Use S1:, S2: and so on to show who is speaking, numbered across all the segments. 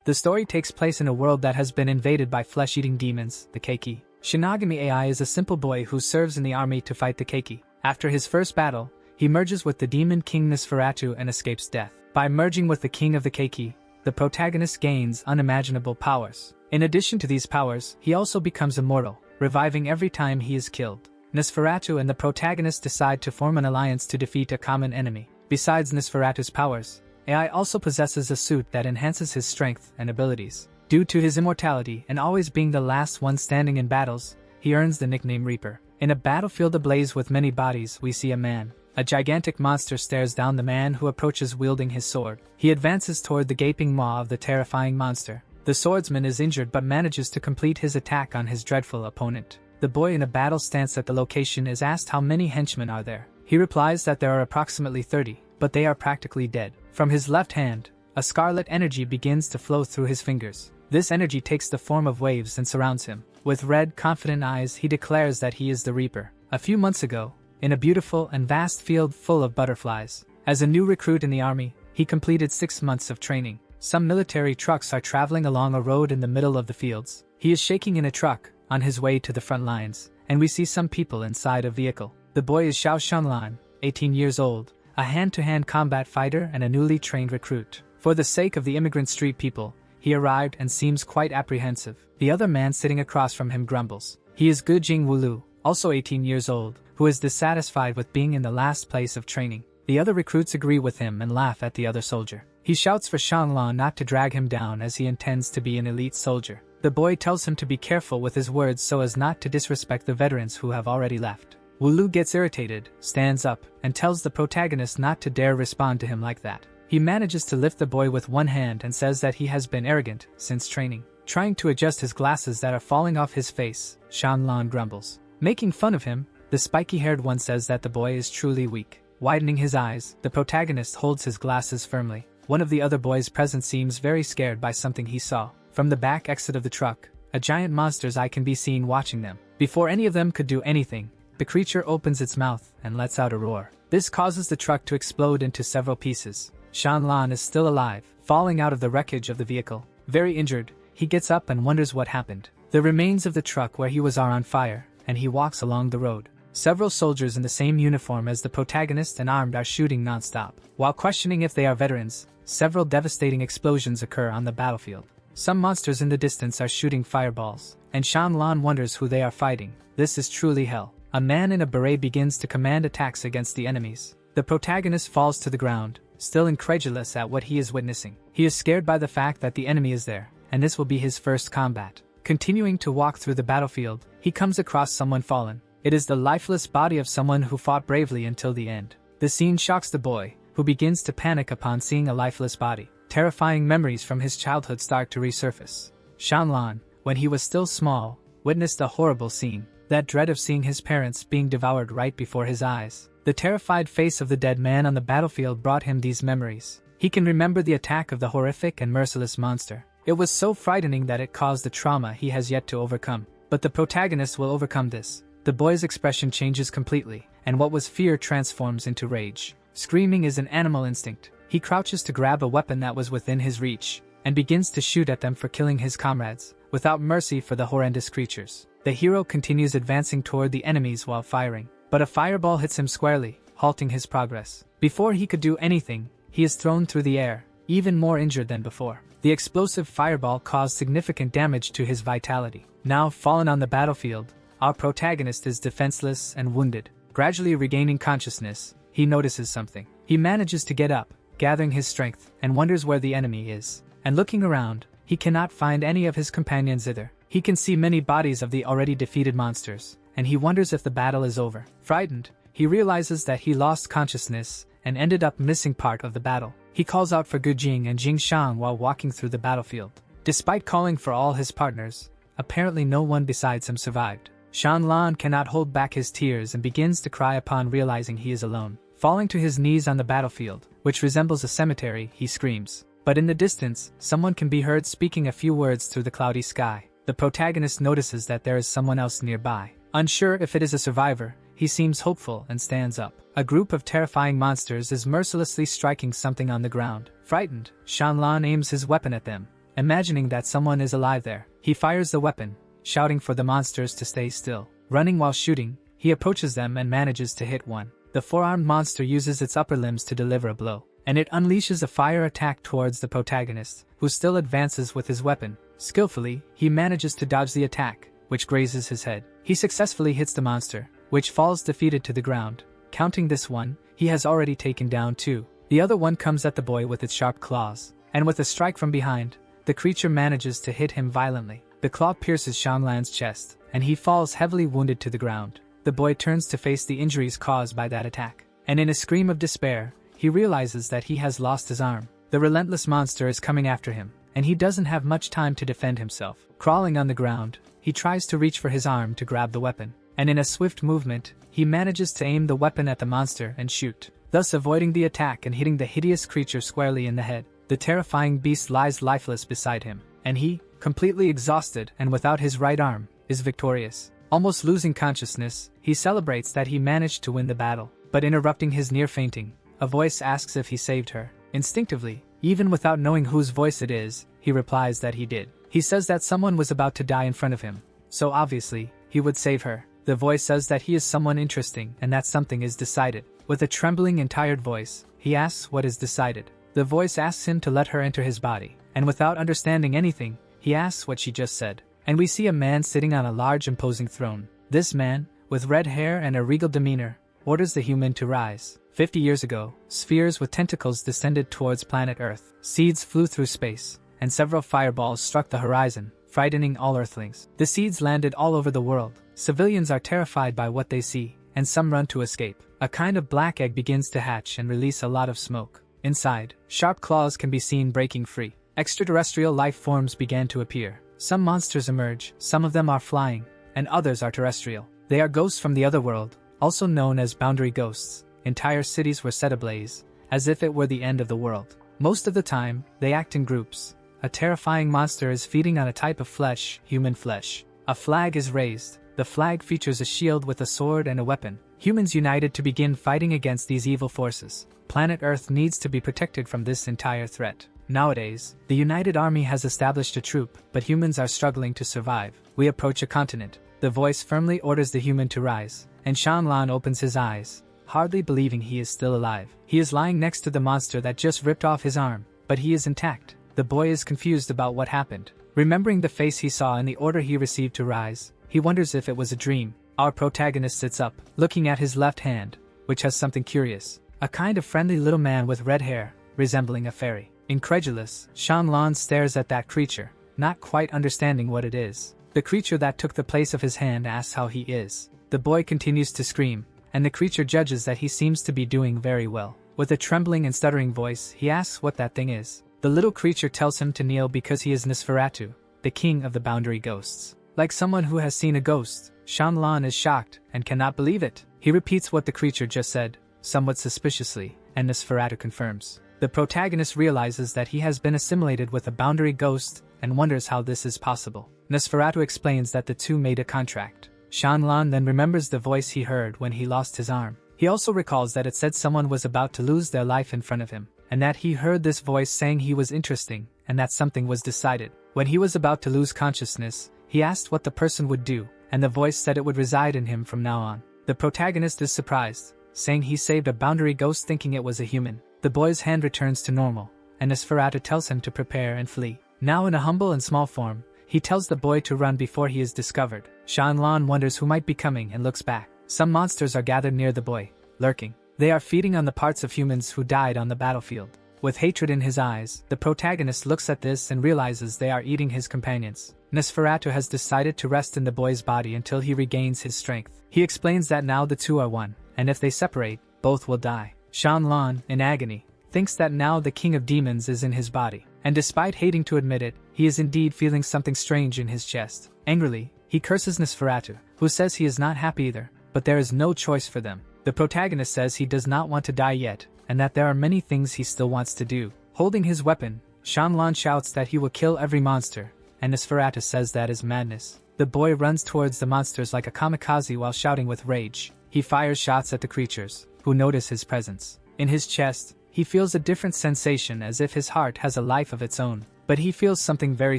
S1: The story takes place in a world that has been invaded by flesh-eating demons, the Keiki. Shinigami AI is a simple boy who serves in the army to fight the Keiki. After his first battle, he merges with the demon king Nosferatu and escapes death. By merging with the king of the Keiki, the protagonist gains unimaginable powers. In addition to these powers, he also becomes immortal, reviving every time he is killed. Nosferatu and the protagonist decide to form an alliance to defeat a common enemy. Besides Nosferatu's powers, AI also possesses a suit that enhances his strength and abilities. Due to his immortality and always being the last one standing in battles, he earns the nickname Reaper. In a battlefield ablaze with many bodies, we see a man. A gigantic monster stares down the man who approaches wielding his sword. He advances toward the gaping maw of the terrifying monster. The swordsman is injured but manages to complete his attack on his dreadful opponent. The boy in a battle stance at the location is asked how many henchmen are there. He replies that there are approximately 30, but they are practically dead. From his left hand, a scarlet energy begins to flow through his fingers. This energy takes the form of waves and surrounds him. With red, confident eyes, he declares that he is the Reaper. A few months ago, in a beautiful and vast field full of butterflies, as a new recruit in the army, he completed 6 months of training. Some military trucks are traveling along a road in the middle of the fields. He is shaking in a truck, on his way to the front lines, and we see some people inside a vehicle. The boy is Xiao Shanlan, 18 years old, a hand-to-hand combat fighter and a newly trained recruit. For the sake of the immigrant street people, he arrived and seems quite apprehensive. The other man sitting across from him grumbles. He is Gu Jing Wulu, also 18 years old, who is dissatisfied with being in the last place of training. The other recruits agree with him and laugh at the other soldier. He shouts for Shanlan not to drag him down as he intends to be an elite soldier. The boy tells him to be careful with his words so as not to disrespect the veterans who have already left. Wulu gets irritated, stands up, and tells the protagonist not to dare respond to him like that. He manages to lift the boy with one hand and says that he has been arrogant since training. Trying to adjust his glasses that are falling off his face, Shanlan grumbles. Making fun of him, the spiky-haired one says that the boy is truly weak. Widening his eyes, the protagonist holds his glasses firmly. One of the other boys present seems very scared by something he saw. From the back exit of the truck, a giant monster's eye can be seen watching them. Before any of them could do anything, the creature opens its mouth and lets out a roar. This causes the truck to explode into several pieces. Shanlan is still alive, falling out of the wreckage of the vehicle. Very injured, he gets up and wonders what happened. The remains of the truck where he was are on fire, and he walks along the road. Several soldiers in the same uniform as the protagonist and armed are shooting non-stop. While questioning if they are veterans, several devastating explosions occur on the battlefield. Some monsters in the distance are shooting fireballs, and Shanlan wonders who they are fighting. This is truly hell. A man in a beret begins to command attacks against the enemies. The protagonist falls to the ground, still incredulous at what he is witnessing. He is scared by the fact that the enemy is there, and this will be his first combat. Continuing to walk through the battlefield, he comes across someone fallen. It is the lifeless body of someone who fought bravely until the end. The scene shocks the boy, who begins to panic upon seeing a lifeless body. Terrifying memories from his childhood start to resurface. Shanlan, when he was still small, witnessed a horrible scene. That dread of seeing his parents being devoured right before his eyes. The terrified face of the dead man on the battlefield brought him these memories. He can remember the attack of the horrific and merciless monster. It was so frightening that it caused the trauma he has yet to overcome. But the protagonist will overcome this. The boy's expression changes completely, and what was fear transforms into rage. Screaming is an animal instinct. He crouches to grab a weapon that was within his reach, and begins to shoot at them for killing his comrades, without mercy for the horrendous creatures. The hero continues advancing toward the enemies while firing, but a fireball hits him squarely, halting his progress. Before he could do anything, he is thrown through the air, even more injured than before. The explosive fireball caused significant damage to his vitality. Now fallen on the battlefield, our protagonist is defenseless and wounded. Gradually regaining consciousness, he notices something. He manages to get up, gathering his strength, and wonders where the enemy is. And looking around, he cannot find any of his companions either. He can see many bodies of the already defeated monsters, and he wonders if the battle is over. Frightened, he realizes that he lost consciousness and ended up missing part of the battle. He calls out for Gu Jing and Jing Shang while walking through the battlefield. Despite calling for all his partners, apparently no one besides him survived. Shanlan cannot hold back his tears and begins to cry upon realizing he is alone. Falling to his knees on the battlefield, which resembles a cemetery, he screams. But in the distance, someone can be heard speaking a few words through the cloudy sky. The protagonist notices that there is someone else nearby. Unsure if it is a survivor, he seems hopeful and stands up. A group of terrifying monsters is mercilessly striking something on the ground. Frightened, Shanlan aims his weapon at them. imagining that someone is alive there. He fires the weapon, shouting for the monsters to stay still. Running while shooting, he approaches them and manages to hit one. The four-armed monster uses its upper limbs to deliver a blow, and it unleashes a fire attack towards the protagonist, who still advances with his weapon. Skillfully, he manages to dodge the attack, which grazes his head. He successfully hits the monster, which falls defeated to the ground. Counting this one, he has already taken down 2. The other one comes at the boy with its sharp claws, and with a strike from behind, the creature manages to hit him violently. The claw pierces Shanlan's chest, and he falls heavily wounded to the ground. The boy turns to face the injuries caused by that attack, and in a scream of despair, he realizes that he has lost his arm. The relentless monster is coming after him, and he doesn't have much time to defend himself. Crawling on the ground, he tries to reach for his arm to grab the weapon, and in a swift movement, he manages to aim the weapon at the monster and shoot, thus avoiding the attack and hitting the hideous creature squarely in the head. The terrifying beast lies lifeless beside him, and he, completely exhausted and without his right arm, is victorious. Almost losing consciousness, he celebrates that he managed to win the battle, but interrupting his near fainting, a voice asks if he saved her. Instinctively, even without knowing whose voice it is, he replies that he did. He says that someone was about to die in front of him, so obviously, he would save her. The voice says that he is someone interesting and that something is decided. With a trembling and tired voice, he asks what is decided. The voice asks him to let her enter his body, and without understanding anything, he asks what she just said. And we see a man sitting on a large imposing throne. This man, with red hair and a regal demeanor, orders the human to rise. 50 years ago, spheres with tentacles descended towards planet Earth. Seeds flew through space, and several fireballs struck the horizon, frightening all Earthlings. The seeds landed all over the world. Civilians are terrified by what they see, and some run to escape. A kind of black egg begins to hatch and release a lot of smoke. Inside, sharp claws can be seen breaking free. Extraterrestrial life forms began to appear. Some monsters emerge, some of them are flying, and others are terrestrial. They are ghosts from the other world, also known as boundary ghosts. Entire cities were set ablaze, as if it were the end of the world. Most of the time, they act in groups. A terrifying monster is feeding on a type of flesh, human flesh. A flag is raised. The flag features a shield with a sword and a weapon. Humans united to begin fighting against these evil forces. Planet Earth needs to be protected from this entire threat. Nowadays, the United Army has established a troop, but humans are struggling to survive. We approach a continent. The voice firmly orders the human to rise, and Shanlan opens his eyes, hardly believing he is still alive. He is lying next to the monster that just ripped off his arm, but he is intact. The boy is confused about what happened. Remembering the face he saw and the order he received to rise, he wonders if it was a dream. Our protagonist sits up, looking at his left hand, which has something curious. A kind of friendly little man with red hair, resembling a fairy. Incredulous, Shanlan stares at that creature, not quite understanding what it is. The creature that took the place of his hand asks how he is. The boy continues to scream, and the creature judges that he seems to be doing very well. With a trembling and stuttering voice, he asks what that thing is. The little creature tells him to kneel because he is Nosferatu, the king of the boundary ghosts. Like someone who has seen a ghost, Shanlan is shocked and cannot believe it. He repeats what the creature just said, somewhat suspiciously, and Nosferatu confirms. The protagonist realizes that he has been assimilated with a boundary ghost and wonders how this is possible. Nosferatu explains that the two made a contract. Shanlan then remembers the voice he heard when he lost his arm. He also recalls that it said someone was about to lose their life in front of him, and that he heard this voice saying he was interesting and that something was decided. When he was about to lose consciousness, he asked what the person would do, and the voice said it would reside in him from now on. The protagonist is surprised, saying he saved a boundary ghost thinking it was a human. The boy's hand returns to normal, and Nosferatu tells him to prepare and flee. Now in a humble and small form, he tells the boy to run before he is discovered. Shanlan wonders who might be coming and looks back. Some monsters are gathered near the boy, lurking. They are feeding on the parts of humans who died on the battlefield. With hatred in his eyes, the protagonist looks at this and realizes they are eating his companions. Nosferatu has decided to rest in the boy's body until he regains his strength. He explains that now the two are one, and if they separate, both will die. Shanlan, in agony, thinks that now the king of demons is in his body, and despite hating to admit it, he is indeed feeling something strange in his chest. Angrily, he curses Nosferatu, who says he is not happy either, but there is no choice for them. The protagonist says he does not want to die yet, and that there are many things he still wants to do. Holding his weapon, Shanlan shouts that he will kill every monster, and Nosferatu says that is madness. The boy runs towards the monsters like a kamikaze while shouting with rage. He fires shots at the creatures, who notice his presence. In his chest, he feels a different sensation as if his heart has a life of its own. but he feels something very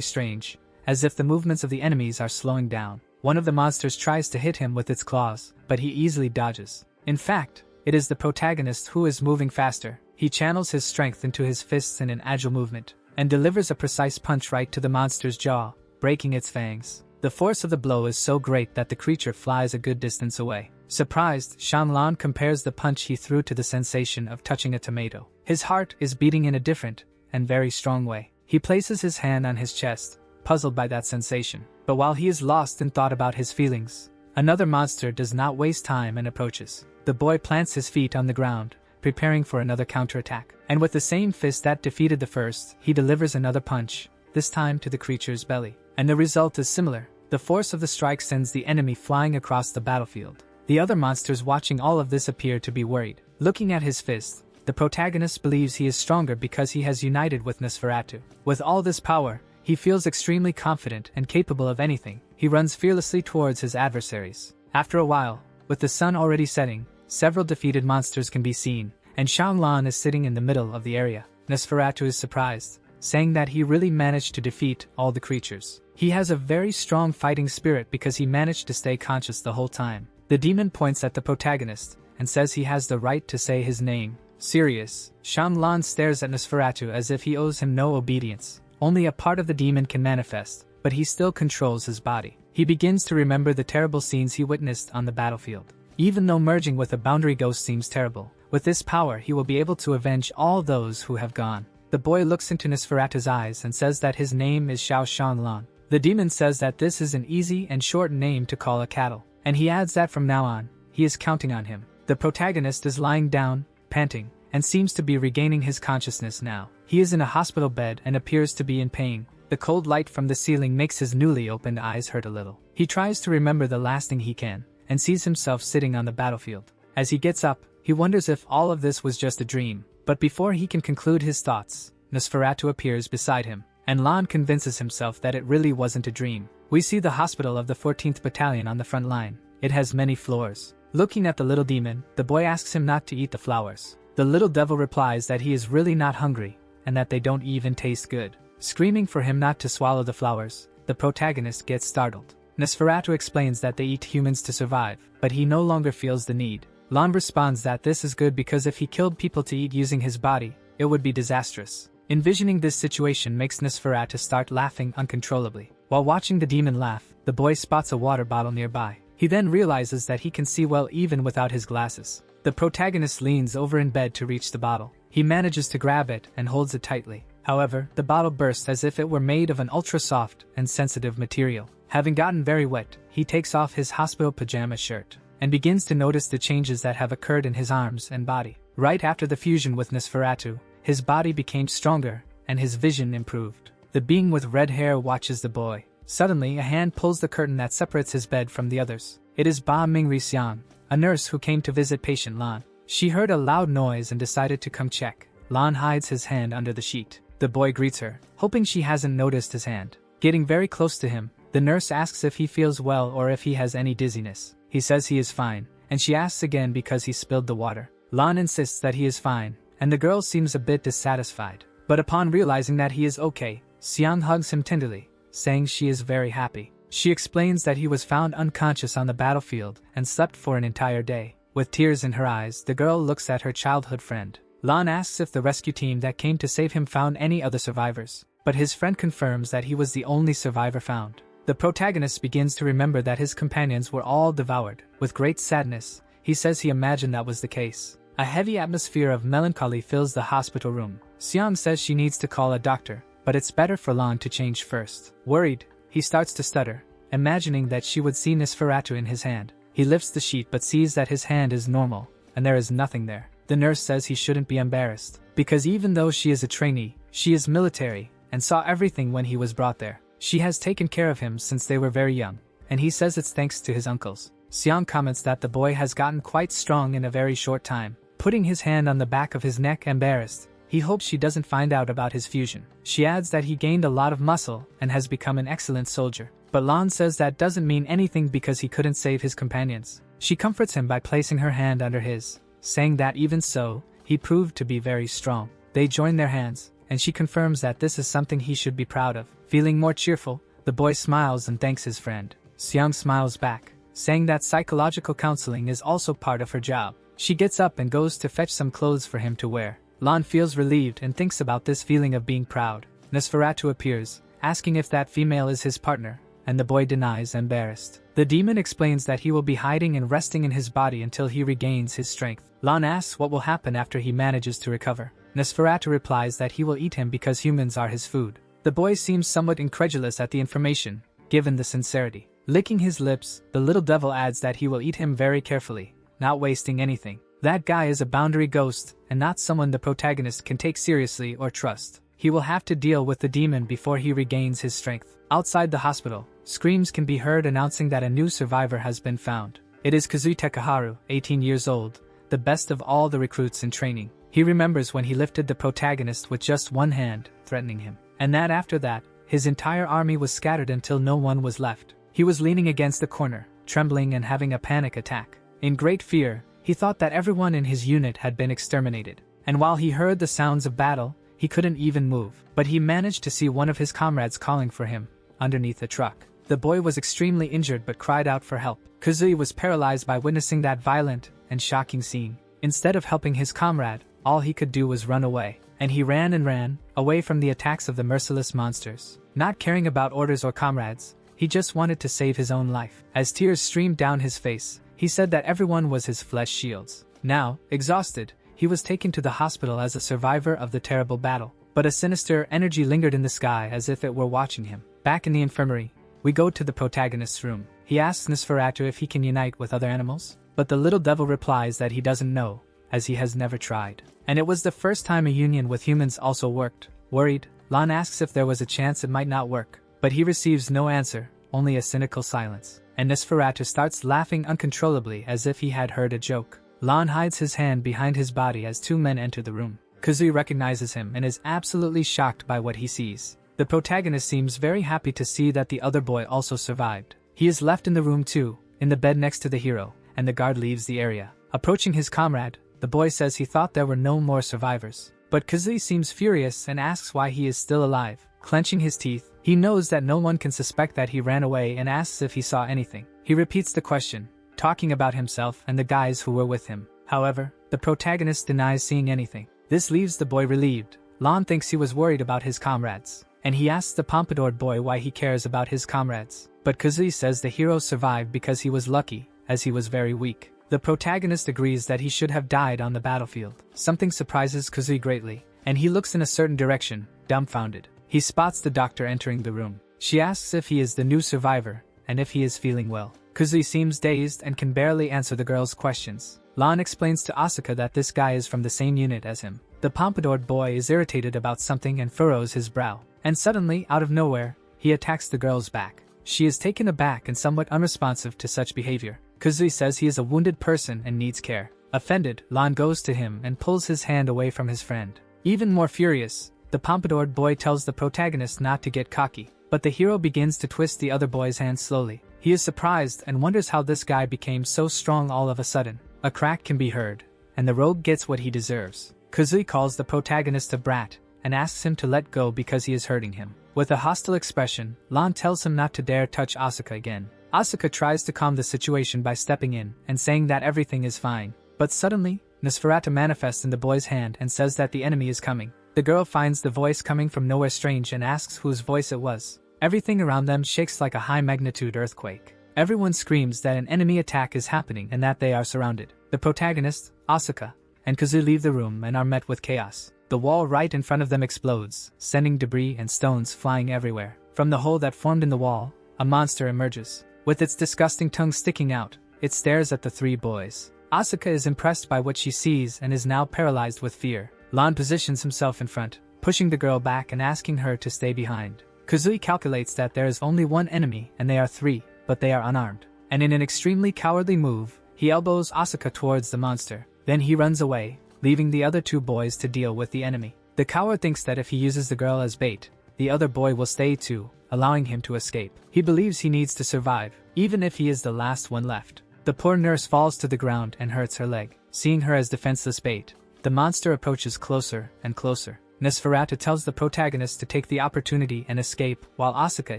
S1: strange, as if the movements of the enemies are slowing down. One of the monsters tries to hit him with its claws, but he easily dodges. In fact, it is the protagonist who is moving faster. He channels his strength into his fists in an agile movement, and delivers a precise punch right to the monster's jaw, breaking its fangs. The force of the blow is so great that the creature flies a good distance away. Surprised, Shanlan compares the punch he threw to the sensation of touching a tomato. His heart is beating in a different and very strong way. He places his hand on his chest, puzzled by that sensation. But while he is lost in thought about his feelings, another monster does not waste time and approaches. The boy plants his feet on the ground, preparing for another counterattack. And with the same fist that defeated the first, he delivers another punch, this time to the creature's belly. And the result is similar. The force of the strike sends the enemy flying across the battlefield. The other monsters watching all of this appear to be worried. Looking at his fist, the protagonist believes he is stronger because he has united with Nosferatu. With all this power, he feels extremely confident and capable of anything. He runs fearlessly towards his adversaries. After a while, with the sun already setting, several defeated monsters can be seen, and Shanlan is sitting in the middle of the area. Nosferatu is surprised, saying that he really managed to defeat all the creatures. He has a very strong fighting spirit because he managed to stay conscious the whole time. The demon points at the protagonist and says he has the right to say his name. Serious, Shanlan stares at Nosferatu as if he owes him no obedience. Only a part of the demon can manifest, but he still controls his body. He begins to remember the terrible scenes he witnessed on the battlefield. Even though merging with a boundary ghost seems terrible, with this power he will be able to avenge all those who have gone. The boy looks into Nosferatu's eyes and says that his name is Xiao Shanlan. The demon says that this is an easy and short name to call a cattle, and he adds that from now on, he is counting on him. The protagonist is lying down, panting, and seems to be regaining his consciousness now. He is in a hospital bed and appears to be in pain. The cold light from the ceiling makes his newly opened eyes hurt a little. He tries to remember the last thing he can, and sees himself sitting on the battlefield. As he gets up, he wonders if all of this was just a dream. But before he can conclude his thoughts, Nosferatu appears beside him, and Lan convinces himself that it really wasn't a dream. We see the hospital of the 14th Battalion on the front line. It has many floors. Looking at the little demon, the boy asks him not to eat the flowers. The little devil replies that he is really not hungry, and that they don't even taste good. Screaming for him not to swallow the flowers, the protagonist gets startled. Nosferatu explains that they eat humans to survive, but he no longer feels the need. Lan responds that this is good because if he killed people to eat using his body, it would be disastrous. Envisioning this situation makes Nosferatu start laughing uncontrollably. While watching the demon laugh, the boy spots a water bottle nearby. He then realizes that he can see well even without his glasses. The protagonist leans over in bed to reach the bottle. He manages to grab it and holds it tightly. However, the bottle bursts as if it were made of an ultra-soft and sensitive material. Having gotten very wet, he takes off his hospital pajama shirt and begins to notice the changes that have occurred in his arms and body. Right after the fusion with Nosferatu, his body became stronger and his vision improved. The being with red hair watches the boy. Suddenly, a hand pulls the curtain that separates his bed from the others. It is Ba Mingri Xiang, a nurse who came to visit patient Lan. She heard a loud noise and decided to come check. Lan hides his hand under the sheet. The boy greets her, hoping she hasn't noticed his hand. Getting very close to him, the nurse asks if he feels well or if he has any dizziness. He says he is fine, and she asks again because he spilled the water. Lan insists that he is fine, and the girl seems a bit dissatisfied. But upon realizing that he is okay, Xiang hugs him tenderly, saying she is very happy. She explains that he was found unconscious on the battlefield and slept for an entire day. With tears in her eyes, the girl looks at her childhood friend. Lan asks if the rescue team that came to save him found any other survivors, but his friend confirms that he was the only survivor found. The protagonist begins to remember that his companions were all devoured. With great sadness, he says he imagined that was the case. A heavy atmosphere of melancholy fills the hospital room. Xiang says she needs to call a doctor, but it's better for Lan to change first. Worried, he starts to stutter, imagining that she would see Nosferatu in his hand. He lifts the sheet but sees that his hand is normal, and there is nothing there. The nurse says he shouldn't be embarrassed, because even though she is a trainee, she is military, and saw everything when he was brought there. She has taken care of him since they were very young, and he says it's thanks to his uncles. Xiang comments that the boy has gotten quite strong in a very short time. Putting his hand on the back of his neck embarrassed, he hopes she doesn't find out about his fusion. She adds that he gained a lot of muscle and has become an excellent soldier. But Lan says that doesn't mean anything because he couldn't save his companions. She comforts him by placing her hand under his, saying that even so, he proved to be very strong. They join their hands, and she confirms that this is something he should be proud of. Feeling more cheerful, the boy smiles and thanks his friend. Seong smiles back, saying that psychological counseling is also part of her job. She gets up and goes to fetch some clothes for him to wear. Lon feels relieved and thinks about this feeling of being proud. Nosferatu appears, asking if that female is his partner, and the boy denies, embarrassed. The demon explains that he will be hiding and resting in his body until he regains his strength. Lon asks what will happen after he manages to recover. Nosferatu replies that he will eat him because humans are his food. The boy seems somewhat incredulous at the information, given the sincerity. Licking his lips, the little devil adds that he will eat him very carefully, not wasting anything. That guy is a boundary ghost, and not someone the protagonist can take seriously or trust. He will have to deal with the demon before he regains his strength. Outside the hospital, screams can be heard announcing that a new survivor has been found. It is Kazui Takaharu, 18 years old, the best of all the recruits in training. He remembers when he lifted the protagonist with just one hand, threatening him. And that after that, his entire army was scattered until no one was left. He was leaning against the corner, trembling and having a panic attack. In great fear, he thought that everyone in his unit had been exterminated. And while he heard the sounds of battle, he couldn't even move. But he managed to see one of his comrades calling for him, underneath a truck. The boy was extremely injured but cried out for help. Kazui was paralyzed by witnessing that violent and shocking scene. Instead of helping his comrade, all he could do was run away. And he ran and ran, away from the attacks of the merciless monsters. Not caring about orders or comrades, he just wanted to save his own life. As tears streamed down his face, he said that everyone was his flesh shields. Now, exhausted, he was taken to the hospital as a survivor of the terrible battle. But a sinister energy lingered in the sky as if it were watching him. Back in the infirmary, we go to the protagonist's room. He asks Nosferatu if he can unite with other animals, but the little devil replies that he doesn't know, as he has never tried. And it was the first time a union with humans also worked. Worried, Lon asks if there was a chance it might not work, but he receives no answer, only a cynical silence. And Nosferatu starts laughing uncontrollably as if he had heard a joke. Lon hides his hand behind his body as two men enter the room. Kazui recognizes him and is absolutely shocked by what he sees. The protagonist seems very happy to see that the other boy also survived. He is left in the room too, in the bed next to the hero, and the guard leaves the area. Approaching his comrade, the boy says he thought there were no more survivors. But Kazui seems furious and asks why he is still alive. Clenching his teeth, he knows that no one can suspect that he ran away and asks if he saw anything. He repeats the question, talking about himself and the guys who were with him. However, the protagonist denies seeing anything. This leaves the boy relieved. Lon thinks he was worried about his comrades, and he asks the pompadoured boy why he cares about his comrades. But Kazui says the hero survived because he was lucky, as he was very weak. The protagonist agrees that he should have died on the battlefield. Something surprises Kazui greatly, and he looks in a certain direction, dumbfounded. He spots the doctor entering the room. She asks if he is the new survivor, and if he is feeling well. Kazui seems dazed and can barely answer the girl's questions. Lon explains to Asuka that this guy is from the same unit as him. The pompadoured boy is irritated about something and furrows his brow. And suddenly, out of nowhere, he attacks the girl's back. She is taken aback and somewhat unresponsive to such behavior. Kazui says he is a wounded person and needs care. Offended, Lon goes to him and pulls his hand away from his friend. Even more furious, the pompadoured boy tells the protagonist not to get cocky, but the hero begins to twist the other boy's hand slowly. He is surprised and wonders how this guy became so strong all of a sudden. A crack can be heard, and the rogue gets what he deserves. Kazui calls the protagonist a brat, and asks him to let go because he is hurting him. With a hostile expression, Lon tells him not to dare touch Asuka again. Asuka tries to calm the situation by stepping in and saying that everything is fine. But suddenly, Nosferatu manifests in the boy's hand and says that the enemy is coming. The girl finds the voice coming from nowhere strange and asks whose voice it was. Everything around them shakes like a high-magnitude earthquake. Everyone screams that an enemy attack is happening and that they are surrounded. The protagonist, Asuka, and Kazui leave the room and are met with chaos. The wall right in front of them explodes, sending debris and stones flying everywhere. From the hole that formed in the wall, a monster emerges. With its disgusting tongue sticking out, it stares at the three boys. Asuka is impressed by what she sees and is now paralyzed with fear. Lon positions himself in front, pushing the girl back and asking her to stay behind. Kazui calculates that there is only one enemy and they are three, but they are unarmed. And in an extremely cowardly move, he elbows Asuka towards the monster. Then he runs away, leaving the other two boys to deal with the enemy. The coward thinks that if he uses the girl as bait, the other boy will stay too, allowing him to escape. He believes he needs to survive, even if he is the last one left. The poor nurse falls to the ground and hurts her leg. Seeing her as defenseless bait, the monster approaches closer and closer. Nosferatu tells the protagonist to take the opportunity and escape while Asuka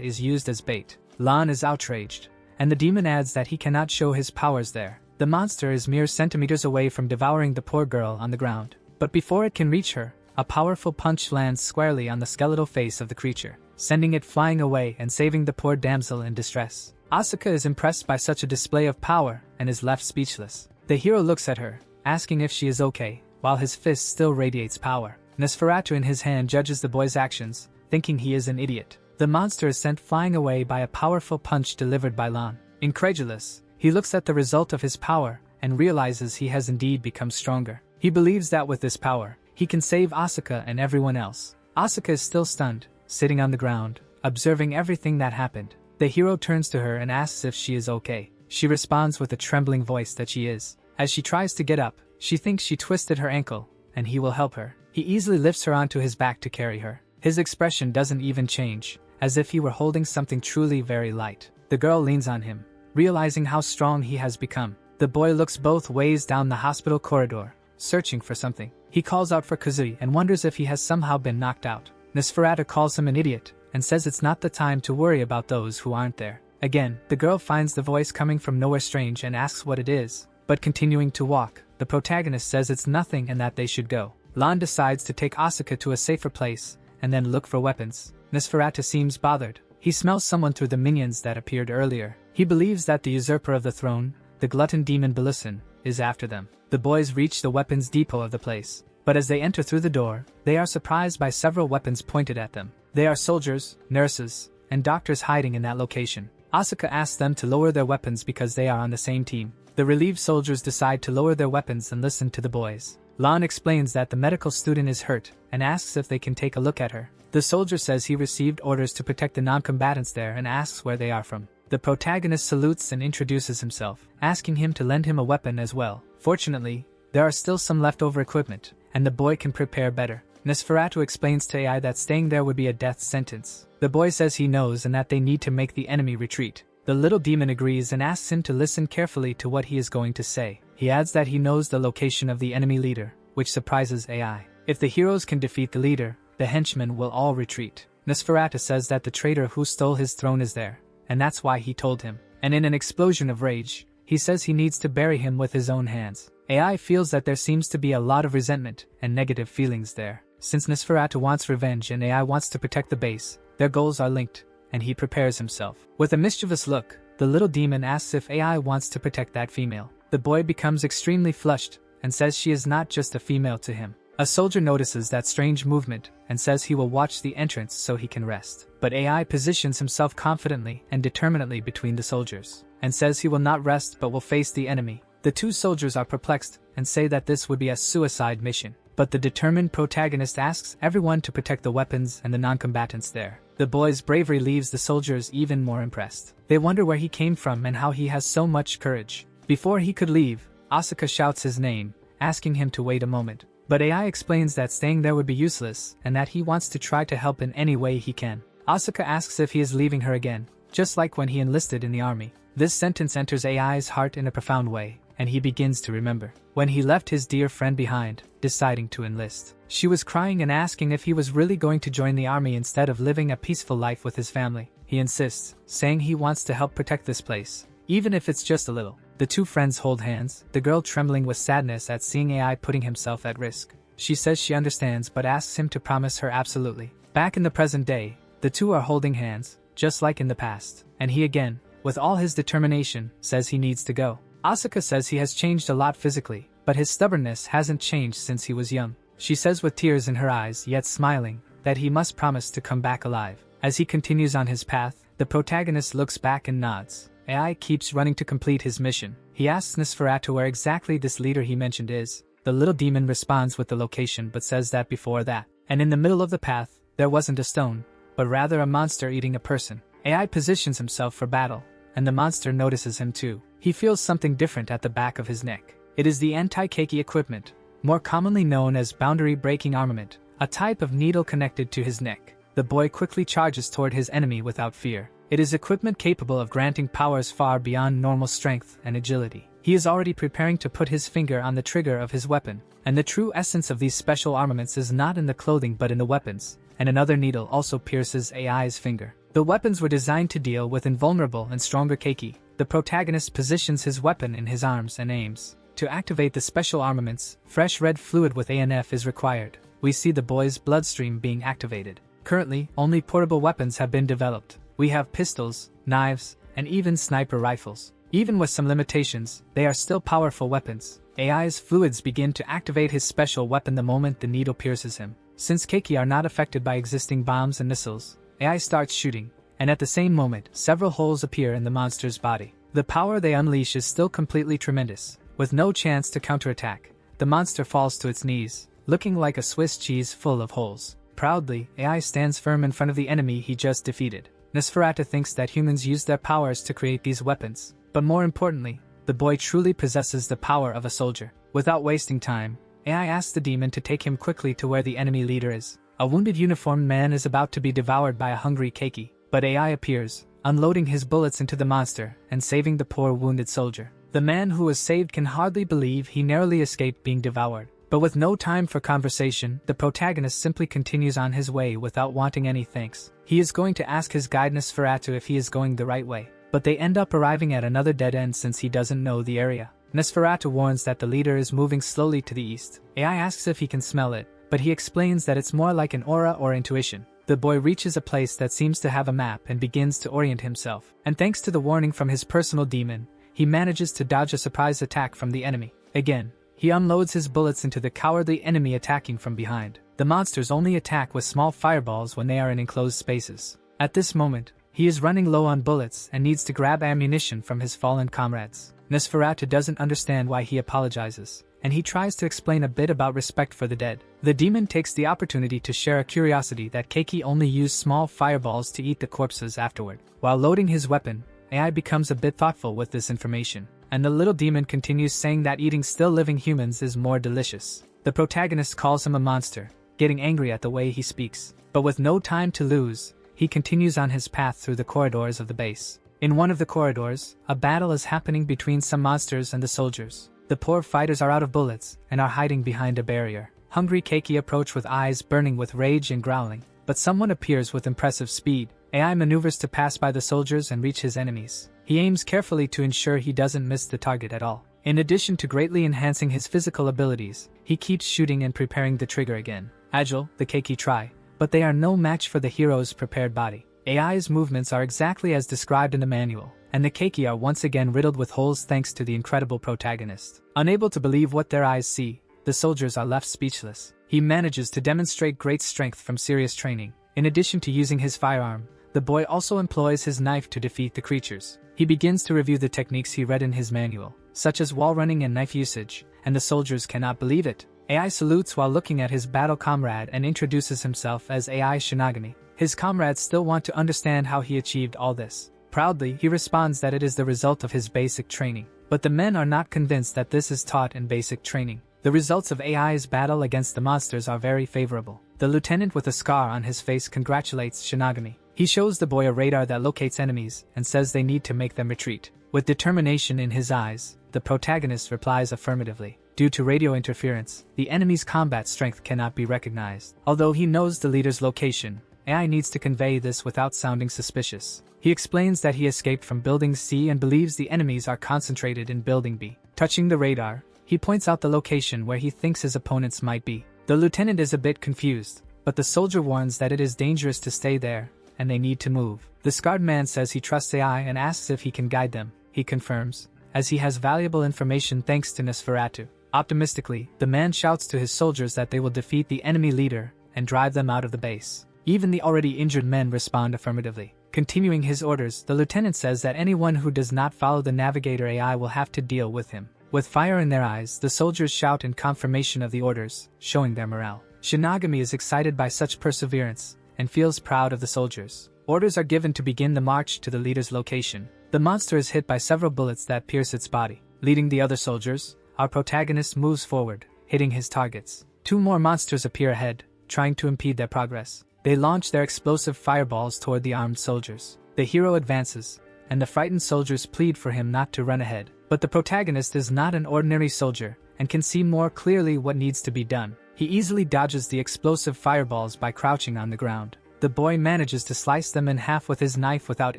S1: is used as bait. Lan is outraged, and the demon adds that he cannot show his powers there. The monster is mere centimeters away from devouring the poor girl on the ground. But before it can reach her, a powerful punch lands squarely on the skeletal face of the creature, sending it flying away and saving the poor damsel in distress. Asuka is impressed by such a display of power and is left speechless. The hero looks at her, asking if she is okay, while his fist still radiates power. Nosferatu in his hand judges the boy's actions, thinking he is an idiot. The monster is sent flying away by a powerful punch delivered by Lan. Incredulous, he looks at the result of his power and realizes he has indeed become stronger. He believes that with this power, he can save Asuka and everyone else. Asuka is still stunned, sitting on the ground, observing everything that happened. The hero turns to her and asks if she is okay. She responds with a trembling voice that she is. As she tries to get up, she thinks she twisted her ankle, and he will help her. He easily lifts her onto his back to carry her. His expression doesn't even change, as if he were holding something truly very light. The girl leans on him, realizing how strong he has become. The boy looks both ways down the hospital corridor, searching for something. He calls out for Kazui and wonders if he has somehow been knocked out. Nosferatu calls him an idiot, and says it's not the time to worry about those who aren't there. Again, the girl finds the voice coming from nowhere strange and asks what it is, but continuing to walk, the protagonist says it's nothing and that they should go. Lan decides to take Asuka to a safer place, and then look for weapons. Nosferatu seems bothered. He smells someone through the minions that appeared earlier. He believes that the usurper of the throne, the glutton demon Belisin, is after them. The boys reach the weapons depot of the place, but as they enter through the door, they are surprised by several weapons pointed at them. They are soldiers, nurses, and doctors hiding in that location. Asuka asks them to lower their weapons because they are on the same team. The relieved soldiers decide to lower their weapons and listen to the boys. Lan explains that the medical student is hurt and asks if they can take a look at her. The soldier says he received orders to protect the non-combatants there and asks where they are from. The protagonist salutes and introduces himself, asking him to lend him a weapon as well. Fortunately, there are still some leftover equipment, and the boy can prepare better. Nosferatu explains to AI that staying there would be a death sentence. The boy says he knows and that they need to make the enemy retreat. The little demon agrees and asks him to listen carefully to what he is going to say. He adds that he knows the location of the enemy leader, which surprises AI. If the heroes can defeat the leader, the henchmen will all retreat. Nosferatu says that the traitor who stole his throne is there, and that's why he told him. And in an explosion of rage, he says he needs to bury him with his own hands. AI feels that there seems to be a lot of resentment and negative feelings there. Since Nosferatu wants revenge and AI wants to protect the base, their goals are linked, and he prepares himself. With a mischievous look, the little demon asks if AI wants to protect that female. The boy becomes extremely flushed and says she is not just a female to him. A soldier notices that strange movement and says he will watch the entrance so he can rest. But AI positions himself confidently and determinedly between the soldiers, and says he will not rest but will face the enemy. The two soldiers are perplexed and say that this would be a suicide mission. But the determined protagonist asks everyone to protect the weapons and the non-combatants there. The boy's bravery leaves the soldiers even more impressed. They wonder where he came from and how he has so much courage. Before he could leave, Asuka shouts his name, asking him to wait a moment. But AI explains that staying there would be useless and that he wants to try to help in any way he can. Asuka asks if he is leaving her again, just like when he enlisted in the army. This sentence enters AI's heart in a profound way, and he begins to remember when he left his dear friend behind, deciding to enlist. She was crying and asking if he was really going to join the army instead of living a peaceful life with his family. He insists, saying he wants to help protect this place, even if it's just a little. The two friends hold hands, the girl trembling with sadness at seeing AI putting himself at risk. She says she understands but asks him to promise her absolutely. Back in the present day, the two are holding hands, just like in the past, and he again, with all his determination, says he needs to go. Asuka says he has changed a lot physically, but his stubbornness hasn't changed since he was young. She says with tears in her eyes yet smiling, that he must promise to come back alive. As he continues on his path, the protagonist looks back and nods. AI keeps running to complete his mission. He asks Nosferatu where exactly this leader he mentioned is. The little demon responds with the location but says that before that, and in the middle of the path, there wasn't a stone, but rather a monster eating a person. AI positions himself for battle, and the monster notices him too. He feels something different at the back of his neck. It is the anti-keiki equipment, more commonly known as boundary-breaking armament, a type of needle connected to his neck. The boy quickly charges toward his enemy without fear. It is equipment capable of granting powers far beyond normal strength and agility. He is already preparing to put his finger on the trigger of his weapon. And the true essence of these special armaments is not in the clothing but in the weapons. And another needle also pierces AI's finger. The weapons were designed to deal with invulnerable and stronger keiki. The protagonist positions his weapon in his arms and aims. To activate the special armaments, fresh red fluid with ANF is required. We see the boy's bloodstream being activated. Currently, only portable weapons have been developed. We have pistols, knives, and even sniper rifles. Even with some limitations, they are still powerful weapons. AI's fluids begin to activate his special weapon the moment the needle pierces him. Since keiki are not affected by existing bombs and missiles, AI starts shooting, and at the same moment, several holes appear in the monster's body. The power they unleash is still completely tremendous. With no chance to counterattack, the monster falls to its knees, looking like a Swiss cheese full of holes. Proudly, AI stands firm in front of the enemy he just defeated. Nosferatu thinks that humans use their powers to create these weapons, but more importantly, the boy truly possesses the power of a soldier. Without wasting time, AI asks the demon to take him quickly to where the enemy leader is. A wounded uniformed man is about to be devoured by a hungry keiki, but AI appears, unloading his bullets into the monster and saving the poor wounded soldier. The man who was saved can hardly believe he narrowly escaped being devoured. But with no time for conversation, the protagonist simply continues on his way without wanting any thanks. He is going to ask his guide Nosferatu if he is going the right way, but they end up arriving at another dead end since he doesn't know the area. Nosferatu warns that the leader is moving slowly to the east. AI asks if he can smell it, but he explains that it's more like an aura or intuition. The boy reaches a place that seems to have a map and begins to orient himself. And thanks to the warning from his personal demon, he manages to dodge a surprise attack from the enemy. Again, he unloads his bullets into the cowardly enemy attacking from behind. The monsters only attack with small fireballs when they are in enclosed spaces. At this moment, he is running low on bullets and needs to grab ammunition from his fallen comrades. Nosferatu doesn't understand why he apologizes, and he tries to explain a bit about respect for the dead. The demon takes the opportunity to share a curiosity that keiki only use small fireballs to eat the corpses afterward. While loading his weapon, AI becomes a bit thoughtful with this information, and the little demon continues saying that eating still living humans is more delicious. The protagonist calls him a monster, getting angry at the way he speaks. But with no time to lose, he continues on his path through the corridors of the base. In one of the corridors, a battle is happening between some monsters and the soldiers. The poor fighters are out of bullets and are hiding behind a barrier. Hungry keiki approach with eyes burning with rage and growling, but someone appears with impressive speed. AI maneuvers to pass by the soldiers and reach his enemies. He aims carefully to ensure he doesn't miss the target at all. In addition to greatly enhancing his physical abilities, he keeps shooting and preparing the trigger again. Agile, the keiki try, but they are no match for the hero's prepared body. AI's movements are exactly as described in the manual, and the keiki are once again riddled with holes thanks to the incredible protagonist. Unable to believe what their eyes see, the soldiers are left speechless. He manages to demonstrate great strength from serious training. In addition to using his firearm, the boy also employs his knife to defeat the creatures. He begins to review the techniques he read in his manual, such as wall running and knife usage, and the soldiers cannot believe it. AI salutes while looking at his battle comrade and introduces himself as AI Shinigami. His comrades still want to understand how he achieved all this. Proudly, he responds that it is the result of his basic training. But the men are not convinced that this is taught in basic training. The results of AI's battle against the monsters are very favorable. The lieutenant with a scar on his face congratulates Shinigami. He shows the boy a radar that locates enemies and says they need to make them retreat. With determination in his eyes, the protagonist replies affirmatively. Due to radio interference, the enemy's combat strength cannot be recognized. Although he knows the leader's location, AI needs to convey this without sounding suspicious. He explains that he escaped from Building C and believes the enemies are concentrated in Building B. Touching the radar, he points out the location where he thinks his opponents might be. The lieutenant is a bit confused, but the soldier warns that it is dangerous to stay there, and they need to move. The scarred man says he trusts AI and asks if he can guide them. He confirms, as he has valuable information thanks to Nosferatu. Optimistically, the man shouts to his soldiers that they will defeat the enemy leader and drive them out of the base. Even the already injured men respond affirmatively. Continuing his orders, the lieutenant says that anyone who does not follow the navigator AI will have to deal with him. With fire in their eyes, the soldiers shout in confirmation of the orders, showing their morale. Shinigami is excited by such perseverance and feels proud of the soldiers. Orders are given to begin the march to the leader's location. The monster is hit by several bullets that pierce its body. Leading the other soldiers, our protagonist moves forward, hitting his targets. Two more monsters appear ahead, trying to impede their progress. They launch their explosive fireballs toward the armed soldiers. The hero advances, and the frightened soldiers plead for him not to run ahead. But the protagonist is not an ordinary soldier and can see more clearly what needs to be done. He easily dodges the explosive fireballs by crouching on the ground. The boy manages to slice them in half with his knife without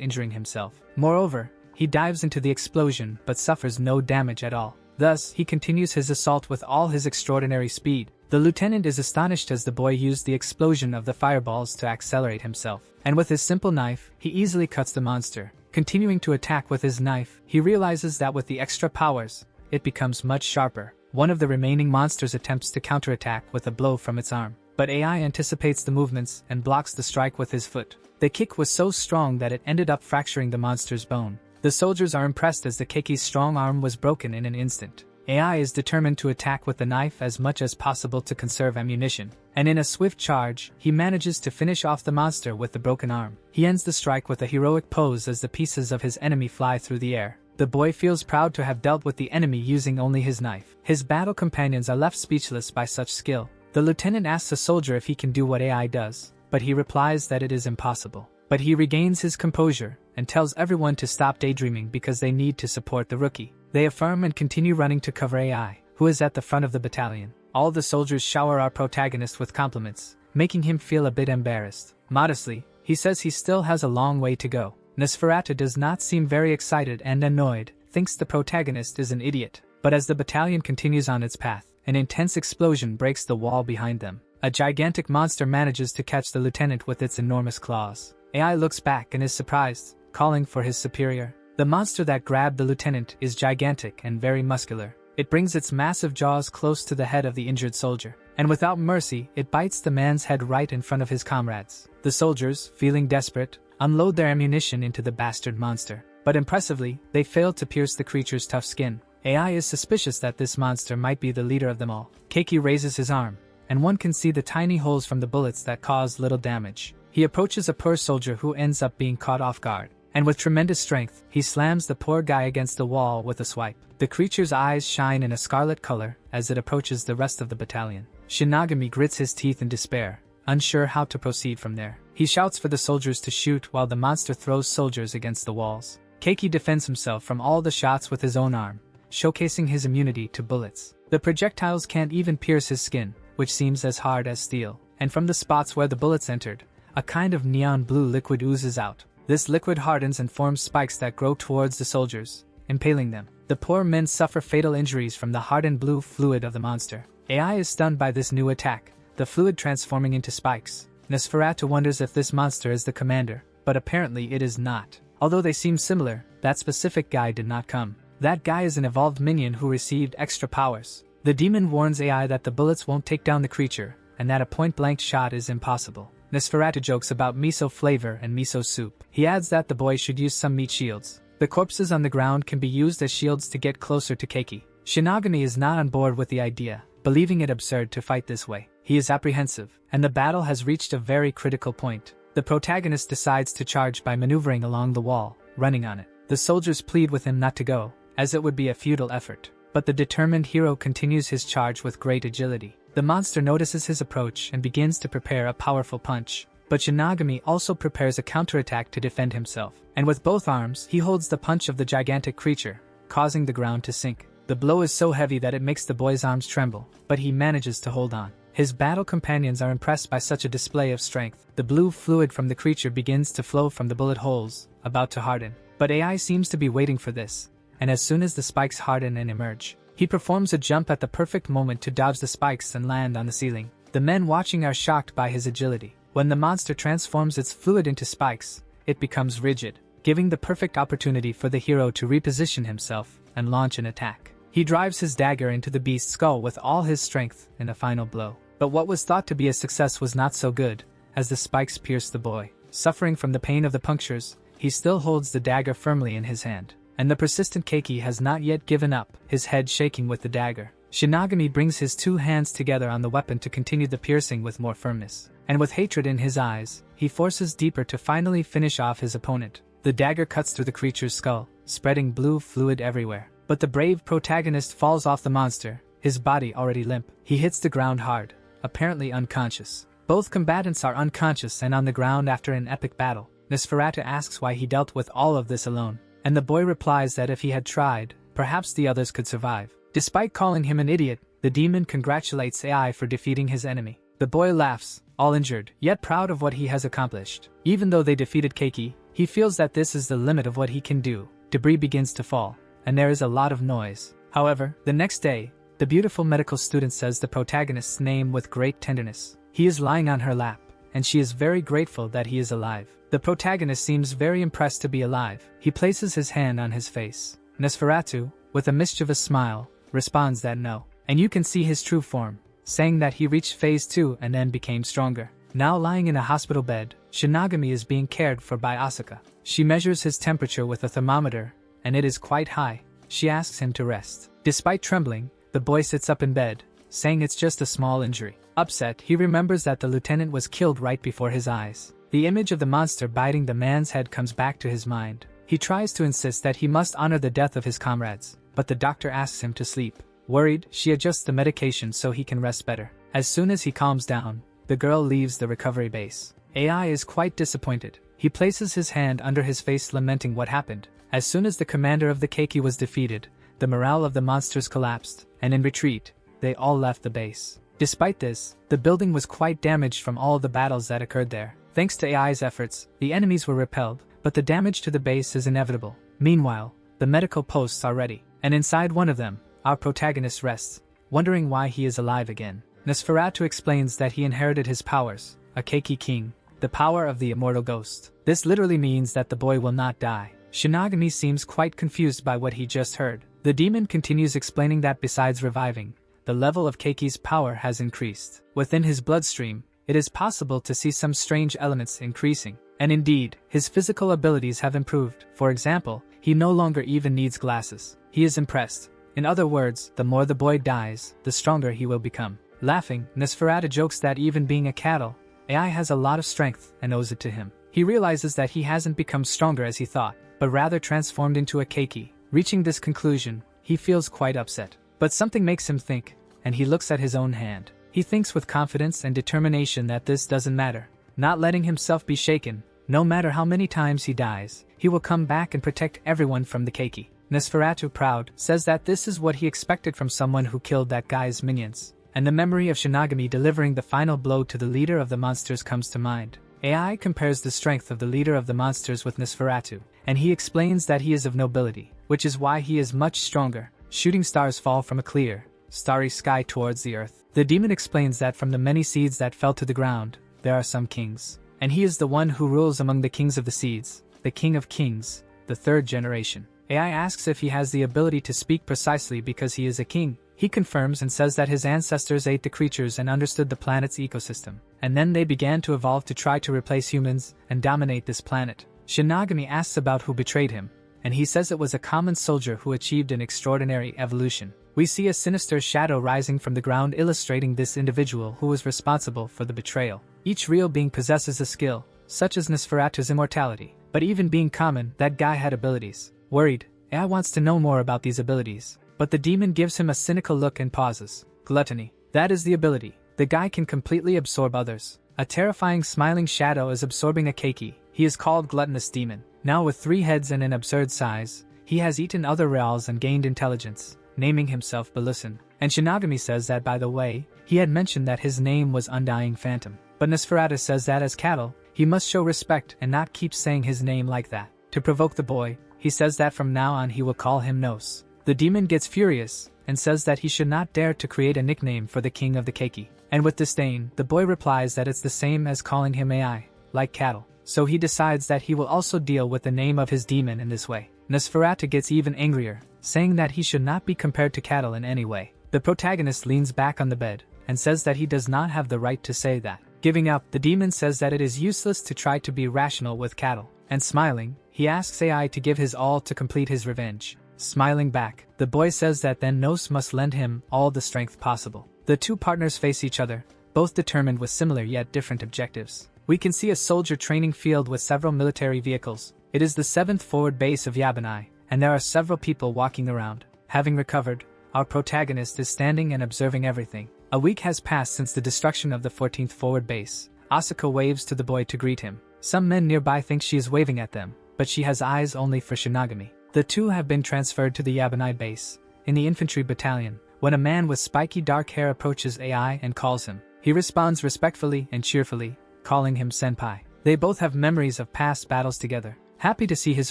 S1: injuring himself. Moreover, he dives into the explosion but suffers no damage at all. Thus, he continues his assault with all his extraordinary speed. The lieutenant is astonished as the boy used the explosion of the fireballs to accelerate himself. And with his simple knife, he easily cuts the monster. Continuing to attack with his knife, he realizes that with the extra powers, it becomes much sharper. One of the remaining monsters attempts to counterattack with a blow from its arm, but AI anticipates the movements and blocks the strike with his foot. The kick was so strong that it ended up fracturing the monster's bone. The soldiers are impressed as the Keki's strong arm was broken in an instant. AI is determined to attack with the knife as much as possible to conserve ammunition, and in a swift charge, he manages to finish off the monster with the broken arm. He ends the strike with a heroic pose as the pieces of his enemy fly through the air. The boy feels proud to have dealt with the enemy using only his knife. His battle companions are left speechless by such skill. The lieutenant asks a soldier if he can do what AI does, but he replies that it is impossible. But he regains his composure and tells everyone to stop daydreaming because they need to support the rookie. They affirm and continue running to cover AI, who is at the front of the battalion. All the soldiers shower our protagonist with compliments, making him feel a bit embarrassed. Modestly, he says he still has a long way to go. Nosferatu does not seem very excited and annoyed, thinks the protagonist is an idiot. But as the battalion continues on its path, an intense explosion breaks the wall behind them. A gigantic monster manages to catch the lieutenant with its enormous claws. AI looks back and is surprised, calling for his superior. The monster that grabbed the lieutenant is gigantic and very muscular. It brings its massive jaws close to the head of the injured soldier, and without mercy, it bites the man's head right in front of his comrades. The soldiers, feeling desperate, unload their ammunition into the bastard monster. But impressively, they fail to pierce the creature's tough skin. AI is suspicious that this monster might be the leader of them all. Keiki raises his arm, and one can see the tiny holes from the bullets that cause little damage. He approaches a poor soldier who ends up being caught off guard, and with tremendous strength, he slams the poor guy against the wall with a swipe. The creature's eyes shine in a scarlet color as it approaches the rest of the battalion. Shinigami grits his teeth in despair, unsure how to proceed from there. He shouts for the soldiers to shoot while the monster throws soldiers against the walls. Keiki defends himself from all the shots with his own arm, showcasing his immunity to bullets. The projectiles can't even pierce his skin, which seems as hard as steel. And from the spots where the bullets entered, a kind of neon blue liquid oozes out. This liquid hardens and forms spikes that grow towards the soldiers, impaling them. The poor men suffer fatal injuries from the hardened blue fluid of the monster. AI is stunned by this new attack, the fluid transforming into spikes. Nosferatu wonders if this monster is the commander, but apparently it is not. Although they seem similar, that specific guy did not come. That guy is an evolved minion who received extra powers. The demon warns AI that the bullets won't take down the creature, and that a point-blank shot is impossible. Nosferatu jokes about miso flavor and miso soup. He adds that the boy should use some meat shields. The corpses on the ground can be used as shields to get closer to Keiki. Shinigami is not on board with the idea, believing it absurd to fight this way. He is apprehensive, and the battle has reached a very critical point. The protagonist decides to charge by maneuvering along the wall, running on it. The soldiers plead with him not to go, as it would be a futile effort. But the determined hero continues his charge with great agility. The monster notices his approach and begins to prepare a powerful punch. But Shinigami also prepares a counterattack to defend himself. And with both arms, he holds the punch of the gigantic creature, causing the ground to sink. The blow is so heavy that it makes the boy's arms tremble, but he manages to hold on. His battle companions are impressed by such a display of strength. The blue fluid from the creature begins to flow from the bullet holes, about to harden. But AI seems to be waiting for this, and as soon as the spikes harden and emerge, he performs a jump at the perfect moment to dodge the spikes and land on the ceiling. The men watching are shocked by his agility. When the monster transforms its fluid into spikes, it becomes rigid, giving the perfect opportunity for the hero to reposition himself and launch an attack. He drives his dagger into the beast's skull with all his strength in a final blow. But what was thought to be a success was not so good, as the spikes pierced the boy. Suffering from the pain of the punctures, he still holds the dagger firmly in his hand. And the persistent Keiki has not yet given up, his head shaking with the dagger. Shinigami brings his two hands together on the weapon to continue the piercing with more firmness. And with hatred in his eyes, he forces deeper to finally finish off his opponent. The dagger cuts through the creature's skull, spreading blue fluid everywhere. But the brave protagonist falls off the monster, his body already limp. He hits the ground hard, apparently unconscious. Both combatants are unconscious and on the ground after an epic battle. Nosferatu asks why he dealt with all of this alone. And the boy replies that if he had tried, perhaps the others could survive. Despite calling him an idiot, the demon congratulates AI for defeating his enemy. The boy laughs, all injured, yet proud of what he has accomplished. Even though they defeated Keiki, he feels that this is the limit of what he can do. Debris begins to fall, and there is a lot of noise. However, the next day, the beautiful medical student says the protagonist's name with great tenderness. He is lying on her lap, and she is very grateful that he is alive. The protagonist seems very impressed to be alive. He places his hand on his face. Nosferatu, with a mischievous smile, responds that no. And you can see his true form, saying that he reached phase 2 and then became stronger. Now lying in a hospital bed, Shinigami is being cared for by Asuka. She measures his temperature with a thermometer, and it is quite high. She asks him to rest. Despite trembling, the boy sits up in bed, saying it's just a small injury. Upset, he remembers that the lieutenant was killed right before his eyes. The image of the monster biting the man's head comes back to his mind. He tries to insist that he must honor the death of his comrades, but the doctor asks him to sleep. Worried, she adjusts the medication so he can rest better. As soon as he calms down, the girl leaves the recovery base. AI is quite disappointed. He places his hand under his face lamenting what happened. As soon as the commander of the Keiki was defeated, the morale of the monsters collapsed, and in retreat, they all left the base. Despite this, the building was quite damaged from all the battles that occurred there. Thanks to AI's efforts, the enemies were repelled, but the damage to the base is inevitable. Meanwhile, the medical posts are ready, and inside one of them, our protagonist rests, wondering why he is alive again. Nosferatu explains that he inherited his powers, a Keiki king, the power of the immortal ghost. This literally means that the boy will not die. Shinigami seems quite confused by what he just heard. The demon continues explaining that besides reviving, the level of Keiki's power has increased. Within his bloodstream, it is possible to see some strange elements increasing. And indeed, his physical abilities have improved. For example, he no longer even needs glasses. He is impressed. In other words, the more the boy dies, the stronger he will become. Laughing, Nosferatu jokes that even being a cattle, AI has a lot of strength and owes it to him. He realizes that he hasn't become stronger as he thought, but rather transformed into a Keiki. Reaching this conclusion, he feels quite upset. But something makes him think, and he looks at his own hand. He thinks with confidence and determination that this doesn't matter. Not letting himself be shaken, no matter how many times he dies, he will come back and protect everyone from the Keiki. Nosferatu, proud, says that this is what he expected from someone who killed that guy's minions. And the memory of Shinigami delivering the final blow to the leader of the monsters comes to mind. AI compares the strength of the leader of the monsters with Nosferatu, and he explains that he is of nobility, which is why he is much stronger. Shooting stars fall from a clear, starry sky towards the earth. The demon explains that from the many seeds that fell to the ground, there are some kings. And he is the one who rules among the kings of the seeds, the king of kings, the third generation. AI asks if he has the ability to speak precisely because he is a king. He confirms and says that his ancestors ate the creatures and understood the planet's ecosystem. And then they began to evolve to try to replace humans and dominate this planet. Shinigami asks about who betrayed him, and he says it was a common soldier who achieved an extraordinary evolution. We see a sinister shadow rising from the ground illustrating this individual who was responsible for the betrayal. Each real being possesses a skill, such as Nosferatu's immortality, but even being common, that guy had abilities. Worried, AI wants to know more about these abilities, but the demon gives him a cynical look and pauses. Gluttony. That is the ability. The guy can completely absorb others. A terrifying smiling shadow is absorbing a Keiki. He is called Gluttonous Demon. Now with 3 heads and an absurd size, he has eaten other reals and gained intelligence, naming himself Belusin. And Shinigami says that, by the way, he had mentioned that his name was Undying Phantom. But Nosferatu says that as cattle, he must show respect and not keep saying his name like that. To provoke the boy, he says that from now on he will call him Nos. The demon gets furious and says that he should not dare to create a nickname for the king of the Keiki. And with disdain, the boy replies that it's the same as calling him AI, like cattle. So he decides that he will also deal with the name of his demon in this way. Nosferatu gets even angrier, saying that he should not be compared to cattle in any way. The protagonist leans back on the bed and says that he does not have the right to say that. Giving up, the demon says that it is useless to try to be rational with cattle. And smiling, he asks AI to give his all to complete his revenge. Smiling back, the boy says that then Nos must lend him all the strength possible. The two partners face each other, both determined with similar yet different objectives. We can see a soldier training field with several military vehicles. It is the 7th forward base of Yabanai, and there are several people walking around. Having recovered, our protagonist is standing and observing everything. A week has passed since the destruction of the 14th forward base. Asuka waves to the boy to greet him. Some men nearby think she is waving at them, but she has eyes only for Shinigami. The two have been transferred to the Yabanai base, in the infantry battalion, when a man with spiky dark hair approaches AI and calls him. He responds respectfully and cheerfully, calling him senpai. They both have memories of past battles together. Happy to see his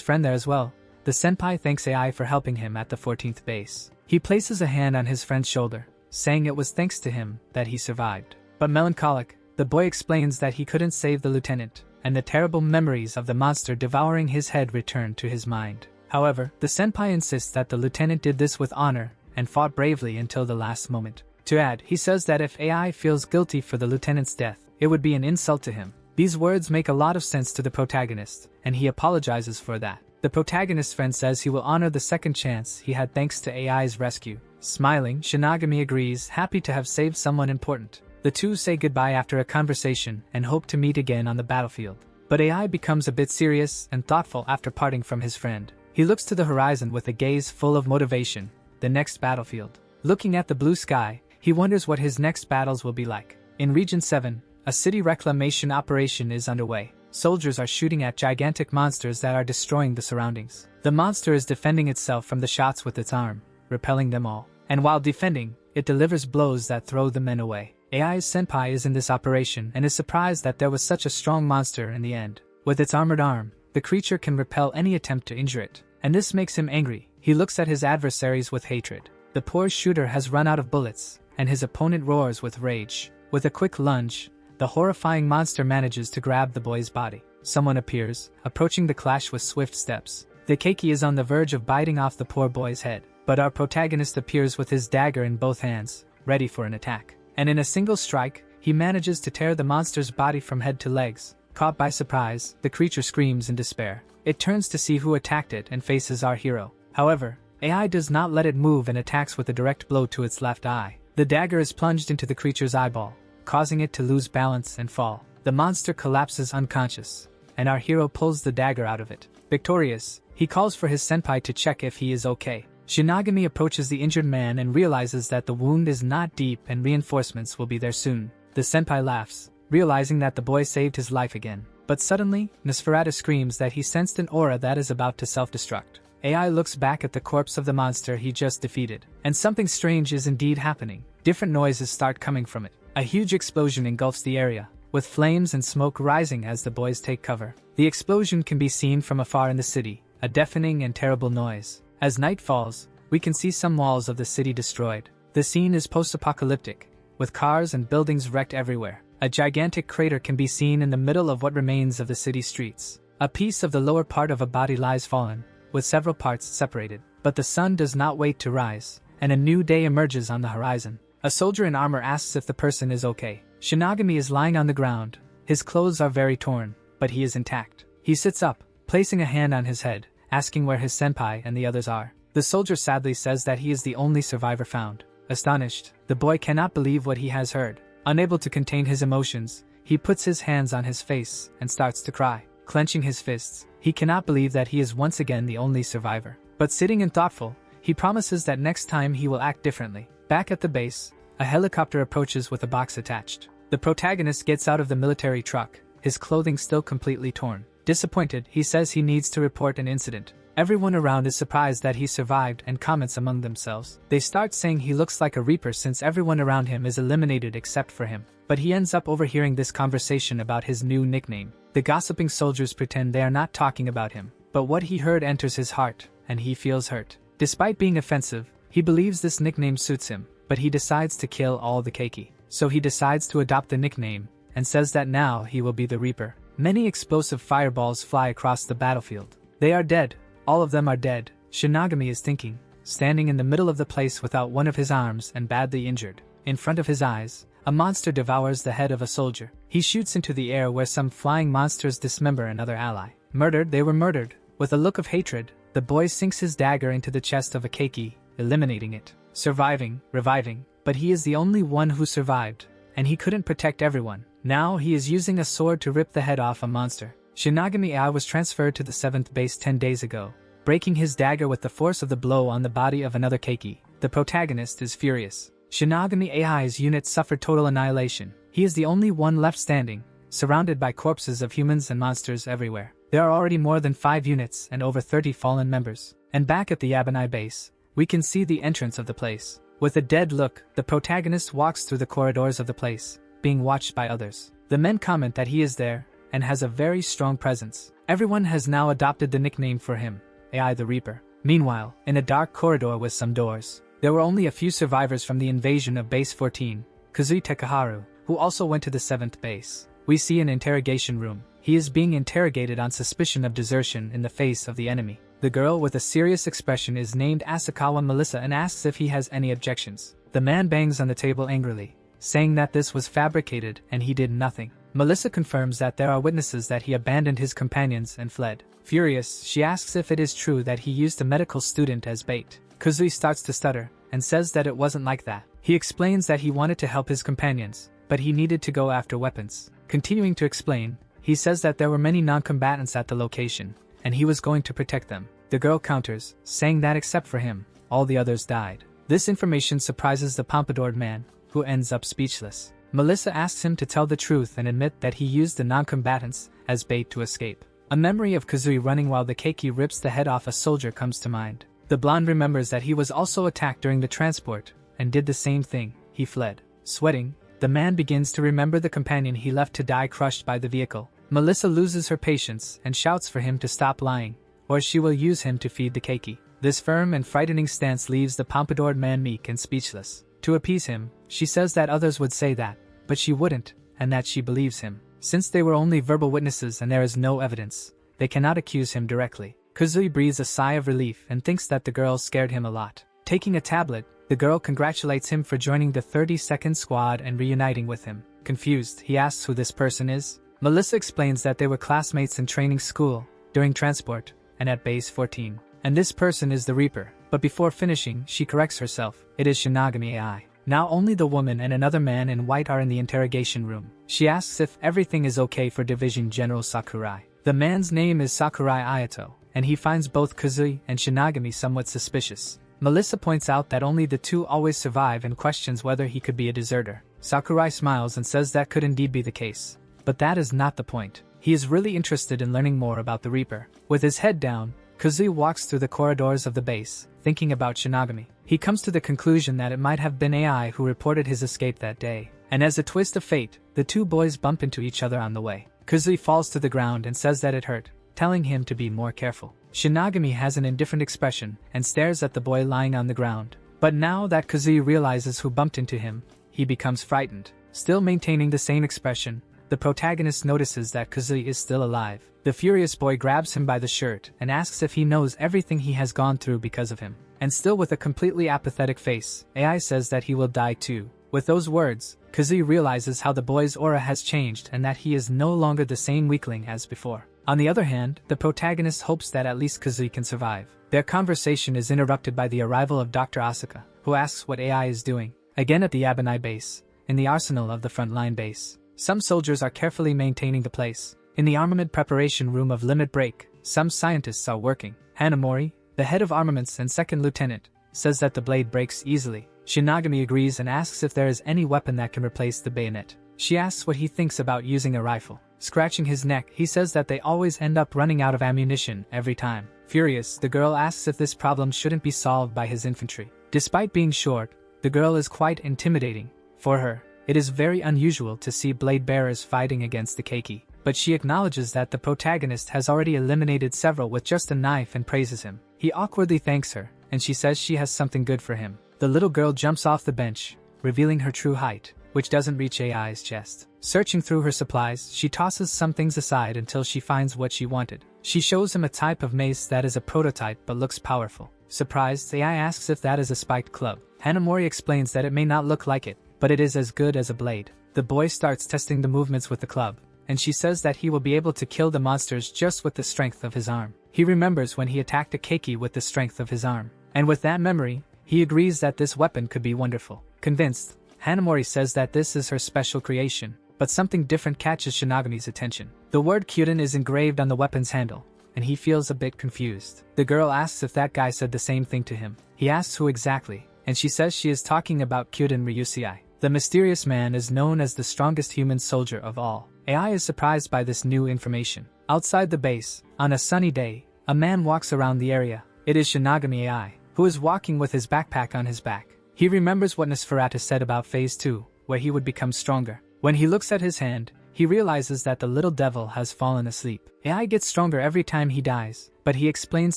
S1: friend there as well, the senpai thanks AI for helping him at the 14th base. He places a hand on his friend's shoulder, saying it was thanks to him that he survived. But melancholic, the boy explains that he couldn't save the lieutenant, and the terrible memories of the monster devouring his head return to his mind. However, the senpai insists that the lieutenant did this with honor and fought bravely until the last moment. To add, he says that if AI feels guilty for the lieutenant's death, it would be an insult to him. These words make a lot of sense to the protagonist, and he apologizes for that. The protagonist's friend says he will honor the second chance he had thanks to AI's rescue. Smiling, Shinigami agrees, happy to have saved someone important. The two say goodbye after a conversation and hope to meet again on the battlefield. But AI becomes a bit serious and thoughtful after parting from his friend. He looks to the horizon with a gaze full of motivation, the next battlefield. Looking at the blue sky, he wonders what his next battles will be like. In Region 7, a city reclamation operation is underway. Soldiers are shooting at gigantic monsters that are destroying the surroundings. The monster is defending itself from the shots with its arm, repelling them all. And while defending, it delivers blows that throw the men away. AI's senpai is in this operation and is surprised that there was such a strong monster in the end. With its armored arm, the creature can repel any attempt to injure it. And this makes him angry. He looks at his adversaries with hatred. The poor shooter has run out of bullets, and his opponent roars with rage. With a quick lunge, the horrifying monster manages to grab the boy's body. Someone appears, approaching the clash with swift steps. The keiki is on the verge of biting off the poor boy's head, but our protagonist appears with his dagger in both hands, ready for an attack. And in a single strike, he manages to tear the monster's body from head to legs. Caught by surprise, the creature screams in despair. It turns to see who attacked it and faces our hero. However, AI does not let it move and attacks with a direct blow to its left eye. The dagger is plunged into the creature's eyeball, causing it to lose balance and fall. The monster collapses unconscious, and our hero pulls the dagger out of it. Victorious, he calls for his senpai to check if he is okay. Shinigami approaches the injured man and realizes that the wound is not deep and reinforcements will be there soon. The senpai laughs, realizing that the boy saved his life again. But suddenly, Nosferatu screams that he sensed an aura that is about to self-destruct. AI looks back at the corpse of the monster he just defeated, and something strange is indeed happening. Different noises start coming from it. A huge explosion engulfs the area, with flames and smoke rising as the boys take cover. The explosion can be seen from afar in the city, a deafening and terrible noise. As night falls, we can see some walls of the city destroyed. The scene is post-apocalyptic, with cars and buildings wrecked everywhere. A gigantic crater can be seen in the middle of what remains of the city streets. A piece of the lower part of a body lies fallen, with several parts separated. But the sun does not wait to rise, and a new day emerges on the horizon. A soldier in armor asks if the person is okay. Shinigami is lying on the ground. His clothes are very torn, but he is intact. He sits up, placing a hand on his head, asking where his senpai and the others are. The soldier sadly says that he is the only survivor found. Astonished, the boy cannot believe what he has heard. Unable to contain his emotions, he puts his hands on his face and starts to cry. Clenching his fists, he cannot believe that he is once again the only survivor. But sitting and thoughtful, he promises that next time he will act differently. Back at the base, a helicopter approaches with a box attached. The protagonist gets out of the military truck, his clothing still completely torn. Disappointed, he says he needs to report an incident. Everyone around is surprised that he survived and comments among themselves. They start saying he looks like a reaper since everyone around him is eliminated except for him. But he ends up overhearing this conversation about his new nickname. The gossiping soldiers pretend they are not talking about him, but what he heard enters his heart, and he feels hurt. Despite being offensive, he believes this nickname suits him, but he decides to kill all the keiki. So he decides to adopt the nickname, and says that now he will be the Reaper. Many explosive fireballs fly across the battlefield. They are dead. All of them are dead, Shinigami is thinking, standing in the middle of the place without one of his arms and badly injured. In front of his eyes, a monster devours the head of a soldier. He shoots into the air where some flying monsters dismember another ally. Murdered, they were murdered. With a look of hatred, the boy sinks his dagger into the chest of a keiki, eliminating it. Surviving, reviving, but he is the only one who survived, and he couldn't protect everyone. Now he is using a sword to rip the head off a monster. Shinigami AI was transferred to the 7th base 10 days ago, breaking his dagger with the force of the blow on the body of another keiki. The protagonist is furious. Shinigami AI's unit suffered total annihilation. He is the only one left standing, surrounded by corpses of humans and monsters everywhere. There are already more than 5 units and over 30 fallen members. And back at the Yabanai base, we can see the entrance of the place. With a dead look, the protagonist walks through the corridors of the place, being watched by others. The men comment that he is there, and has a very strong presence. Everyone has now adopted the nickname for him, AI the Reaper. Meanwhile, in a dark corridor with some doors, there were only a few survivors from the invasion of Base 14, Kazui Tekaharu, who also went to the 7th base. We see an interrogation room. He is being interrogated on suspicion of desertion in the face of the enemy. The girl with a serious expression is named Asakawa Melissa and asks if he has any objections. The man bangs on the table angrily, saying that this was fabricated and he did nothing. Melissa confirms that there are witnesses that he abandoned his companions and fled. Furious, she asks if it is true that he used a medical student as bait. Kazui starts to stutter, and says that it wasn't like that. He explains that he wanted to help his companions, but he needed to go after weapons. Continuing to explain, he says that there were many non-combatants at the location, and he was going to protect them. The girl counters, saying that except for him, all the others died. This information surprises the pompadoured man, who ends up speechless. Melissa asks him to tell the truth and admit that he used the non-combatants as bait to escape. A memory of Kazui running while the keiki rips the head off a soldier comes to mind. The blonde remembers that he was also attacked during the transport, and did the same thing. He fled. Sweating, the man begins to remember the companion he left to die crushed by the vehicle. Melissa loses her patience and shouts for him to stop lying, or she will use him to feed the keiki. This firm and frightening stance leaves the pompadoured man meek and speechless. To appease him, she says that others would say that, but she wouldn't, and that she believes him. Since they were only verbal witnesses and there is no evidence, they cannot accuse him directly. Kazui breathes a sigh of relief and thinks that the girl scared him a lot. Taking a tablet, the girl congratulates him for joining the 32nd squad and reuniting with him. Confused, he asks who this person is. Melissa explains that they were classmates in training school, during transport, and at base 14. And this person is the Reaper. But before finishing, she corrects herself. It is Shinigami AI. Now only the woman and another man in white are in the interrogation room. She asks if everything is okay for Division General Sakurai. The man's name is Sakurai Ayato, and he finds both Kazui and Shinigami somewhat suspicious. Melissa points out that only the two always survive and questions whether he could be a deserter. Sakurai smiles and says that could indeed be the case. But that is not the point. He is really interested in learning more about the Reaper. With his head down, Kazui walks through the corridors of the base, thinking about Shinigami. He comes to the conclusion that it might have been AI who reported his escape that day. And as a twist of fate, the two boys bump into each other on the way. Kazui falls to the ground and says that it hurt, telling him to be more careful. Shinigami has an indifferent expression and stares at the boy lying on the ground. But now that Kazui realizes who bumped into him, he becomes frightened. Still maintaining the same expression, the protagonist notices that Kazui is still alive. The furious boy grabs him by the shirt and asks if he knows everything he has gone through because of him. And still with a completely apathetic face, AI says that he will die too. With those words, Kazui realizes how the boy's aura has changed and that he is no longer the same weakling as before. On the other hand, the protagonist hopes that at least Kazui can survive. Their conversation is interrupted by the arrival of Dr. Asuka, who asks what AI is doing. Again at the Yabanai base, in the arsenal of the frontline base. Some soldiers are carefully maintaining the place. In the armament preparation room of Limit Break, some scientists are working. Hanamori, the head of armaments and second lieutenant, says that the blade breaks easily. Shinigami agrees and asks if there is any weapon that can replace the bayonet. She asks what he thinks about using a rifle. Scratching his neck, he says that they always end up running out of ammunition every time. Furious, the girl asks if this problem shouldn't be solved by his infantry. Despite being short, the girl is quite intimidating. For her, it is very unusual to see blade bearers fighting against the keiki. But she acknowledges that the protagonist has already eliminated several with just a knife and praises him. He awkwardly thanks her, and she says she has something good for him. The little girl jumps off the bench, revealing her true height, which doesn't reach AI's chest. Searching through her supplies, she tosses some things aside until she finds what she wanted. She shows him a type of mace that is a prototype but looks powerful. Surprised, AI asks if that is a spiked club. Hanamori explains that it may not look like it, but it is as good as a blade. The boy starts testing the movements with the club, and she says that he will be able to kill the monsters just with the strength of his arm. He remembers when he attacked a keiki with the strength of his arm. And with that memory, he agrees that this weapon could be wonderful. Convinced, Hanamori says that this is her special creation, but something different catches Shinigami's attention. The word Kyuden is engraved on the weapon's handle, and he feels a bit confused. The girl asks if that guy said the same thing to him. He asks who exactly, and she says she is talking about Kyuden Ryusei. The mysterious man is known as the strongest human soldier of all. AI is surprised by this new information. Outside the base, on a sunny day, a man walks around the area. It is Shinagami AI, who is walking with his backpack on his back. He remembers what Nosferatu said about Phase 2, where he would become stronger. When he looks at his hand, he realizes that the little devil has fallen asleep. AI gets stronger every time he dies, but he explains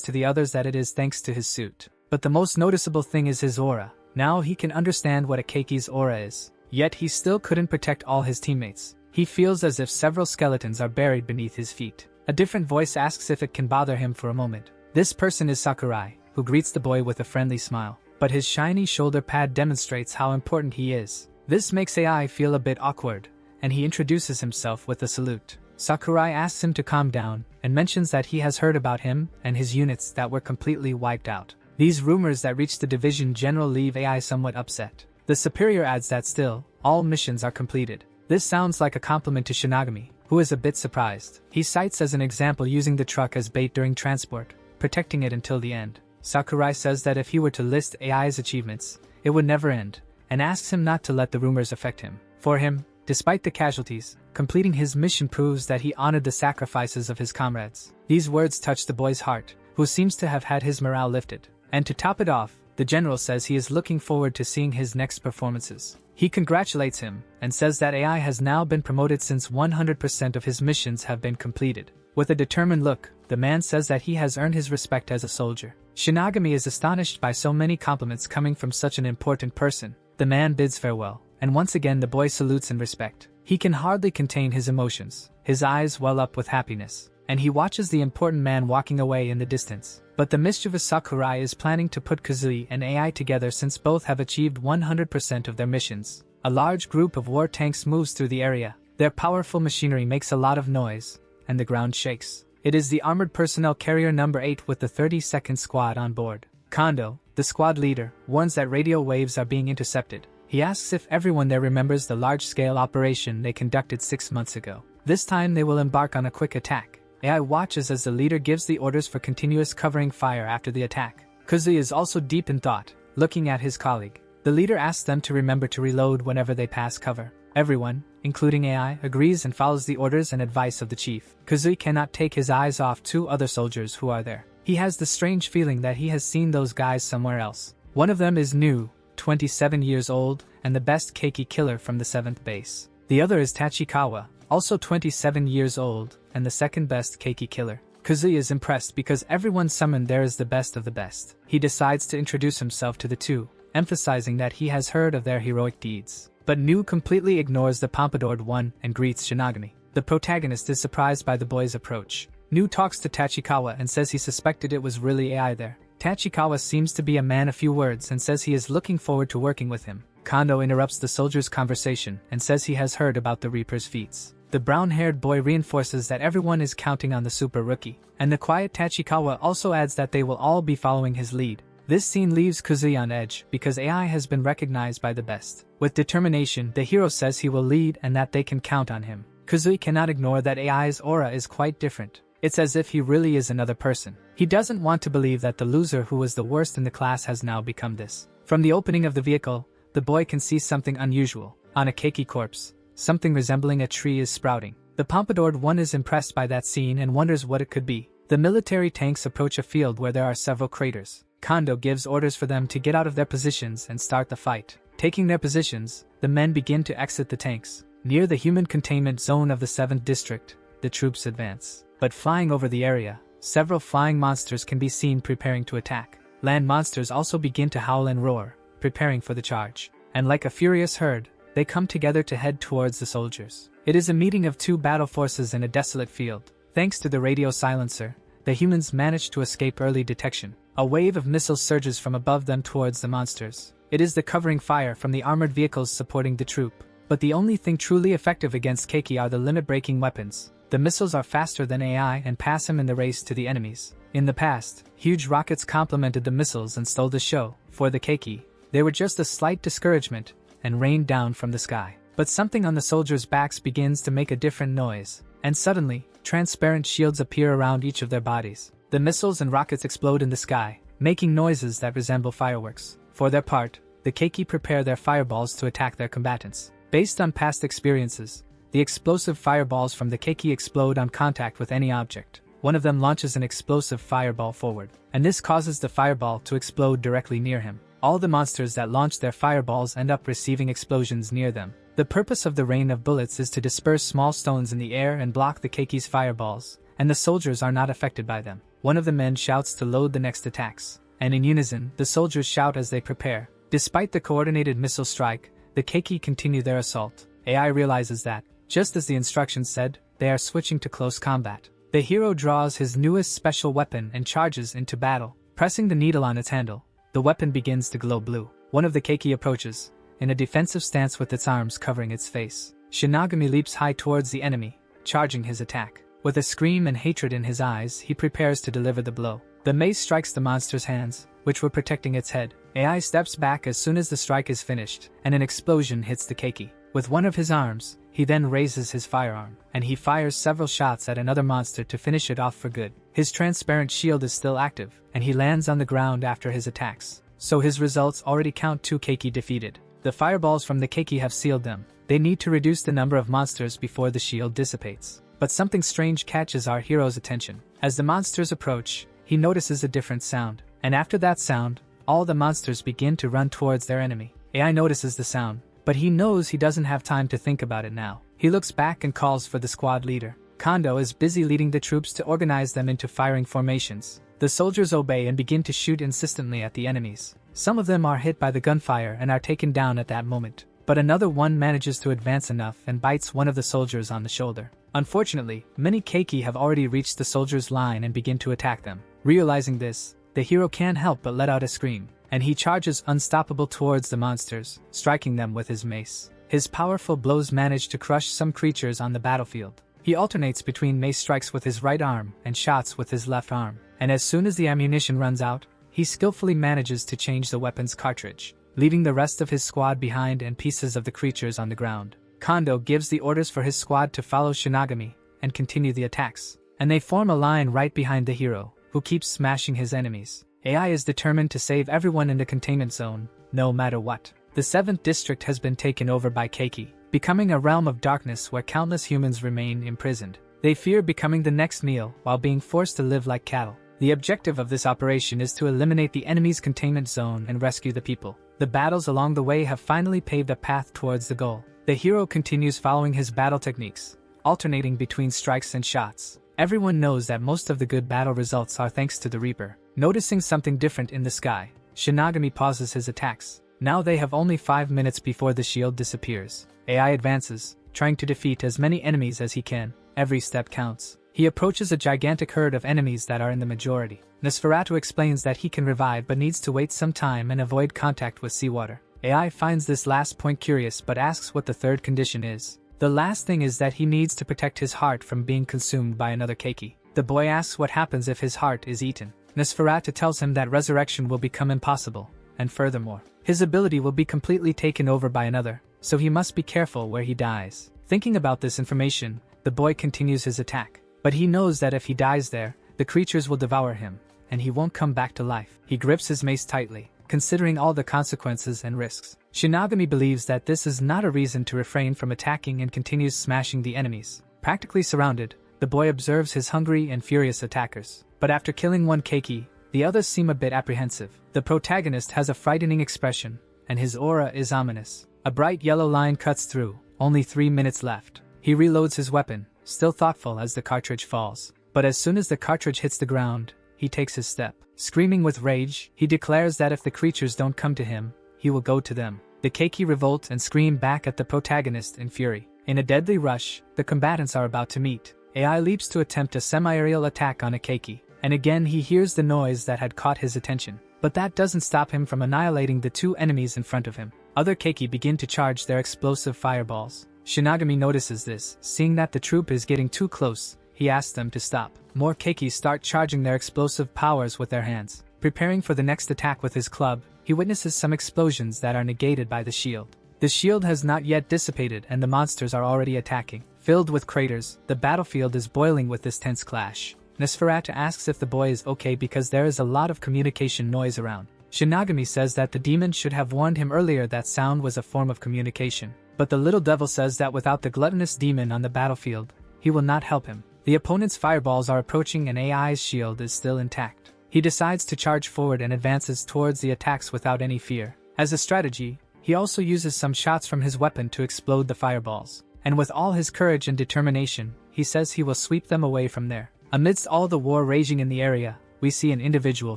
S1: to the others that it is thanks to his suit. But the most noticeable thing is his aura. Now he can understand what a Keiki's aura is. Yet he still couldn't protect all his teammates. He feels as if several skeletons are buried beneath his feet. A different voice asks if it can bother him for a moment. This person is Sakurai, who greets the boy with a friendly smile. But his shiny shoulder pad demonstrates how important he is. This makes AI feel a bit awkward, and he introduces himself with a salute. Sakurai asks him to calm down, and mentions that he has heard about him and his units that were completely wiped out. These rumors that reach the division general leave AI somewhat upset. The superior adds that still, all missions are completed. This sounds like a compliment to Shinagami, who is a bit surprised. He cites as an example using the truck as bait during transport, protecting it until the end. Sakurai says that if he were to list AI's achievements, it would never end, and asks him not to let the rumors affect him. For him, despite the casualties, completing his mission proves that he honored the sacrifices of his comrades. These words touch the boy's heart, who seems to have had his morale lifted. And to top it off, the general says he is looking forward to seeing his next performances. He congratulates him, and says that AI has now been promoted since 100% of his missions have been completed. With a determined look, the man says that he has earned his respect as a soldier. Shinagami is astonished by so many compliments coming from such an important person. The man bids farewell, and once again the boy salutes in respect. He can hardly contain his emotions. His eyes well up with happiness, and he watches the important man walking away in the distance. But the mischievous Sakurai is planning to put Kazui and AI together since both have achieved 100% of their missions. A large group of war tanks moves through the area. Their powerful machinery makes a lot of noise, and the ground shakes. It is the armored personnel carrier number 8 with the 32nd squad on board. Kondo, the squad leader, warns that radio waves are being intercepted. He asks if everyone there remembers the large-scale operation they conducted 6 months ago. This time they will embark on a quick attack. AI watches as the leader gives the orders for continuous covering fire after the attack. Kazui is also deep in thought, looking at his colleague. The leader asks them to remember to reload whenever they pass cover. Everyone, including AI, agrees and follows the orders and advice of the chief. Kazui cannot take his eyes off 2 other soldiers who are there. He has the strange feeling that he has seen those guys somewhere else. One of them is new, 27 years old, and the best Keiki killer from the 7th base. The other is Tachikawa, also 27 years old, and the second best Keiki killer. Kazui is impressed because everyone summoned there is the best of the best. He decides to introduce himself to the 2, emphasizing that he has heard of their heroic deeds. But Nu completely ignores the pompadoured one and greets Shinagami. The protagonist is surprised by the boy's approach. Nu talks to Tachikawa and says he suspected it was really AI there. Tachikawa seems to be a man of few words and says he is looking forward to working with him. Kondo interrupts the soldier's conversation and says he has heard about the Reaper's feats. The brown-haired boy reinforces that everyone is counting on the super rookie, and the quiet Tachikawa also adds that they will all be following his lead. This scene leaves Kazui on edge because AI has been recognized by the best. With determination, the hero says he will lead and that they can count on him. Kazui cannot ignore that AI's aura is quite different. It's as if he really is another person. He doesn't want to believe that the loser who was the worst in the class has now become this. From the opening of the vehicle, the boy can see something unusual. On a Keiki corpse, something resembling a tree is sprouting. The pompadoured one is impressed by that scene and wonders what it could be. The military tanks approach a field where there are several craters. Kondo gives orders for them to get out of their positions and start the fight. Taking their positions, the men begin to exit the tanks. Near the human containment zone of the 7th district, the troops advance. But flying over the area, several flying monsters can be seen preparing to attack. Land monsters also begin to howl and roar, preparing for the charge. And like a furious herd, they come together to head towards the soldiers. It is a meeting of 2 battle forces in a desolate field. Thanks to the radio silencer, the humans manage to escape early detection. A wave of missiles surges from above them towards the monsters. It is the covering fire from the armored vehicles supporting the troop. But the only thing truly effective against Keiki are the limit-breaking weapons. The missiles are faster than AI and pass him in the race to the enemies. In the past, huge rockets complemented the missiles and stole the show. For the Keiki, they were just a slight discouragement and rained down from the sky. But something on the soldiers' backs begins to make a different noise. And suddenly, transparent shields appear around each of their bodies. The missiles and rockets explode in the sky, making noises that resemble fireworks. For their part, the Keiki prepare their fireballs to attack their combatants. Based on past experiences, the explosive fireballs from the Keiki explode on contact with any object. one of them launches an explosive fireball forward, and this causes the fireball to explode directly near him. All the monsters that launch their fireballs end up receiving explosions near them. The purpose of the rain of bullets is to disperse small stones in the air and block the Keiki's fireballs, and the soldiers are not affected by them. One of the men shouts to load the next attacks, and in unison, the soldiers shout as they prepare. Despite the coordinated missile strike, the Keiki continue their assault. AI realizes that, just as the instructions said, they are switching to close combat. The hero draws his newest special weapon and charges into battle. Pressing the needle on its handle, the weapon begins to glow blue. One of the Keiki approaches, in a defensive stance with its arms covering its face. Shinigami leaps high towards the enemy, charging his attack. With a scream and hatred in his eyes, he prepares to deliver the blow. The mace strikes the monster's hands, which were protecting its head. AI steps back as soon as the strike is finished, and an explosion hits the Keiki. With one of his arms, he then raises his firearm, and he fires several shots at another monster to finish it off for good. His transparent shield is still active, and he lands on the ground after his attacks. So his results already count 2 Keiki defeated. The fireballs from the Keiki have sealed them. They need to reduce the number of monsters before the shield dissipates. But something strange catches our hero's attention. As the monsters approach, he notices a different sound. And after that sound, all the monsters begin to run towards their enemy. AI notices the sound, but he knows he doesn't have time to think about it now. He looks back and calls for the squad leader. Kondo is busy leading the troops to organize them into firing formations. The soldiers obey and begin to shoot insistently at the enemies. Some of them are hit by the gunfire and are taken down at that moment. But another one manages to advance enough and bites one of the soldiers on the shoulder. Unfortunately, many Keiki have already reached the soldiers' line and begin to attack them. Realizing this, the hero can't help but let out a scream, and he charges unstoppable towards the monsters, striking them with his mace. His powerful blows manage to crush some creatures on the battlefield. He alternates between mace strikes with his right arm and shots with his left arm, and as soon as the ammunition runs out, he skillfully manages to change the weapon's cartridge, leaving the rest of his squad behind and pieces of the creatures on the ground. Kondo gives the orders for his squad to follow Shinigami and continue the attacks, and they form a line right behind the hero, who keeps smashing his enemies. AI is determined to save everyone in the containment zone, no matter what. The 7th district has been taken over by Keiki, becoming a realm of darkness where countless humans remain imprisoned. They fear becoming the next meal while being forced to live like cattle. The objective of this operation is to eliminate the enemy's containment zone and rescue the people. The battles along the way have finally paved a path towards the goal. The hero continues following his battle techniques, alternating between strikes and shots. Everyone knows that most of the good battle results are thanks to the Reaper. Noticing something different in the sky, Shinigami pauses his attacks. Now they have only 5 minutes before the shield disappears. AI advances, trying to defeat as many enemies as he can. Every step counts. He approaches a gigantic herd of enemies that are in the majority. Nosferatu explains that he can revive but needs to wait some time and avoid contact with seawater. AI finds this last point curious but asks what the third condition is. The last thing is that he needs to protect his heart from being consumed by another Keiki. The boy asks what happens if his heart is eaten. Nosferatu tells him that resurrection will become impossible, and furthermore, his ability will be completely taken over by another, so he must be careful where he dies. Thinking about this information, the boy continues his attack. But he knows that if he dies there, the creatures will devour him, and he won't come back to life. He grips his mace tightly, considering all the consequences and risks. Shinigami believes that this is not a reason to refrain from attacking and continues smashing the enemies. Practically surrounded, the boy observes his hungry and furious attackers. But after killing one Keiki, the others seem a bit apprehensive. The protagonist has a frightening expression, and his aura is ominous. A bright yellow line cuts through, only 3 minutes left. He reloads his weapon, still thoughtful as the cartridge falls. But as soon as the cartridge hits the ground, he takes his step. Screaming with rage, he declares that if the creatures don't come to him, he will go to them. The Keiki revolt and scream back at the protagonist in fury. In a deadly rush, the combatants are about to meet. AI leaps to attempt a semi-aerial attack on a Keiki, and again he hears the noise that had caught his attention. But that doesn't stop him from annihilating the 2 enemies in front of him. Other Keiki begin to charge their explosive fireballs. Shinigami notices this. Seeing that the troop is getting too close, he asks them to stop. More Keiki start charging their explosive powers with their hands. Preparing for the next attack with his club, he witnesses some explosions that are negated by the shield. The shield has not yet dissipated and the monsters are already attacking. Filled with craters, the battlefield is boiling with this tense clash. Nosferatu asks if the boy is okay because there is a lot of communication noise around. Shinigami says that the demon should have warned him earlier that sound was a form of communication. But the little devil says that without the gluttonous demon on the battlefield, he will not help him. The opponent's fireballs are approaching and AI's shield is still intact. He decides to charge forward and advances towards the attacks without any fear. As a strategy, he also uses some shots from his weapon to explode the fireballs. And with all his courage and determination, he says he will sweep them away from there. Amidst all the war raging in the area, we see an individual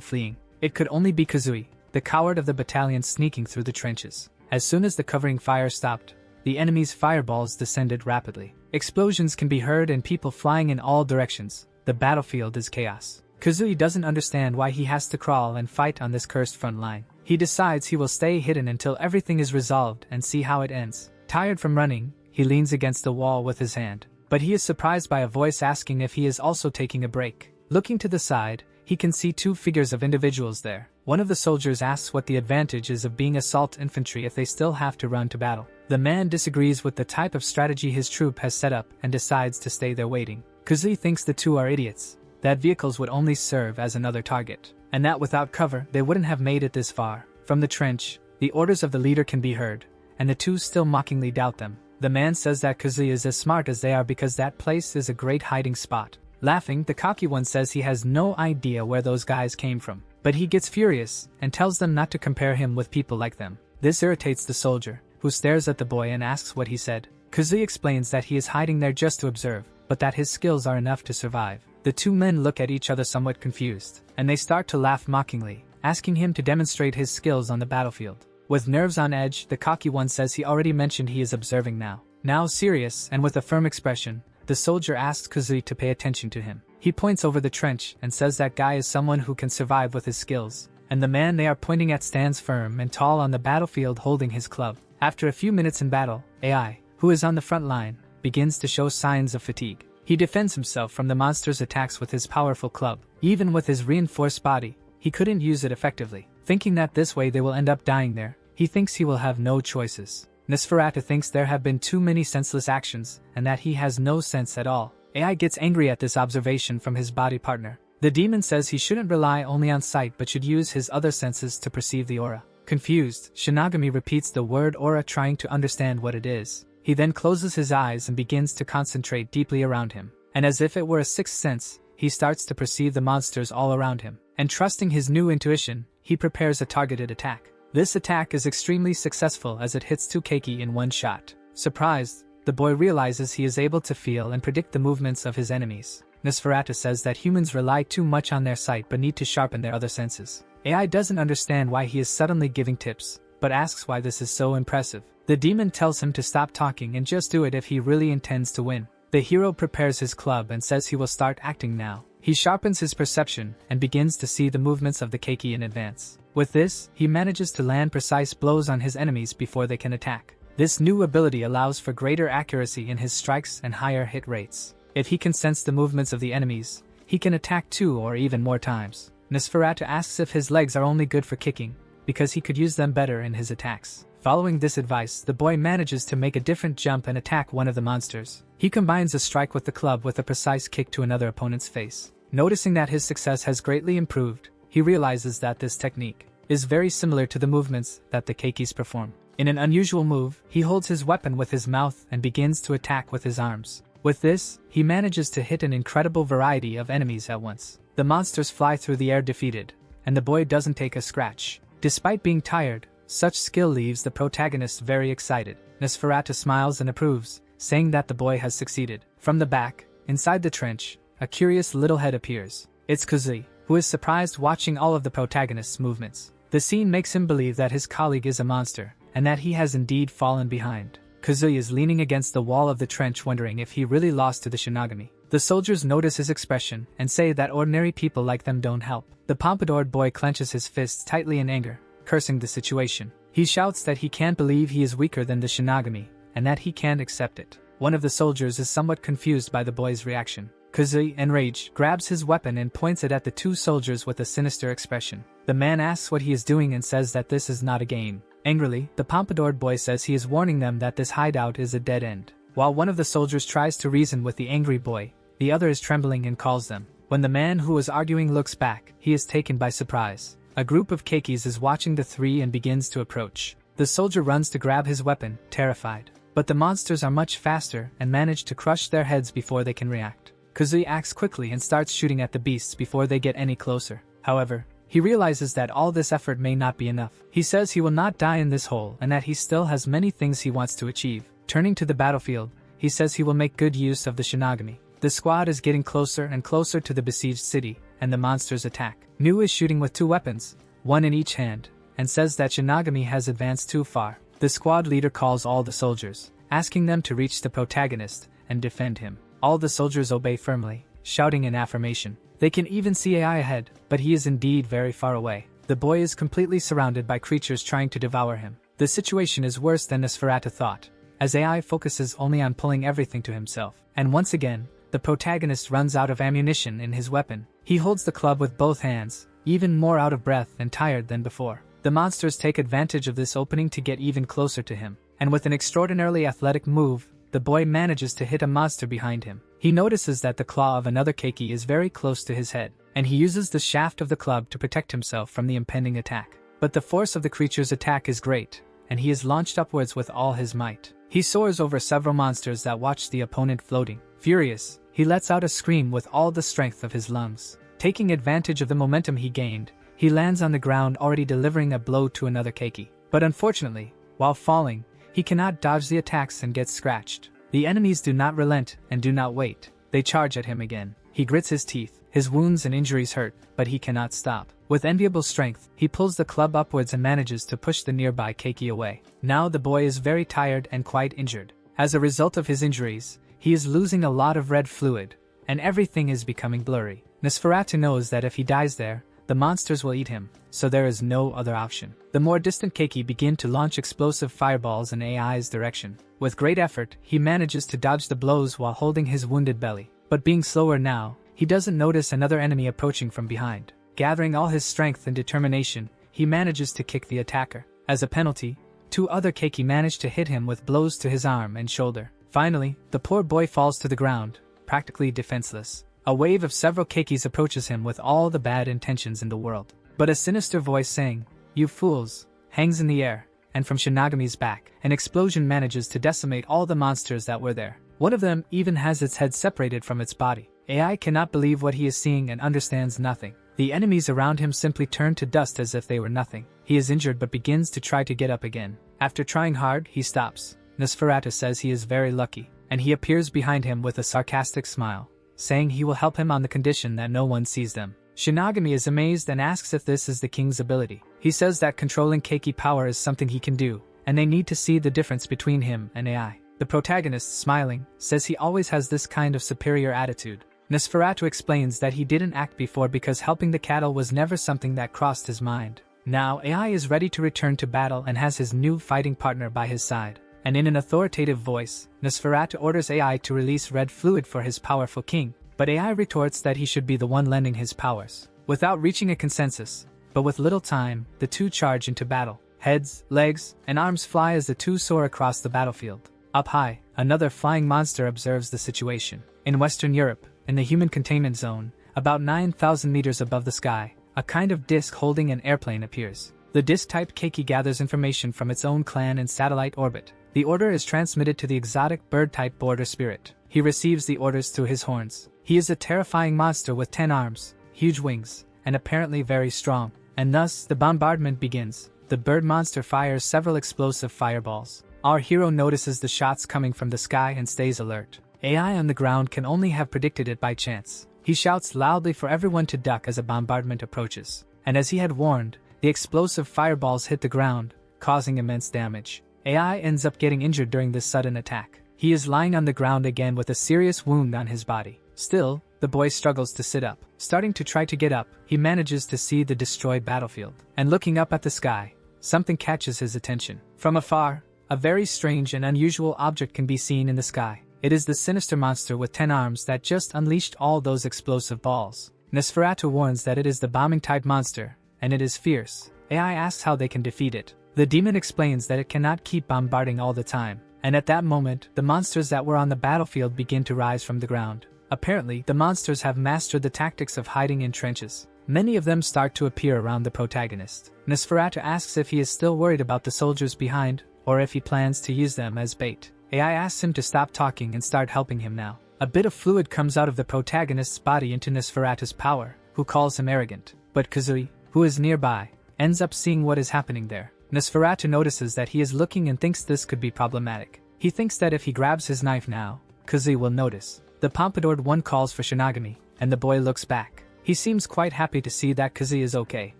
S1: fleeing. It could only be Kazui, the coward of the battalion sneaking through the trenches. As soon as the covering fire stopped, the enemy's fireballs descended rapidly. Explosions can be heard and people flying in all directions. The battlefield is chaos. Kazui doesn't understand why he has to crawl and fight on this cursed front line. He decides he will stay hidden until everything is resolved and see how it ends. Tired from running, he leans against the wall with his hand. But he is surprised by a voice asking if he is also taking a break. Looking to the side, he can see two figures of individuals there. One of the soldiers asks what the advantage is of being assault infantry if they still have to run to battle. The man disagrees with the type of strategy his troop has set up and decides to stay there waiting. Kazui thinks the two are idiots, that vehicles would only serve as another target, and that without cover they wouldn't have made it this far. From the trench, the orders of the leader can be heard, and the two still mockingly doubt them. The man says that Kazui is as smart as they are because that place is a great hiding spot. Laughing, the cocky one says he has no idea where those guys came from. But he gets furious and tells them not to compare him with people like them. This irritates the soldier, who stares at the boy and asks what he said. Kazui explains that he is hiding there just to observe, but that his skills are enough to survive. The two men look at each other somewhat confused, and they start to laugh mockingly, asking him to demonstrate his skills on the battlefield. With nerves on edge, the cocky one says he already mentioned he is observing now. Now serious and with a firm expression, the soldier asks Kazui to pay attention to him. He points over the trench and says that guy is someone who can survive with his skills, and the man they are pointing at stands firm and tall on the battlefield holding his club. After a few minutes in battle, AI, who is on the front line, begins to show signs of fatigue. He defends himself from the monster's attacks with his powerful club. Even with his reinforced body, he couldn't use it effectively. Thinking that this way they will end up dying there, he thinks he will have no choices. Nosferatu thinks there have been too many senseless actions, and that he has no sense at all. AI gets angry at this observation from his body partner. The demon says he shouldn't rely only on sight but should use his other senses to perceive the aura. Confused, Shinigami repeats the word aura trying to understand what it is. He then closes his eyes and begins to concentrate deeply around him. And as if it were a sixth sense, he starts to perceive the monsters all around him. And trusting his new intuition, he prepares a targeted attack. This attack is extremely successful as it hits two keiki in one shot. Surprised, the boy realizes he is able to feel and predict the movements of his enemies. Nosferatu says that humans rely too much on their sight but need to sharpen their other senses. AI doesn't understand why he is suddenly giving tips, but asks why this is so impressive. The demon tells him to stop talking and just do it if he really intends to win. The hero prepares his club and says he will start acting now. He sharpens his perception and begins to see the movements of the keiki in advance. With this, he manages to land precise blows on his enemies before they can attack. This new ability allows for greater accuracy in his strikes and higher hit rates. If he can sense the movements of the enemies, he can attack 2 or even more times. Nosferatu asks if his legs are only good for kicking, because he could use them better in his attacks. Following this advice, the boy manages to make a different jump and attack one of the monsters. He combines a strike with the club with a precise kick to another opponent's face. Noticing that his success has greatly improved, he realizes that this technique is very similar to the movements that the keikis perform. In an unusual move, he holds his weapon with his mouth and begins to attack with his arms. With this, he manages to hit an incredible variety of enemies at once. The monsters fly through the air defeated, and the boy doesn't take a scratch. Despite being tired, such skill leaves the protagonist very excited. Nosferatu smiles and approves, saying that the boy has succeeded. From the back, inside the trench, a curious little head appears. It's Kazui, who is surprised watching all of the protagonist's movements. The scene makes him believe that his colleague is a monster, and that he has indeed fallen behind. Kazui is leaning against the wall of the trench wondering if he really lost to the Shinigami. The soldiers notice his expression and say that ordinary people like them don't help. The pompadoured boy clenches his fists tightly in anger, cursing the situation. He shouts that he can't believe he is weaker than the Shinigami, and that he can't accept it. One of the soldiers is somewhat confused by the boy's reaction. Kazui, enraged, grabs his weapon and points it at the two soldiers with a sinister expression. The man asks what he is doing and says that this is not a game. Angrily, the pompadoured boy says he is warning them that this hideout is a dead end. While one of the soldiers tries to reason with the angry boy, the other is trembling and calls them. When the man who was arguing looks back, he is taken by surprise. A group of keikis is watching the three and begins to approach. The soldier runs to grab his weapon, terrified. But the monsters are much faster and manage to crush their heads before they can react. Kazui acts quickly and starts shooting at the beasts before they get any closer. However, he realizes that all this effort may not be enough. He says he will not die in this hole and that he still has many things he wants to achieve. Turning to the battlefield, he says he will make good use of the Shinigami. The squad is getting closer and closer to the besieged city, and the monsters attack. Nu is shooting with 2 weapons, one in each hand, and says that Shinigami has advanced too far. The squad leader calls all the soldiers, asking them to reach the protagonist and defend him. All the soldiers obey firmly, shouting in affirmation. They can even see AI ahead, but he is indeed very far away. The boy is completely surrounded by creatures trying to devour him. The situation is worse than Nosferatu thought, as AI focuses only on pulling everything to himself. And once again, the protagonist runs out of ammunition in his weapon. He holds the club with both hands, even more out of breath and tired than before. The monsters take advantage of this opening to get even closer to him, and with an extraordinarily athletic move, the boy manages to hit a monster behind him. He notices that the claw of another keiki is very close to his head, and he uses the shaft of the club to protect himself from the impending attack. But the force of the creature's attack is great, and he is launched upwards with all his might. He soars over several monsters that watch the opponent floating. Furious, he lets out a scream with all the strength of his lungs. Taking advantage of the momentum he gained, he lands on the ground already delivering a blow to another keiki. But unfortunately, while falling, he cannot dodge the attacks and gets scratched. The enemies do not relent and do not wait. They charge at him again. He grits his teeth. His wounds and injuries hurt, but he cannot stop. With enviable strength, he pulls the club upwards and manages to push the nearby keiki away. Now the boy is very tired and quite injured. As a result of his injuries, he is losing a lot of red fluid, and everything is becoming blurry. Nosferatu knows that if he dies there, the monsters will eat him, so there is no other option. The more distant keiki begin to launch explosive fireballs in AI's direction. With great effort, he manages to dodge the blows while holding his wounded belly. But being slower now, he doesn't notice another enemy approaching from behind. Gathering all his strength and determination, he manages to kick the attacker. As a penalty, 2 other keiki manage to hit him with blows to his arm and shoulder. Finally, the poor boy falls to the ground, practically defenseless. A wave of several keikis approaches him with all the bad intentions in the world. But a sinister voice saying, "You fools," hangs in the air, and from Shinigami's back, an explosion manages to decimate all the monsters that were there. One of them even has its head separated from its body. AI cannot believe what he is seeing and understands nothing. The enemies around him simply turn to dust as if they were nothing. He is injured but begins to try to get up again. After trying hard, he stops. Nosferatu says he is very lucky, and he appears behind him with a sarcastic smile, saying he will help him on the condition that no one sees them. Shinigami is amazed and asks if this is the king's ability. He says that controlling keiki power is something he can do, and they need to see the difference between him and AI. The protagonist, smiling, says he always has this kind of superior attitude. Nosferatu explains that he didn't act before because helping the cattle was never something that crossed his mind. Now AI is ready to return to battle and has his new fighting partner by his side. And in an authoritative voice, Nosferatu orders AI to release red fluid for his powerful king, but AI retorts that he should be the one lending his powers. Without reaching a consensus, but with little time, the two charge into battle. Heads, legs, and arms fly as the two soar across the battlefield. Up high, another flying monster observes the situation. In Western Europe, in the human containment zone, about 9,000 meters above the sky, a kind of disc holding an airplane appears. The disc-type keiki gathers information from its own clan in satellite orbit. The order is transmitted to the exotic bird-type border spirit. He receives the orders through his horns. He is a terrifying monster with 10 arms, huge wings, and apparently very strong. And thus, the bombardment begins. The bird monster fires several explosive fireballs. Our hero notices the shots coming from the sky and stays alert. AI on the ground can only have predicted it by chance. He shouts loudly for everyone to duck as a bombardment approaches. And as he had warned, the explosive fireballs hit the ground, causing immense damage. AI ends up getting injured during this sudden attack. He is lying on the ground again with a serious wound on his body. Still, the boy struggles to sit up. Starting to try to get up, he manages to see the destroyed battlefield. And looking up at the sky, something catches his attention. From afar, a very strange and unusual object can be seen in the sky. It is the sinister monster with 10 arms that just unleashed all those explosive balls. Nosferatu warns that it is the bombing-type monster, and it is fierce. AI asks how they can defeat it. The demon explains that it cannot keep bombarding all the time, and at that moment, the monsters that were on the battlefield begin to rise from the ground. Apparently, the monsters have mastered the tactics of hiding in trenches. Many of them start to appear around the protagonist. Nosferatu asks if he is still worried about the soldiers behind, or if he plans to use them as bait. AI asks him to stop talking and start helping him now. a bit of fluid comes out of the protagonist's body into Nosferatu's power, who calls him arrogant. But Kazui, who is nearby, ends up seeing what is happening there. Nosferatu notices that he is looking and thinks this could be problematic. He thinks that if he grabs his knife now, Kazui will notice. The pompadoured one calls for Shinigami, and the boy looks back. He seems quite happy to see that Kazui is okay.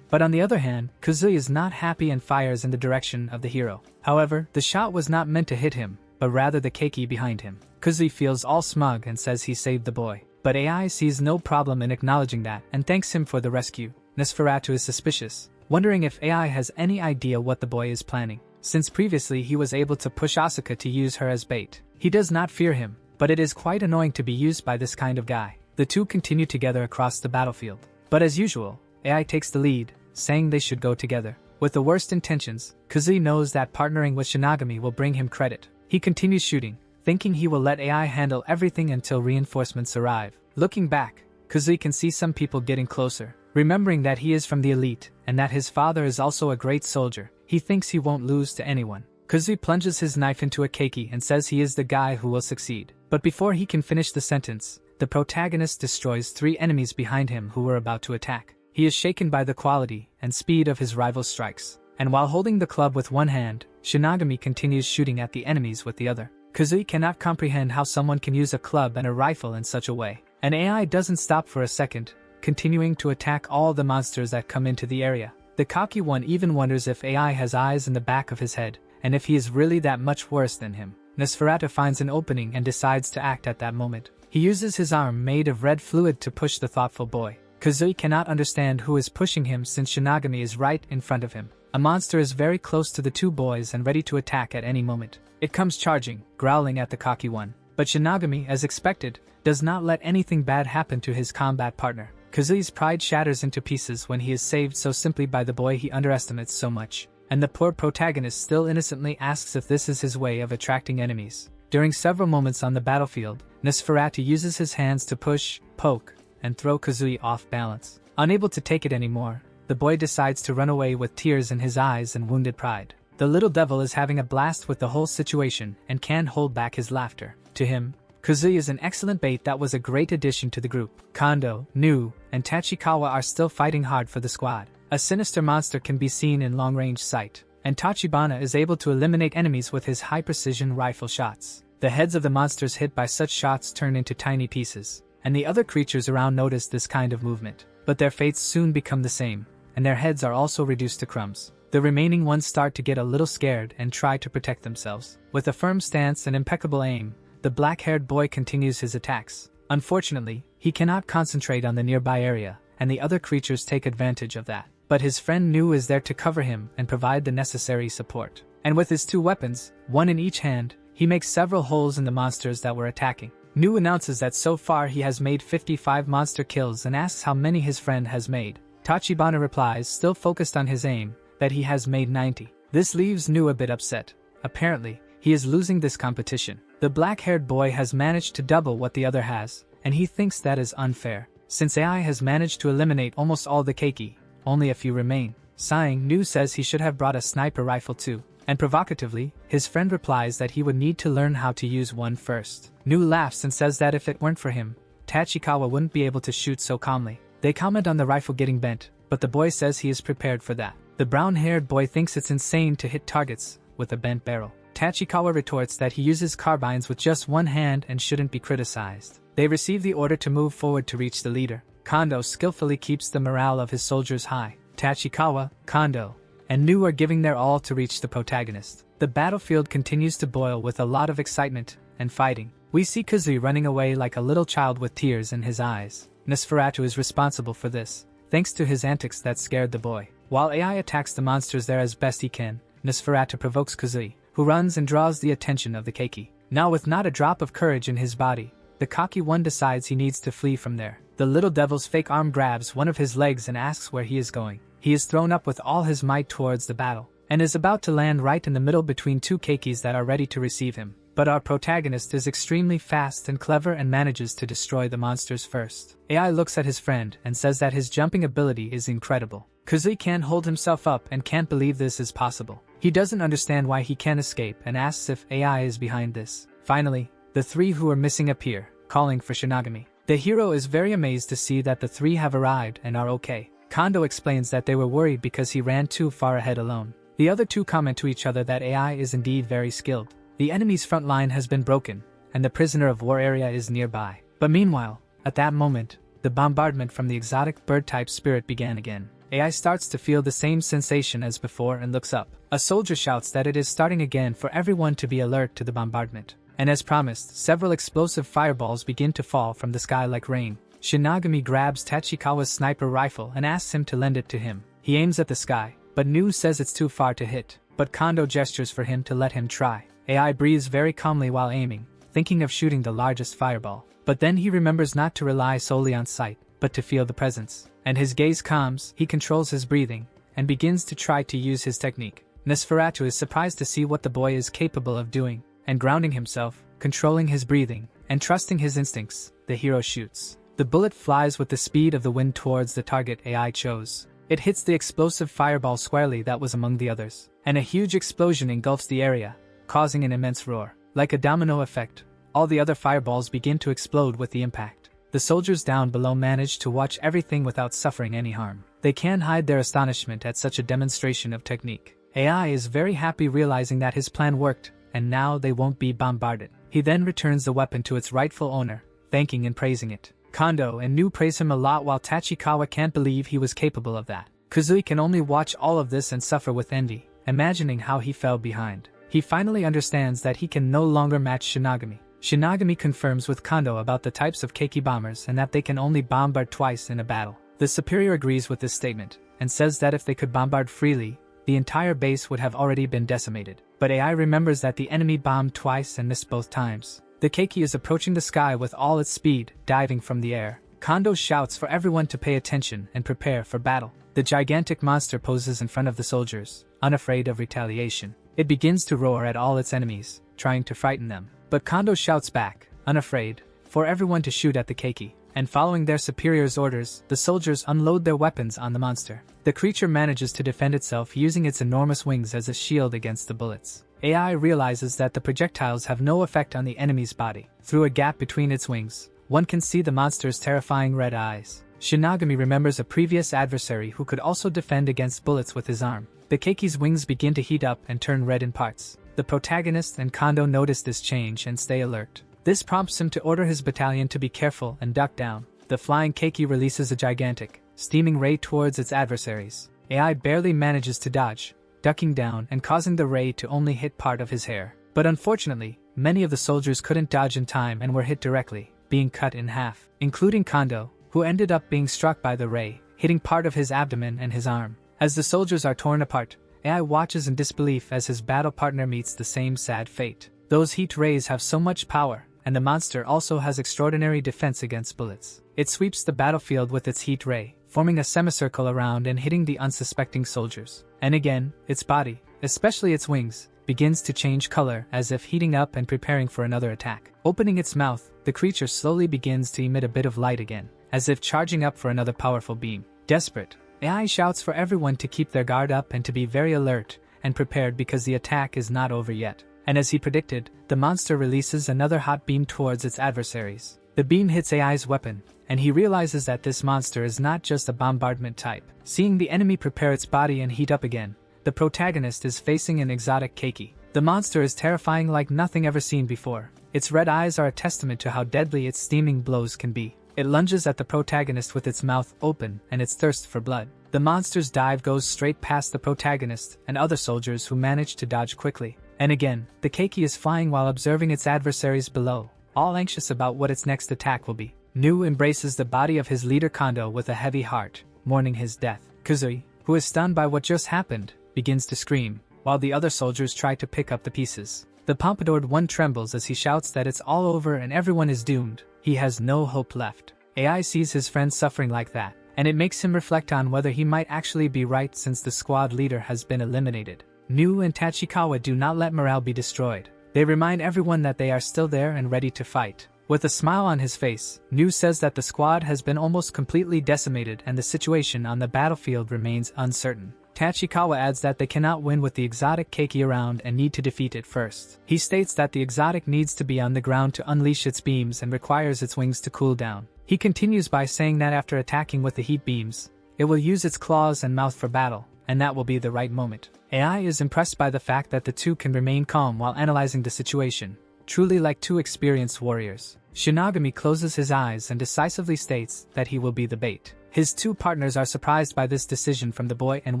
S1: But on the other hand, Kazui is not happy and fires in the direction of the hero. However, the shot was not meant to hit him, but rather the keiki behind him. Kazui feels all smug and says he saved the boy. But AI sees no problem in acknowledging that and thanks him for the rescue. Nosferatu is suspicious, wondering if AI has any idea what the boy is planning. Since previously he was able to push Asuka to use her as bait. He does not fear him, but it is quite annoying to be used by this kind of guy. The two continue together across the battlefield. But as usual, AI takes the lead, saying they should go together. With the worst intentions, Kazui knows that partnering with Shinigami will bring him credit. He continues shooting, thinking he will let AI handle everything until reinforcements arrive. Looking back, Kazui can see some people getting closer. Remembering that he is from the elite, and that his father is also a great soldier, he thinks he won't lose to anyone. Kazui plunges his knife into a keiki and says he is the guy who will succeed. But before he can finish the sentence, the protagonist destroys 3 enemies behind him who were about to attack. He is shaken by the quality and speed of his rival's strikes. And while holding the club with one hand, Shinigami continues shooting at the enemies with the other. Kazui cannot comprehend how someone can use a club and a rifle in such a way. And AI doesn't stop for a second, continuing to attack all the monsters that come into the area. The cocky one even wonders if AI has eyes in the back of his head, and if he is really that much worse than him. Nosferatu finds an opening and decides to act at that moment. He uses his arm made of red fluid to push the thoughtful boy. Kazui cannot understand who is pushing him since Shinigami is right in front of him. A monster is very close to the 2 boys and ready to attack at any moment. It comes charging, growling at the cocky one. But Shinigami, as expected, does not let anything bad happen to his combat partner. Kazui's pride shatters into pieces when he is saved so simply by the boy he underestimates so much. And the poor protagonist still innocently asks if this is his way of attracting enemies. During several moments on the battlefield, Nosferatu uses his hands to push, poke, and throw Kazui off balance. Unable to take it anymore, the boy decides to run away with tears in his eyes and wounded pride. The little devil is having a blast with the whole situation and can't hold back his laughter. To him, Kazui is an excellent bait that was a great addition to the group. Kondo, Nu, and Tachikawa are still fighting hard for the squad. A sinister monster can be seen in long-range sight, and Tachibana is able to eliminate enemies with his high-precision rifle shots. The heads of the monsters hit by such shots turn into tiny pieces, and the other creatures around notice this kind of movement. But their fates soon become the same, and their heads are also reduced to crumbs. The remaining ones start to get a little scared and try to protect themselves. With a firm stance and impeccable aim, the black-haired boy continues his attacks. Unfortunately, he cannot concentrate on the nearby area, and the other creatures take advantage of that. But his friend Nu is there to cover him and provide the necessary support. And with his 2 weapons, one in each hand, he makes several holes in the monsters that were attacking. Nu announces that so far he has made 55 monster kills and asks how many his friend has made. Tachibana replies, still focused on his aim, that he has made 90. This leaves Nu a bit upset. Apparently, he is losing this competition. The black-haired boy has managed to double what the other has, and he thinks that is unfair. Since AI has managed to eliminate almost all the keiki, only a few remain. Sighing, Nu says he should have brought a sniper rifle too. And provocatively, his friend replies that he would need to learn how to use one first. Nu laughs and says that if it weren't for him, Tachikawa wouldn't be able to shoot so calmly. They comment on the rifle getting bent, but the boy says he is prepared for that. The brown-haired boy thinks it's insane to hit targets with a bent barrel. Tachikawa retorts that he uses carbines with just one hand and shouldn't be criticized. They receive the order to move forward to reach the leader. Kondo skillfully keeps the morale of his soldiers high. Tachikawa, Kondo, and Nu are giving their all to reach the protagonist. The battlefield continues to boil with a lot of excitement and fighting. We see Kazui running away like a little child with tears in his eyes. Nosferatu is responsible for this, thanks to his antics that scared the boy. While AI attacks the monsters there as best he can, Nosferatu provokes Kazui, who runs and draws the attention of the keiki. Now with not a drop of courage in his body, the cocky one decides he needs to flee from there. The little devil's fake arm grabs one of his legs and asks where he is going. He is thrown up with all his might towards the battle, and is about to land right in the middle between 2 keikis that are ready to receive him. But our protagonist is extremely fast and clever and manages to destroy the monsters first. AI looks at his friend and says that his jumping ability is incredible. Kazui can't hold himself up and can't believe this is possible. He doesn't understand why he can't escape and asks if AI is behind this. Finally, the 3 who are missing appear. calling for Shinagami. The hero is very amazed to see that the three have arrived and are okay. Kondo explains that they were worried because he ran too far ahead alone. The other two comment to each other that AI is indeed very skilled. The enemy's front line has been broken, and the prisoner of war area is nearby. But meanwhile, at that moment, the bombardment from the exotic bird-type spirit began again. AI starts to feel the same sensation as before and looks up. A soldier shouts that it is starting again for everyone to be alert to the bombardment. And as promised, several explosive fireballs begin to fall from the sky like rain. Shinagami grabs Tachikawa's sniper rifle and asks him to lend it to him. He aims at the sky, but Nu says it's too far to hit. But Kondo gestures for him to let him try. AI breathes very calmly while aiming, thinking of shooting the largest fireball. But then he remembers not to rely solely on sight, but to feel the presence. And his gaze calms, he controls his breathing, and begins to try to use his technique. Nosferatu is surprised to see what the boy is capable of doing, and grounding himself, controlling his breathing, and trusting his instincts, the hero shoots. The bullet flies with the speed of the wind towards the target AI chose. It hits the explosive fireball squarely that was among the others, and a huge explosion engulfs the area, causing an immense roar. Like a domino effect, all the other fireballs begin to explode with the impact. The soldiers down below manage to watch everything without suffering any harm. They can't hide their astonishment at such a demonstration of technique. AI is very happy realizing that his plan worked, and now they won't be bombarded. He then returns the weapon to its rightful owner, thanking and praising it. Kondo and Nu praise him a lot while Tachikawa can't believe he was capable of that. Kuzui can only watch all of this and suffer with envy, imagining how he fell behind. He finally understands that he can no longer match Shinagami. Shinagami confirms with Kondo about the types of keiki bombers and that they can only bombard twice in a battle. The superior agrees with this statement, and says that if they could bombard freely, the entire base would have already been decimated. But AI remembers that the enemy bombed twice and missed both times. The keiki is approaching the sky with all its speed, diving from the air. Kondo shouts for everyone to pay attention and prepare for battle. The gigantic monster poses in front of the soldiers, unafraid of retaliation. It begins to roar at all its enemies, trying to frighten them. But Kondo shouts back, unafraid, for everyone to shoot at the keiki. And following their superior's orders, the soldiers unload their weapons on the monster. The creature manages to defend itself using its enormous wings as a shield against the bullets. AI realizes that the projectiles have no effect on the enemy's body. Through a gap between its wings, one can see the monster's terrifying red eyes. Shinagami remembers a previous adversary who could also defend against bullets with his arm. The keiki's wings begin to heat up and turn red in parts. The protagonist and Kondo notice this change and stay alert. This prompts him to order his battalion to be careful and duck down. The flying keiki releases a gigantic, steaming ray towards its adversaries. AI barely manages to dodge, ducking down and causing the ray to only hit part of his hair. But unfortunately, many of the soldiers couldn't dodge in time and were hit directly, being cut in half, including Kondo, who ended up being struck by the ray, hitting part of his abdomen and his arm. As the soldiers are torn apart, AI watches in disbelief as his battle partner meets the same sad fate. Those heat rays have so much power, and the monster also has extraordinary defense against bullets. It sweeps the battlefield with its heat ray, forming a semicircle around and hitting the unsuspecting soldiers. And again, its body, especially its wings, begins to change color as if heating up and preparing for another attack. Opening its mouth, the creature slowly begins to emit a bit of light again, as if charging up for another powerful beam. Desperate, AI shouts for everyone to keep their guard up and to be very alert and prepared because the attack is not over yet. And as he predicted, the monster releases another hot beam towards its adversaries. The beam hits AI's weapon, and he realizes that this monster is not just a bombardment type. Seeing the enemy prepare its body and heat up again, the protagonist is facing an exotic keiki. The monster is terrifying like nothing ever seen before. Its red eyes are a testament to how deadly its steaming blows can be. It lunges at the protagonist with its mouth open and its thirst for blood. The monster's dive goes straight past the protagonist and other soldiers who manage to dodge quickly. And again, the keiki is flying while observing its adversaries below, all anxious about what its next attack will be. Nu embraces the body of his leader Kondo with a heavy heart, mourning his death. Kuzui, who is stunned by what just happened, begins to scream, while the other soldiers try to pick up the pieces. The pompadoured one trembles as he shouts that it's all over and everyone is doomed. He has no hope left. AI sees his friend suffering like that, and it makes him reflect on whether he might actually be right since the squad leader has been eliminated. Nu and Tachikawa do not let morale be destroyed. They remind everyone that they are still there and ready to fight. With a smile on his face, Nu says that the squad has been almost completely decimated and the situation on the battlefield remains uncertain. Tachikawa adds that they cannot win with the exotic keiki around and need to defeat it first. He states that the exotic needs to be on the ground to unleash its beams and requires its wings to cool down. He continues by saying that after attacking with the heat beams, it will use its claws and mouth for battle, and that will be the right moment. AI is impressed by the fact that the two can remain calm while analyzing the situation, truly like two experienced warriors. Shinigami closes his eyes and decisively states that he will be the bait. His two partners are surprised by this decision from the boy and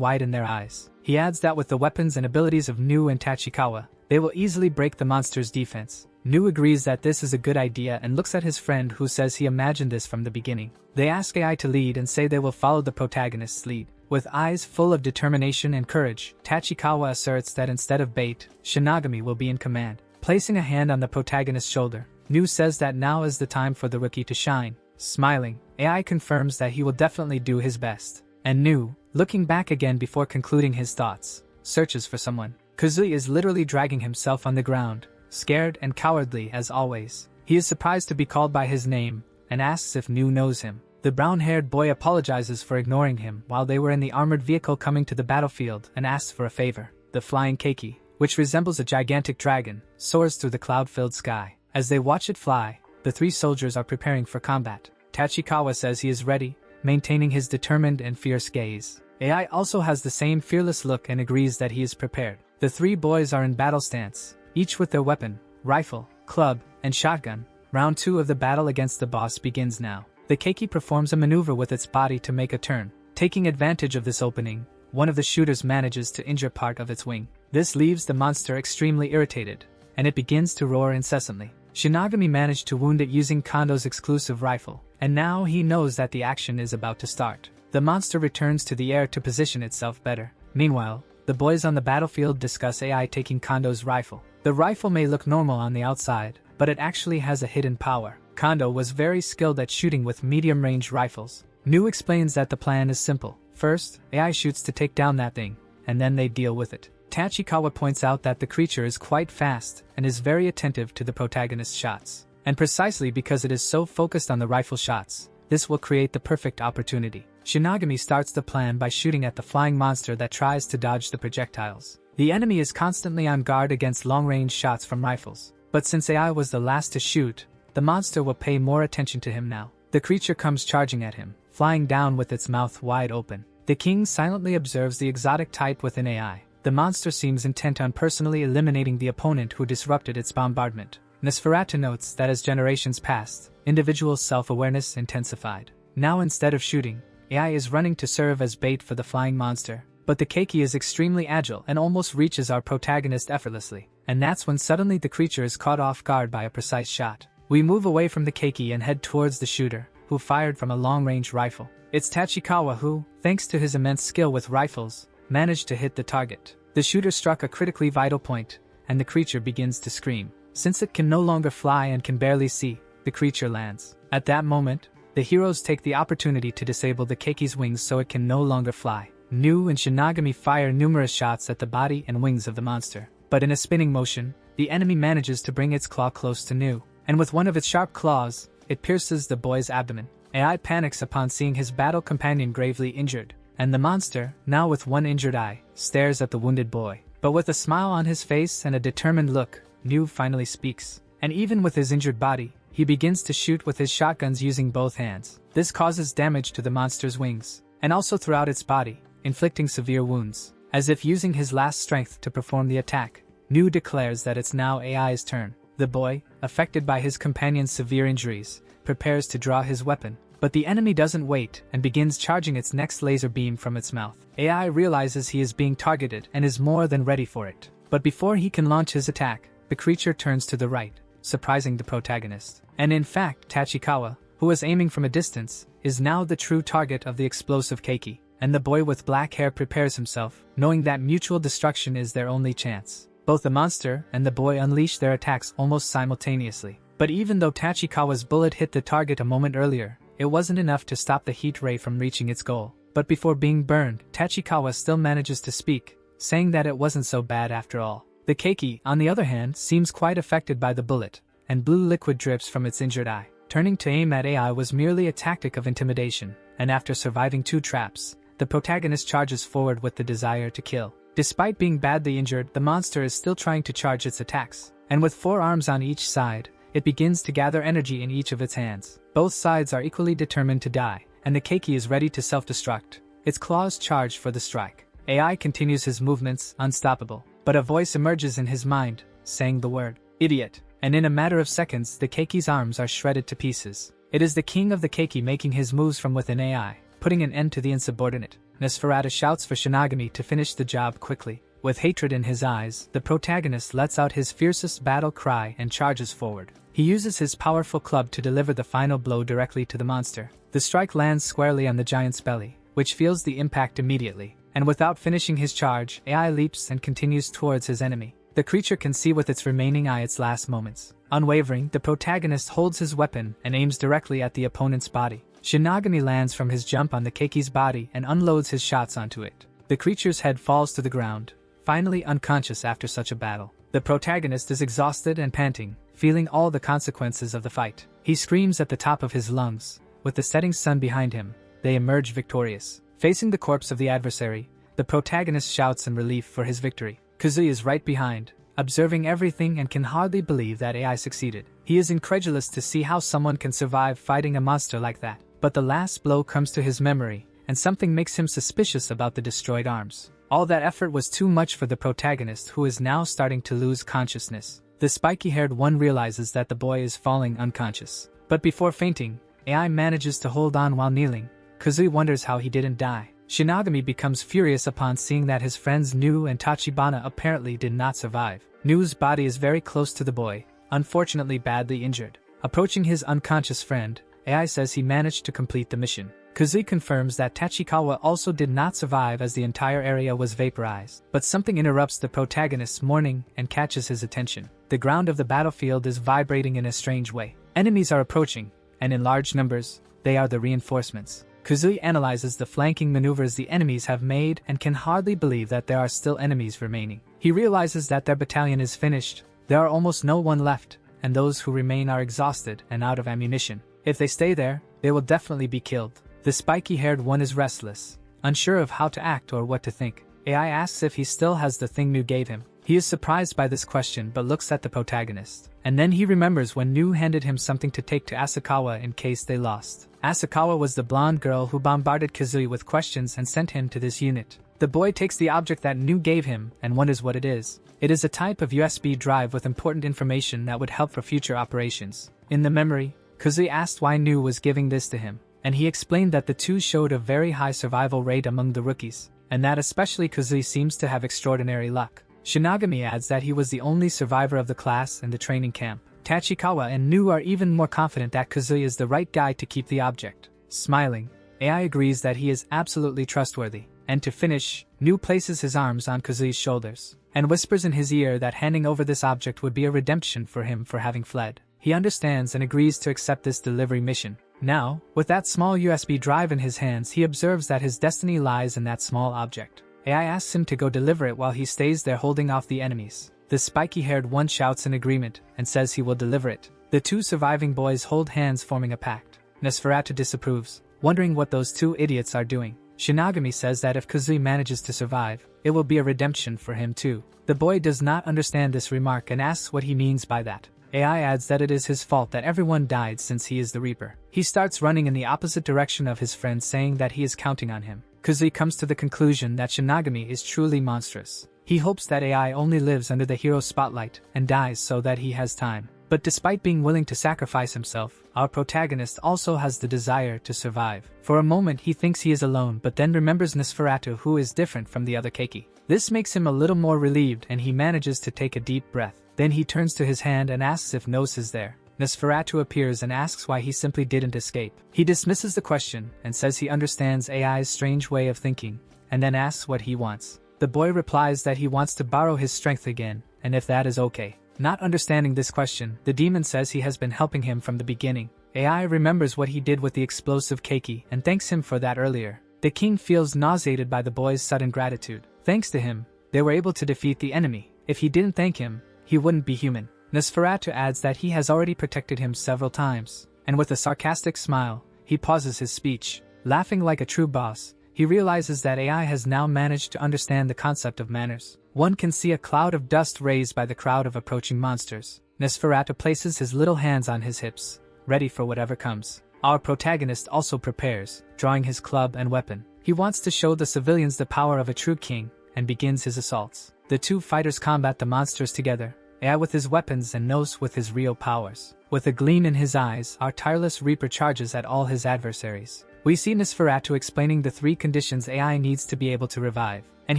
S1: widen their eyes. He adds that with the weapons and abilities of Nu and Tachikawa, they will easily break the monster's defense. Nu agrees that this is a good idea and looks at his friend who says he imagined this from the beginning. They ask AI to lead and say they will follow the protagonist's lead. With eyes full of determination and courage, Tachikawa asserts that instead of bait, Shinigami will be in command. Placing a hand on the protagonist's shoulder, Nu says that now is the time for the rookie to shine. Smiling, AI confirms that he will definitely do his best. And Nu, looking back again before concluding his thoughts, searches for someone. Kazui is literally dragging himself on the ground, scared and cowardly as always. He is surprised to be called by his name, and asks if Nu knows him. The brown-haired boy apologizes for ignoring him while they were in the armored vehicle coming to the battlefield and asks for a favor. The flying keiki, which resembles a gigantic dragon, soars through the cloud-filled sky. As they watch it fly, the three soldiers are preparing for combat. Tachikawa says he is ready, maintaining his determined and fierce gaze. AI also has the same fearless look and agrees that he is prepared. The three boys are in battle stance, each with their weapon, rifle, club, and shotgun. Round 2 of the battle against the boss begins now. The keiki performs a maneuver with its body to make a turn. Taking advantage of this opening, one of the shooters manages to injure part of its wing. This leaves the monster extremely irritated, and it begins to roar incessantly. Shinigami managed to wound it using Kondo's exclusive rifle, and now he knows that the action is about to start. The monster returns to the air to position itself better. Meanwhile, the boys on the battlefield discuss AI taking Kondo's rifle. The rifle may look normal on the outside, but it actually has a hidden power. Kondo was very skilled at shooting with medium-range rifles. Nu explains that the plan is simple. First, AI shoots to take down that thing, and then they deal with it. Tachikawa points out that the creature is quite fast and is very attentive to the protagonist's shots. And precisely because it is so focused on the rifle shots, this will create the perfect opportunity. Shinigami starts the plan by shooting at the flying monster that tries to dodge the projectiles. The enemy is constantly on guard against long-range shots from rifles. But since AI was the last to shoot, the monster will pay more attention to him now. The creature comes charging at him, flying down with its mouth wide open. The king silently observes the exotic type within AI. The monster seems intent on personally eliminating the opponent who disrupted its bombardment. Nosferatu notes that as generations passed, individual self-awareness intensified. Now instead of shooting, AI is running to serve as bait for the flying monster. But the keiki is extremely agile and almost reaches our protagonist effortlessly. And that's when suddenly the creature is caught off guard by a precise shot. We move away from the keiki and head towards the shooter, who fired from a long-range rifle. It's Tachikawa who, thanks to his immense skill with rifles, managed to hit the target. The shooter struck a critically vital point, and the creature begins to scream. Since it can no longer fly and can barely see, the creature lands. At that moment, the heroes take the opportunity to disable the keiki's wings so it can no longer fly. Nu and Shinigami fire numerous shots at the body and wings of the monster. But in a spinning motion, the enemy manages to bring its claw close to Nu, and with one of its sharp claws, it pierces the boy's abdomen. AI panics upon seeing his battle companion gravely injured, and the monster, now with one injured eye, stares at the wounded boy. But with a smile on his face and a determined look, Nu finally speaks. And even with his injured body, he begins to shoot with his shotguns using both hands. This causes damage to the monster's wings, and also throughout its body, inflicting severe wounds. As if using his last strength to perform the attack, Nu declares that it's now AI's turn. The boy, affected by his companion's severe injuries, prepares to draw his weapon. But the enemy doesn't wait and begins charging its next laser beam from its mouth. AI realizes he is being targeted and is more than ready for it. But before he can launch his attack, the creature turns to the right, surprising the protagonist. And in fact, Tachikawa, who was aiming from a distance, is now the true target of the explosive keiki. And the boy with black hair prepares himself, knowing that mutual destruction is their only chance. Both the monster and the boy unleash their attacks almost simultaneously. But even though Tachikawa's bullet hit the target a moment earlier, it wasn't enough to stop the heat ray from reaching its goal. But before being burned, Tachikawa still manages to speak, saying that it wasn't so bad after all. The keiki, on the other hand, seems quite affected by the bullet, and blue liquid drips from its injured eye. Turning to aim at AI was merely a tactic of intimidation, and after surviving 2 traps, the protagonist charges forward with the desire to kill. Despite being badly injured, the monster is still trying to charge its attacks, and with 4 arms on each side, it begins to gather energy in each of its hands. Both sides are equally determined to die, and the keiki is ready to self-destruct. Its claws charge for the strike. AI continues his movements, unstoppable, but a voice emerges in his mind, saying the word, "Idiot," and in a matter of seconds the keiki's arms are shredded to pieces. It is the king of the keiki making his moves from within AI, putting an end to the insubordinate. Nosferatu shouts for Shinigami to finish the job quickly. With hatred in his eyes, the protagonist lets out his fiercest battle cry and charges forward. He uses his powerful club to deliver the final blow directly to the monster. The strike lands squarely on the giant's belly, which feels the impact immediately, and without finishing his charge, AI leaps and continues towards his enemy. The creature can see with its remaining eye its last moments. Unwavering, the protagonist holds his weapon and aims directly at the opponent's body. Shinigami lands from his jump on the keiki's body and unloads his shots onto it. The creature's head falls to the ground, finally unconscious after such a battle. The protagonist is exhausted and panting, feeling all the consequences of the fight. He screams at the top of his lungs. With the setting sun behind him, they emerge victorious. Facing the corpse of the adversary, the protagonist shouts in relief for his victory. Kazui is right behind, observing everything and can hardly believe that AI succeeded. He is incredulous to see how someone can survive fighting a monster like that. But the last blow comes to his memory, and something makes him suspicious about the destroyed arms. All that effort was too much for the protagonist, who is now starting to lose consciousness. The spiky-haired one realizes that the boy is falling unconscious. But before fainting, AI manages to hold on while kneeling. Kazui wonders how he didn't die. Shinigami becomes furious upon seeing that his friends Nu and Tachibana apparently did not survive. Nu's body is very close to the boy, unfortunately badly injured. Approaching his unconscious friend, AI says he managed to complete the mission. Kazui confirms that Tachikawa also did not survive as the entire area was vaporized. But something interrupts the protagonist's mourning and catches his attention. The ground of the battlefield is vibrating in a strange way. Enemies are approaching, and in large numbers, they are the reinforcements. Kazui analyzes the flanking maneuvers the enemies have made and can hardly believe that there are still enemies remaining. He realizes that their battalion is finished. There are almost no one left, and those who remain are exhausted and out of ammunition. If they stay there, they will definitely be killed. The spiky-haired one is restless, unsure of how to act or what to think. AI asks if he still has the thing Nu gave him. He is surprised by this question but looks at the protagonist. And then he remembers when Nu handed him something to take to Asakawa in case they lost. Asakawa was the blonde girl who bombarded Kazui with questions and sent him to this unit. The boy takes the object that Nu gave him and wonders what it is. It is a type of USB drive with important information that would help for future operations. In the memory, Kazui asked why Nu was giving this to him, and he explained that the two showed a very high survival rate among the rookies, and that especially Kazui seems to have extraordinary luck. Shinigami adds that he was the only survivor of the class in the training camp. Tachikawa and Nu are even more confident that Kazui is the right guy to keep the object. Smiling, AI agrees that he is absolutely trustworthy, and to finish, Nu places his arms on Kazui's shoulders, and whispers in his ear that handing over this object would be a redemption for him for having fled. He understands and agrees to accept this delivery mission. Now, with that small USB drive in his hands, he observes that his destiny lies in that small object. AI asks him to go deliver it while he stays there holding off the enemies. The spiky-haired one shouts in agreement and says he will deliver it. The two surviving boys hold hands forming a pact. Nosferatu disapproves, wondering what those two idiots are doing. Shinigami says that if Kazui manages to survive, it will be a redemption for him too. The boy does not understand this remark and asks what he means by that. AI adds that it is his fault that everyone died since he is the Reaper. He starts running in the opposite direction of his friend, saying that he is counting on him. Kazui comes to the conclusion that Shinigami is truly monstrous. He hopes that AI only lives under the hero's spotlight and dies so that he has time. But despite being willing to sacrifice himself, our protagonist also has the desire to survive. For a moment he thinks he is alone, but then remembers Nosferatu, who is different from the other keiki. This makes him a little more relieved and he manages to take a deep breath. Then he turns to his hand and asks if Nos is there. Nosferatu appears and asks why he simply didn't escape. He dismisses the question and says he understands AI's strange way of thinking, and then asks what he wants. The boy replies that he wants to borrow his strength again, and if that is okay. Not understanding this question, the demon says he has been helping him from the beginning. AI remembers what he did with the explosive keiki and thanks him for that earlier. The king feels nauseated by the boy's sudden gratitude. Thanks to him, they were able to defeat the enemy. If he didn't thank him, he wouldn't be human. Nosferatu adds that he has already protected him several times, and with a sarcastic smile, he pauses his speech. Laughing like a true boss, he realizes that AI has now managed to understand the concept of manners. One can see a cloud of dust raised by the crowd of approaching monsters. Nosferatu places his little hands on his hips, ready for whatever comes. Our protagonist also prepares, drawing his club and weapon. He wants to show the civilians the power of a true king, and begins his assaults. The two fighters combat the monsters together, AI with his weapons and Nos with his real powers. With a gleam in his eyes, our tireless Reaper charges at all his adversaries. We see Nosferatu explaining the 3 conditions AI needs to be able to revive, and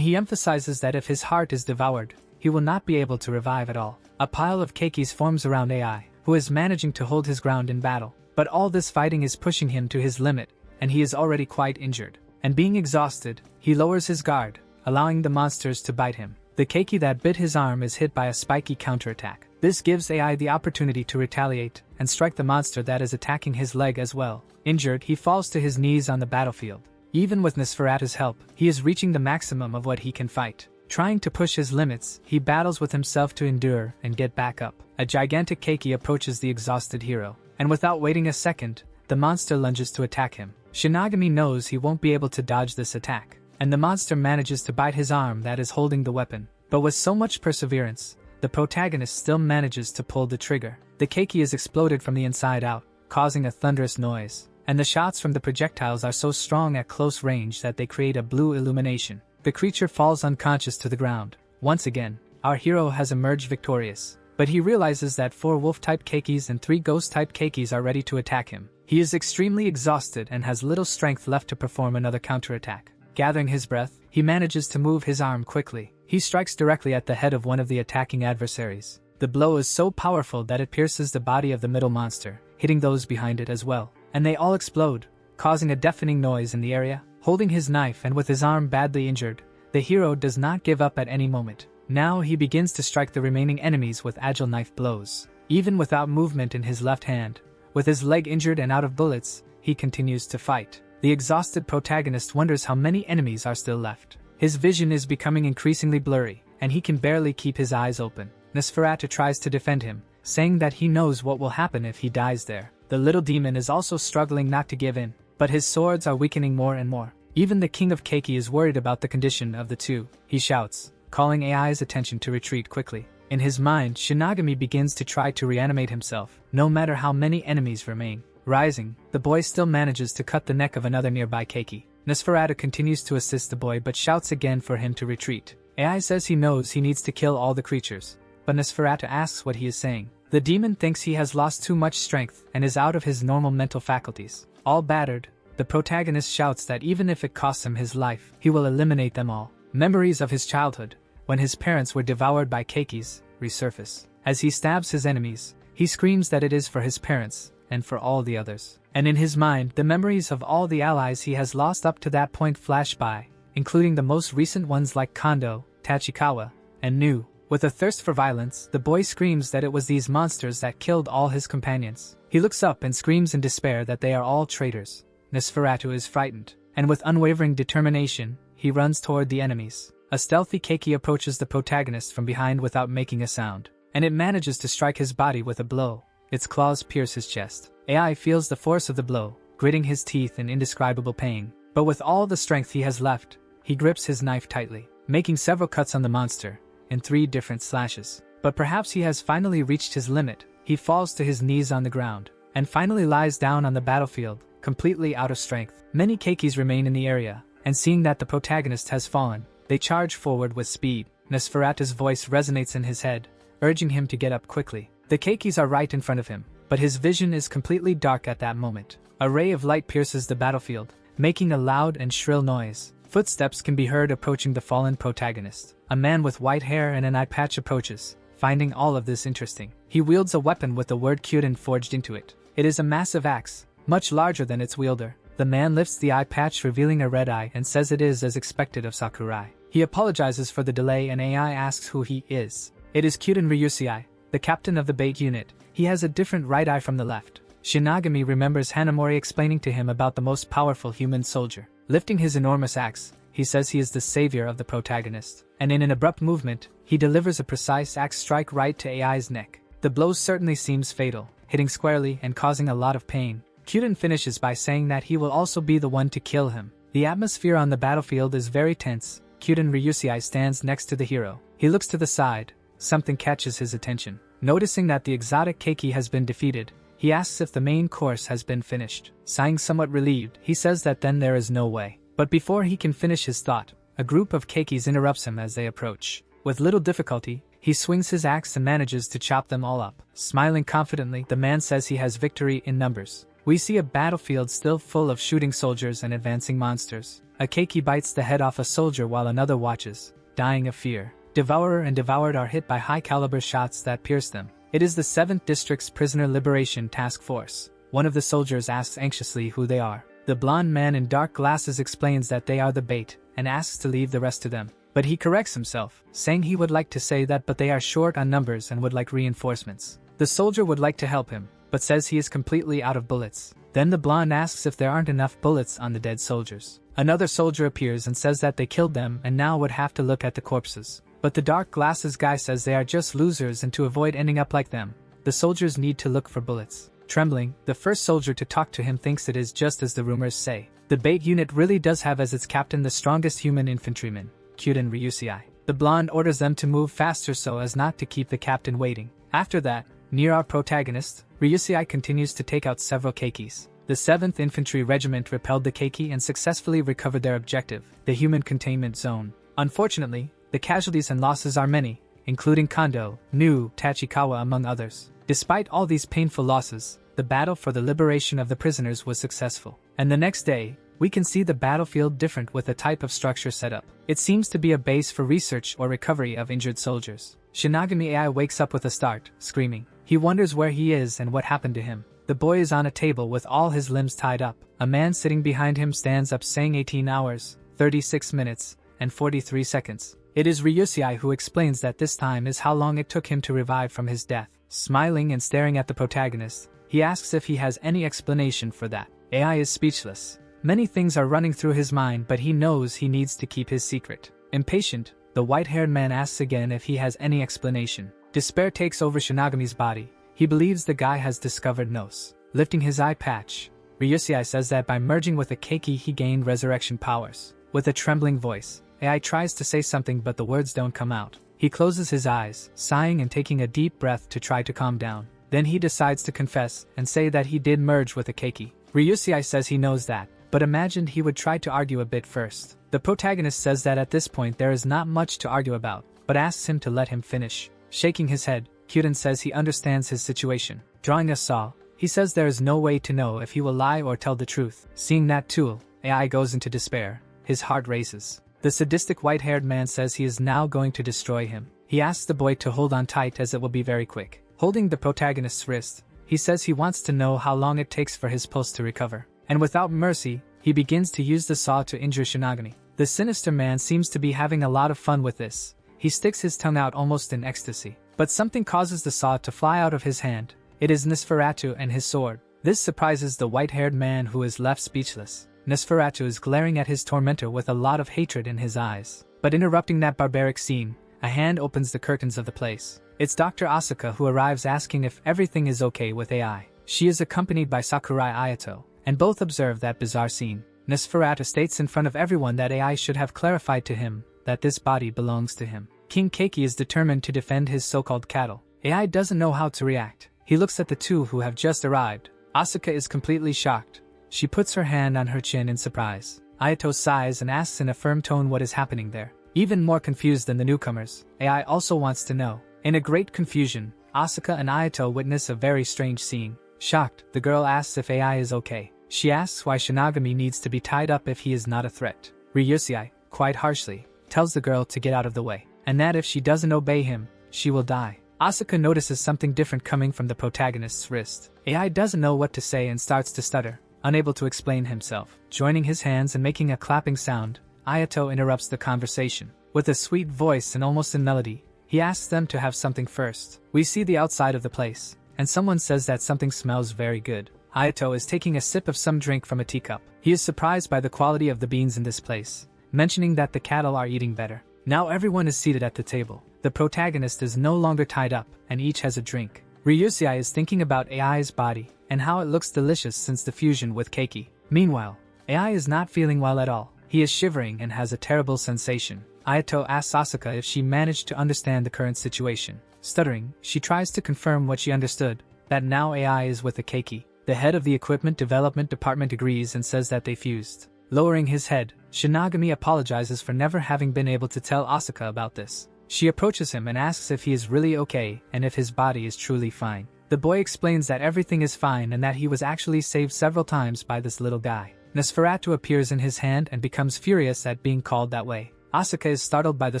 S1: he emphasizes that if his heart is devoured, he will not be able to revive at all. A pile of keikis forms around AI, who is managing to hold his ground in battle. But all this fighting is pushing him to his limit, and he is already quite injured. And being exhausted, he lowers his guard, allowing the monsters to bite him. The keiki that bit his arm is hit by a spiky counterattack. This gives AI the opportunity to retaliate and strike the monster that is attacking his leg as well. Injured, he falls to his knees on the battlefield. Even with Nosferatu's help, he is reaching the maximum of what he can fight. Trying to push his limits, he battles with himself to endure and get back up. A gigantic keiki approaches the exhausted hero, and without waiting a second, the monster lunges to attack him. Shinigami knows he won't be able to dodge this attack, and the monster manages to bite his arm that is holding the weapon. But with so much perseverance, the protagonist still manages to pull the trigger. The keiki is exploded from the inside out, causing a thunderous noise, and the shots from the projectiles are so strong at close range that they create a blue illumination. The creature falls unconscious to the ground. Once again, our hero has emerged victorious, but he realizes that 4 wolf-type keikis and 3 ghost-type keikis are ready to attack him. He is extremely exhausted and has little strength left to perform another counterattack. Gathering his breath, he manages to move his arm quickly. He strikes directly at the head of one of the attacking adversaries. The blow is so powerful that it pierces the body of the middle monster, hitting those behind it as well, and they all explode, causing a deafening noise in the area. Holding his knife and with his arm badly injured, the hero does not give up at any moment. Now he begins to strike the remaining enemies with agile knife blows. Even without movement in his left hand, with his leg injured and out of bullets, he continues to fight. The exhausted protagonist wonders how many enemies are still left. His vision is becoming increasingly blurry, and he can barely keep his eyes open. Nosferatu tries to defend him, saying that he knows what will happen if he dies there. The little demon is also struggling not to give in, but his swords are weakening more and more. Even the king of Keiki is worried about the condition of the two. He shouts, calling AI's attention to retreat quickly. In his mind, Shinigami begins to try to reanimate himself, no matter how many enemies remain. Rising, the boy still manages to cut the neck of another nearby Keiki. Nosferatu continues to assist the boy but shouts again for him to retreat. AI says he knows he needs to kill all the creatures, but Nosferatu asks what he is saying. The demon thinks he has lost too much strength and is out of his normal mental faculties. All battered, the protagonist shouts that even if it costs him his life, he will eliminate them all. Memories of his childhood, when his parents were devoured by keikis, resurface. As he stabs his enemies, he screams that it is for his parents, and for all the others. And in his mind, the memories of all the allies he has lost up to that point flash by, including the most recent ones like Kondo, Tachikawa, and Nu. With a thirst for violence, the boy screams that it was these monsters that killed all his companions. He looks up and screams in despair that they are all traitors. Nosferatu is frightened, and with unwavering determination, he runs toward the enemies. A stealthy keiki approaches the protagonist from behind without making a sound, and it manages to strike his body with a blow. Its claws pierce his chest. AI feels the force of the blow, gritting his teeth in indescribable pain. But with all the strength he has left, he grips his knife tightly, making several cuts on the monster, in 3 different slashes. But perhaps he has finally reached his limit. He falls to his knees on the ground, and finally lies down on the battlefield, completely out of strength. Many keikis remain in the area, and seeing that the protagonist has fallen, they charge forward with speed. Nosferatu's voice resonates in his head, urging him to get up quickly. The keikis are right in front of him, but his vision is completely dark at that moment. A ray of light pierces the battlefield, making a loud and shrill noise. Footsteps can be heard approaching the fallen protagonist. A man with white hair and an eye patch approaches, finding all of this interesting. He wields a weapon with the word Kyuden forged into it. It is a massive axe, much larger than its wielder. The man lifts the eye patch, revealing a red eye, and says it is as expected of Sakurai. He apologizes for the delay and AI asks who he is. It is Kyuden Ryusei, the captain of the bait unit. He has a different right eye from the left. Shinigami remembers Hanamori explaining to him about the most powerful human soldier. Lifting his enormous axe, he says he is the savior of the protagonist. And in an abrupt movement, he delivers a precise axe strike right to AI's neck. The blow certainly seems fatal, hitting squarely and causing a lot of pain. Kyuden finishes by saying that he will also be the one to kill him. The atmosphere on the battlefield is very tense. Kyuden Ryusei stands next to the hero. He looks to the side. Something catches his attention. Noticing that the exotic keiki has been defeated, he asks if the main course has been finished. Sighing somewhat relieved, he says that then there is no way. But before he can finish his thought, a group of keikis interrupts him as they approach. With little difficulty, he swings his axe and manages to chop them all up. Smiling confidently, the man says he has victory in numbers. We see a battlefield still full of shooting soldiers and advancing monsters. A keiki bites the head off a soldier while another watches, dying of fear. Devourer and Devoured are hit by high-caliber shots that pierce them. It is the 7th District's Prisoner Liberation Task Force. One of the soldiers asks anxiously who they are. The blonde man in dark glasses explains that they are the bait, and asks to leave the rest to them. But he corrects himself, saying he would like to say that but they are short on numbers and would like reinforcements. The soldier would like to help him, but says he is completely out of bullets. Then the blonde asks if there aren't enough bullets on the dead soldiers. Another soldier appears and says that they killed them and now would have to look at the corpses. But the dark glasses guy says they are just losers and to avoid ending up like them, the soldiers need to look for bullets. Trembling, the first soldier to talk to him thinks it is just as the rumors say. The bait unit really does have as its captain the strongest human infantryman, Kyuden Ryusei. The blonde orders them to move faster so as not to keep the captain waiting. After that, near our protagonist, Ryusei continues to take out several keikis. The 7th Infantry Regiment repelled the keiki and successfully recovered their objective, the human containment zone. Unfortunately, the casualties and losses are many, including Kondo, Nu, Tachikawa among others. Despite all these painful losses, the battle for the liberation of the prisoners was successful. And the next day, we can see the battlefield different with a type of structure set up. It seems to be a base for research or recovery of injured soldiers. Shinagami AI wakes up with a start, screaming. He wonders where he is and what happened to him. The boy is on a table with all his limbs tied up. A man sitting behind him stands up saying 18 hours, 36 minutes, and 43 seconds. It is Ryusei who explains that this time is how long it took him to revive from his death. Smiling and staring at the protagonist, he asks if he has any explanation for that. AI is speechless. Many things are running through his mind but he knows he needs to keep his secret. Impatient, the white-haired man asks again if he has any explanation. Despair takes over Shinagami's body. He believes the guy has discovered Nos. Lifting his eye patch, Ryusei says that by merging with a keiki he gained resurrection powers. With a trembling voice, AI tries to say something but the words don't come out. He closes his eyes, sighing and taking a deep breath to try to calm down. Then he decides to confess and say that he did merge with a keiki. Ryusei says he knows that, but imagined he would try to argue a bit first. The protagonist says that at this point there is not much to argue about, but asks him to let him finish. Shaking his head, Kyuden says he understands his situation. Drawing a saw, he says there is no way to know if he will lie or tell the truth. Seeing that tool, AI goes into despair. His heart races. The sadistic white-haired man says he is now going to destroy him. He asks the boy to hold on tight as it will be very quick. Holding the protagonist's wrist, he says he wants to know how long it takes for his pulse to recover. And without mercy, he begins to use the saw to injure Shinagami. The sinister man seems to be having a lot of fun with this. He sticks his tongue out almost in ecstasy. But something causes the saw to fly out of his hand. It is Nosferatu and his sword. This surprises the white-haired man who is left speechless. Nosferatu is glaring at his tormentor with a lot of hatred in his eyes. But interrupting that barbaric scene, a hand opens the curtains of the place. It's Dr. Asuka who arrives asking if everything is okay with AI. She is accompanied by Sakurai Ayato, and both observe that bizarre scene. Nosferatu states in front of everyone that AI should have clarified to him that this body belongs to him. King Keiki is determined to defend his so-called cattle. AI doesn't know how to react. He looks at the two who have just arrived. Asuka is completely shocked. She puts her hand on her chin in surprise. Ayato sighs and asks in a firm tone what is happening there. Even more confused than the newcomers, AI also wants to know. In a great confusion, Asuka and Ayato witness a very strange scene. Shocked, the girl asks if AI is okay. She asks why Shinagami needs to be tied up if he is not a threat. Ryusei, quite harshly, tells the girl to get out of the way, and that if she doesn't obey him, she will die. Asuka notices something different coming from the protagonist's wrist. AI doesn't know what to say and starts to stutter, unable to explain himself. Joining his hands and making a clapping sound, Ayato interrupts the conversation. With a sweet voice and almost in melody, he asks them to have something first. We see the outside of the place, and someone says that something smells very good. Ayato is taking a sip of some drink from a teacup. He is surprised by the quality of the beans in this place, mentioning that the cattle are eating better. Now everyone is seated at the table. The protagonist is no longer tied up, and each has a drink. Ryusei is thinking about AI's body, and how it looks delicious since the fusion with Keiki. Meanwhile, AI is not feeling well at all. He is shivering and has a terrible sensation. Ayato asks Asuka if she managed to understand the current situation. Stuttering, she tries to confirm what she understood, that now AI is with the keiki. The head of the equipment development department agrees and says that they fused. Lowering his head, Shinigami apologizes for never having been able to tell Asuka about this. She approaches him and asks if he is really okay and if his body is truly fine. The boy explains that everything is fine and that he was actually saved several times by this little guy. Nosferatu appears in his hand and becomes furious at being called that way. Asuka is startled by the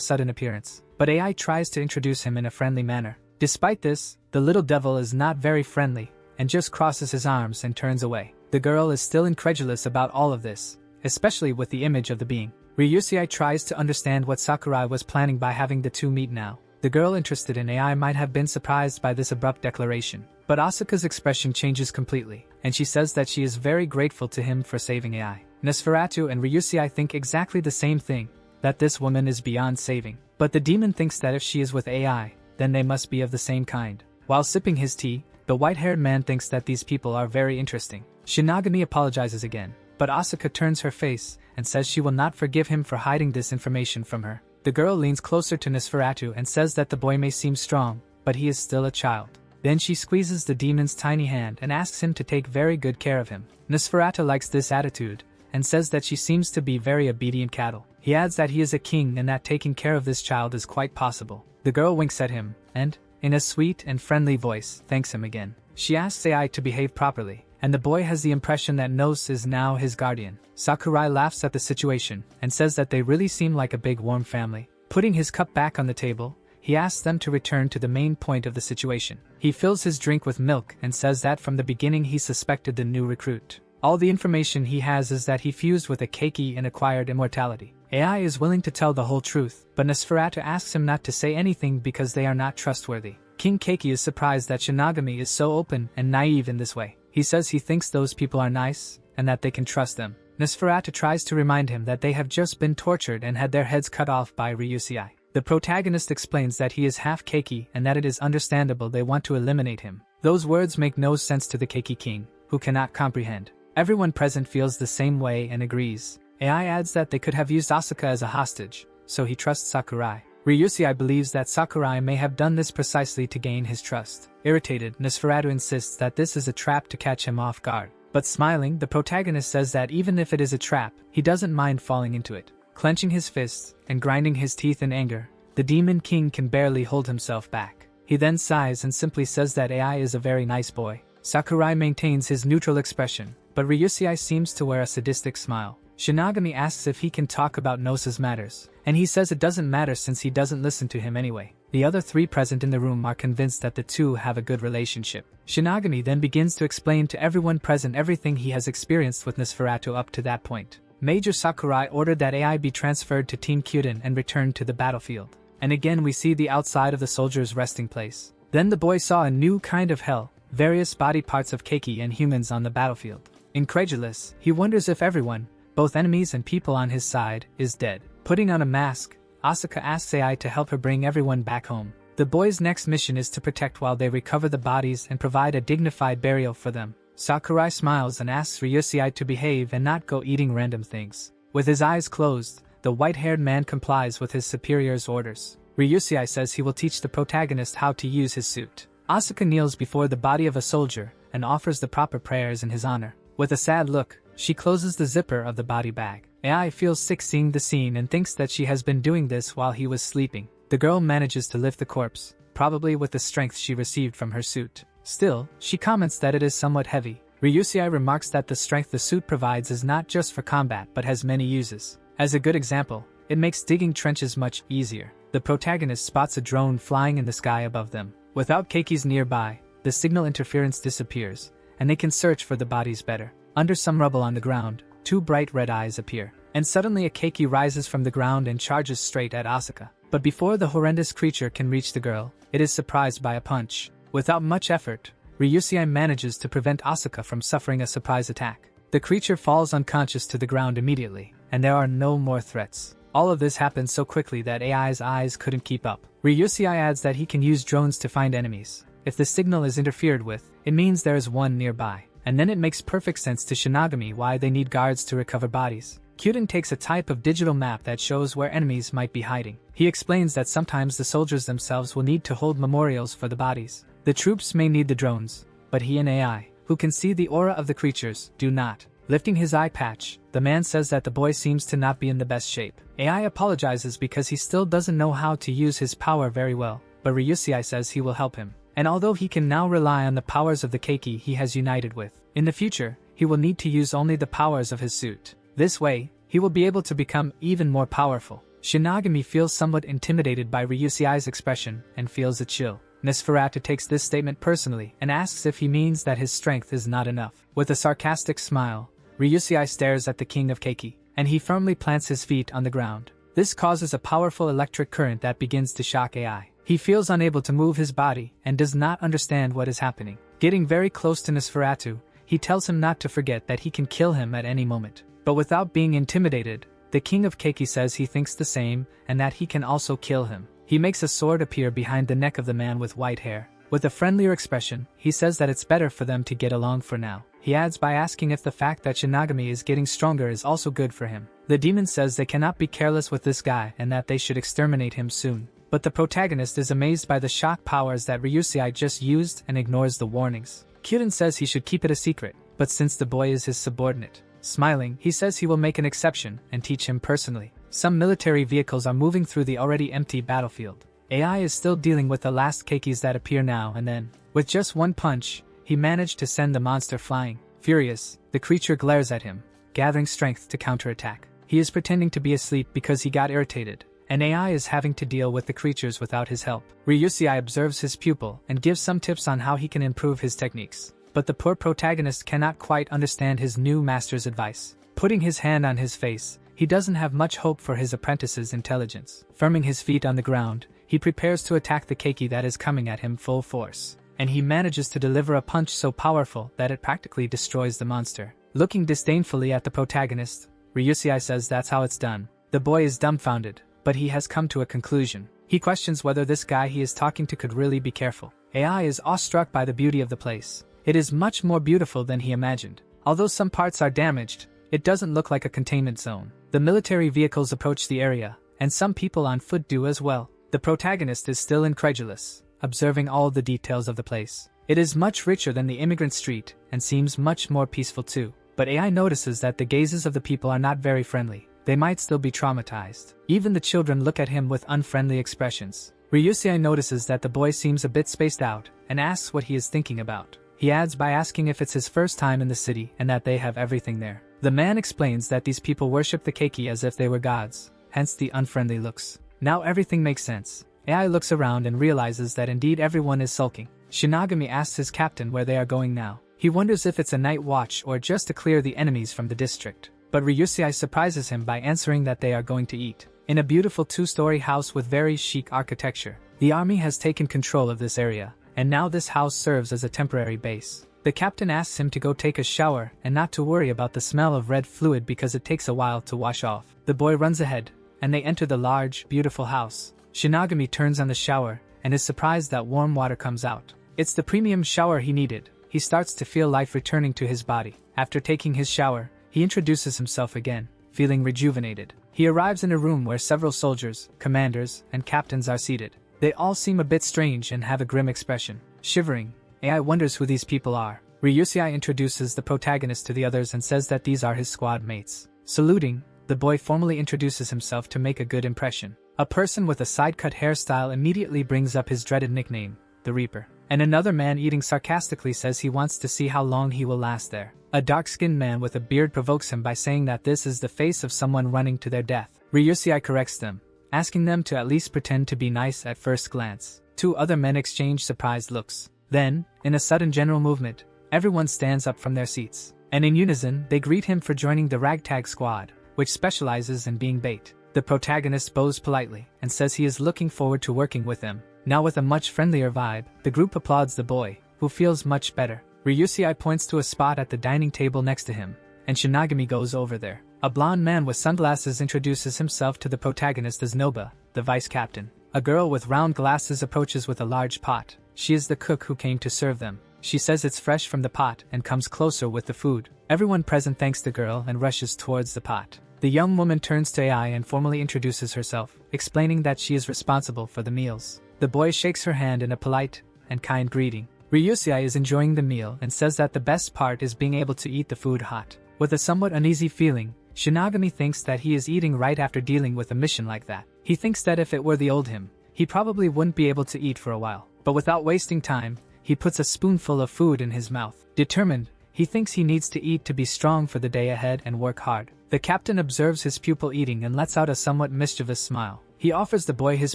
S1: sudden appearance, but AI tries to introduce him in a friendly manner. Despite this, the little devil is not very friendly and just crosses his arms and turns away. The girl is still incredulous about all of this, especially with the image of the being. Ryusei tries to understand what Sakurai was planning by having the two meet now. The girl interested in AI might have been surprised by this abrupt declaration, but Asuka's expression changes completely, and she says that she is very grateful to him for saving AI. Nosferatu and Ryusei think exactly the same thing, that this woman is beyond saving. But the demon thinks that if she is with AI, then they must be of the same kind. While sipping his tea, the white-haired man thinks that these people are very interesting. Shinigami apologizes again, but Asuka turns her face and says she will not forgive him for hiding this information from her. The girl leans closer to Nosferatu and says that the boy may seem strong, but he is still a child. Then she squeezes the demon's tiny hand and asks him to take very good care of him. Nosferatu likes this attitude and says that she seems to be very obedient cattle. He adds that he is a king and that taking care of this child is quite possible. The girl winks at him and, in a sweet and friendly voice, thanks him again. She asks AI to behave properly, and the boy has the impression that Nos is now his guardian. Sakurai laughs at the situation and says that they really seem like a big warm family. Putting his cup back on the table, he asks them to return to the main point of the situation. He fills his drink with milk and says that from the beginning he suspected the new recruit. All the information he has is that he fused with a keiki and acquired immortality. AI is willing to tell the whole truth, but Nosferatu asks him not to say anything because they are not trustworthy. King Keiki is surprised that Shinigami is so open and naive in this way. He says he thinks those people are nice, and that they can trust them. Nosferatu tries to remind him that they have just been tortured and had their heads cut off by Ryusei. The protagonist explains that he is half Keiki and that it is understandable they want to eliminate him. Those words make no sense to the Keiki king, who cannot comprehend. Everyone present feels the same way and agrees. AI adds that they could have used Asuka as a hostage, so he trusts Sakurai. Ryusei believes that Sakurai may have done this precisely to gain his trust. Irritated, Nosferatu insists that this is a trap to catch him off guard. But smiling, the protagonist says that even if it is a trap, he doesn't mind falling into it. Clenching his fists and grinding his teeth in anger, the Demon King can barely hold himself back. He then sighs and simply says that AI is a very nice boy. Sakurai maintains his neutral expression, but Ryusei seems to wear a sadistic smile. Shinigami asks if he can talk about Nosa's matters, and he says it doesn't matter since he doesn't listen to him anyway. The other three present in the room are convinced that the two have a good relationship. Shinigami then begins to explain to everyone present everything he has experienced with Nosferatu up to that point. Major Sakurai ordered that AI be transferred to Team Kyuden and returned to the battlefield. And again we see the outside of the soldiers' resting place. Then the boy saw a new kind of hell, various body parts of Keiki and humans on the battlefield. Incredulous, he wonders if everyone, both enemies and people on his side, is dead. Putting on a mask, Asuka asks AI to help her bring everyone back home. The boy's next mission is to protect while they recover the bodies and provide a dignified burial for them. Sakurai smiles and asks Ryusei to behave and not go eating random things. With his eyes closed, the white-haired man complies with his superior's orders. Ryusei says he will teach the protagonist how to use his suit. Asuka kneels before the body of a soldier and offers the proper prayers in his honor. With a sad look, she closes the zipper of the body bag. AI feels sick seeing the scene and thinks that she has been doing this while he was sleeping. The girl manages to lift the corpse, probably with the strength she received from her suit. Still, she comments that it is somewhat heavy. Ryusei remarks that the strength the suit provides is not just for combat but has many uses. As a good example, it makes digging trenches much easier. The protagonist spots a drone flying in the sky above them. Without Keiki's nearby, the signal interference disappears, and they can search for the bodies better. Under some rubble on the ground, two bright red eyes appear, and suddenly a keiki rises from the ground and charges straight at Asuka. But before the horrendous creature can reach the girl, it is surprised by a punch. Without much effort, Ryusei manages to prevent Asuka from suffering a surprise attack. The creature falls unconscious to the ground immediately, and there are no more threats. All of this happens so quickly that AI's eyes couldn't keep up. Ryusei adds that he can use drones to find enemies. If the signal is interfered with, it means there is one nearby. and then it makes perfect sense to Shinigami why they need guards to recover bodies. Kyuden takes a type of digital map that shows where enemies might be hiding. He explains that sometimes the soldiers themselves will need to hold memorials for the bodies. The troops may need the drones, but he and AI, who can see the aura of the creatures, do not. Lifting his eye patch, the man says that the boy seems to not be in the best shape. AI apologizes because he still doesn't know how to use his power very well, but Ryusei says he will help him. And although he can now rely on the powers of the keiki he has united with, in the future, he will need to use only the powers of his suit. This way, he will be able to become even more powerful. Shinigami feels somewhat intimidated by Ryusei's expression and feels a chill. Nosferatu takes this statement personally and asks if he means that his strength is not enough. With a sarcastic smile, Ryusei stares at the king of keiki, and he firmly plants his feet on the ground. This causes a powerful electric current that begins to shock AI. He feels unable to move his body and does not understand what is happening. Getting very close to Nosferatu, he tells him not to forget that he can kill him at any moment. But without being intimidated, the king of keiki says he thinks the same and that he can also kill him. He makes a sword appear behind the neck of the man with white hair. With a friendlier expression, he says that it's better for them to get along for now. He adds by asking if the fact that Shinigami is getting stronger is also good for him. The demon says they cannot be careless with this guy and that they should exterminate him soon. But the protagonist is amazed by the shock powers that Ryusei just used and ignores the warnings. Kyuden says he should keep it a secret, but since the boy is his subordinate, smiling, he says he will make an exception and teach him personally. Some military vehicles are moving through the already empty battlefield. AI is still dealing with the last keikis that appear now and then. With just one punch, he managed to send the monster flying. Furious, the creature glares at him, gathering strength to counterattack. He is pretending to be asleep because he got irritated, and AI is having to deal with the creatures without his help. Ryusei observes his pupil and gives some tips on how he can improve his techniques. But the poor protagonist cannot quite understand his new master's advice. Putting his hand on his face, he doesn't have much hope for his apprentice's intelligence. Firming his feet on the ground, he prepares to attack the keiki that is coming at him full force. And he manages to deliver a punch so powerful that it practically destroys the monster. Looking disdainfully at the protagonist, Ryusei says that's how it's done. The boy is dumbfounded, but he has come to a conclusion. He questions whether this guy he is talking to could really be careful. AI is awestruck by the beauty of the place. It is much more beautiful than he imagined. Although some parts are damaged, it doesn't look like a containment zone. The military vehicles approach the area, and some people on foot do as well. The protagonist is still incredulous, observing all the details of the place. It is much richer than the immigrant street, and seems much more peaceful too. But AI notices that the gazes of the people are not very friendly. They might still be traumatized. Even the children look at him with unfriendly expressions. Ryusei notices that the boy seems a bit spaced out, and asks what he is thinking about. He adds by asking if it's his first time in the city and that they have everything there. The man explains that these people worship the keiki as if they were gods, hence the unfriendly looks. Now everything makes sense. AI looks around and realizes that indeed everyone is sulking. Shinigami asks his captain where they are going now. He wonders if it's a night watch or just to clear the enemies from the district. But Ryusei surprises him by answering that they are going to eat. In a beautiful two-story house with very chic architecture, the army has taken control of this area, and now this house serves as a temporary base. The captain asks him to go take a shower and not to worry about the smell of red fluid because it takes a while to wash off. The boy runs ahead, and they enter the large, beautiful house. Shinigami turns on the shower and is surprised that warm water comes out. It's the premium shower he needed. He starts to feel life returning to his body. After taking his shower, he introduces himself again, feeling rejuvenated. He arrives in a room where several soldiers, commanders, and captains are seated. They all seem a bit strange and have a grim expression. Shivering, AI wonders who these people are. Ryusei introduces the protagonist to the others and says that these are his squad mates. Saluting, the boy formally introduces himself to make a good impression. A person with a side-cut hairstyle immediately brings up his dreaded nickname, the Reaper. And another man eating sarcastically says he wants to see how long he will last there. A dark-skinned man with a beard provokes him by saying that this is the face of someone running to their death. Ryusei corrects them, asking them to at least pretend to be nice at first glance. Two other men exchange surprised looks. Then, in a sudden general movement, everyone stands up from their seats. And in unison, they greet him for joining the ragtag squad, which specializes in being bait. The protagonist bows politely and says he is looking forward to working with them. Now with a much friendlier vibe, the group applauds the boy, who feels much better. Ryusei points to a spot at the dining table next to him, and Shinigami goes over there. A blonde man with sunglasses introduces himself to the protagonist as Noba, the vice captain. A girl with round glasses approaches with a large pot. She is the cook who came to serve them. She says it's fresh from the pot and comes closer with the food. Everyone present thanks the girl and rushes towards the pot. The young woman turns to AI and formally introduces herself, explaining that she is responsible for the meals. The boy shakes her hand in a polite and kind greeting. Ryusei is enjoying the meal and says that the best part is being able to eat the food hot. With a somewhat uneasy feeling, Shinigami thinks that he is eating right after dealing with a mission like that. He thinks that if it were the old him, he probably wouldn't be able to eat for a while. But without wasting time, he puts a spoonful of food in his mouth. Determined, he thinks he needs to eat to be strong for the day ahead and work hard. The captain observes his pupil eating and lets out a somewhat mischievous smile. He offers the boy his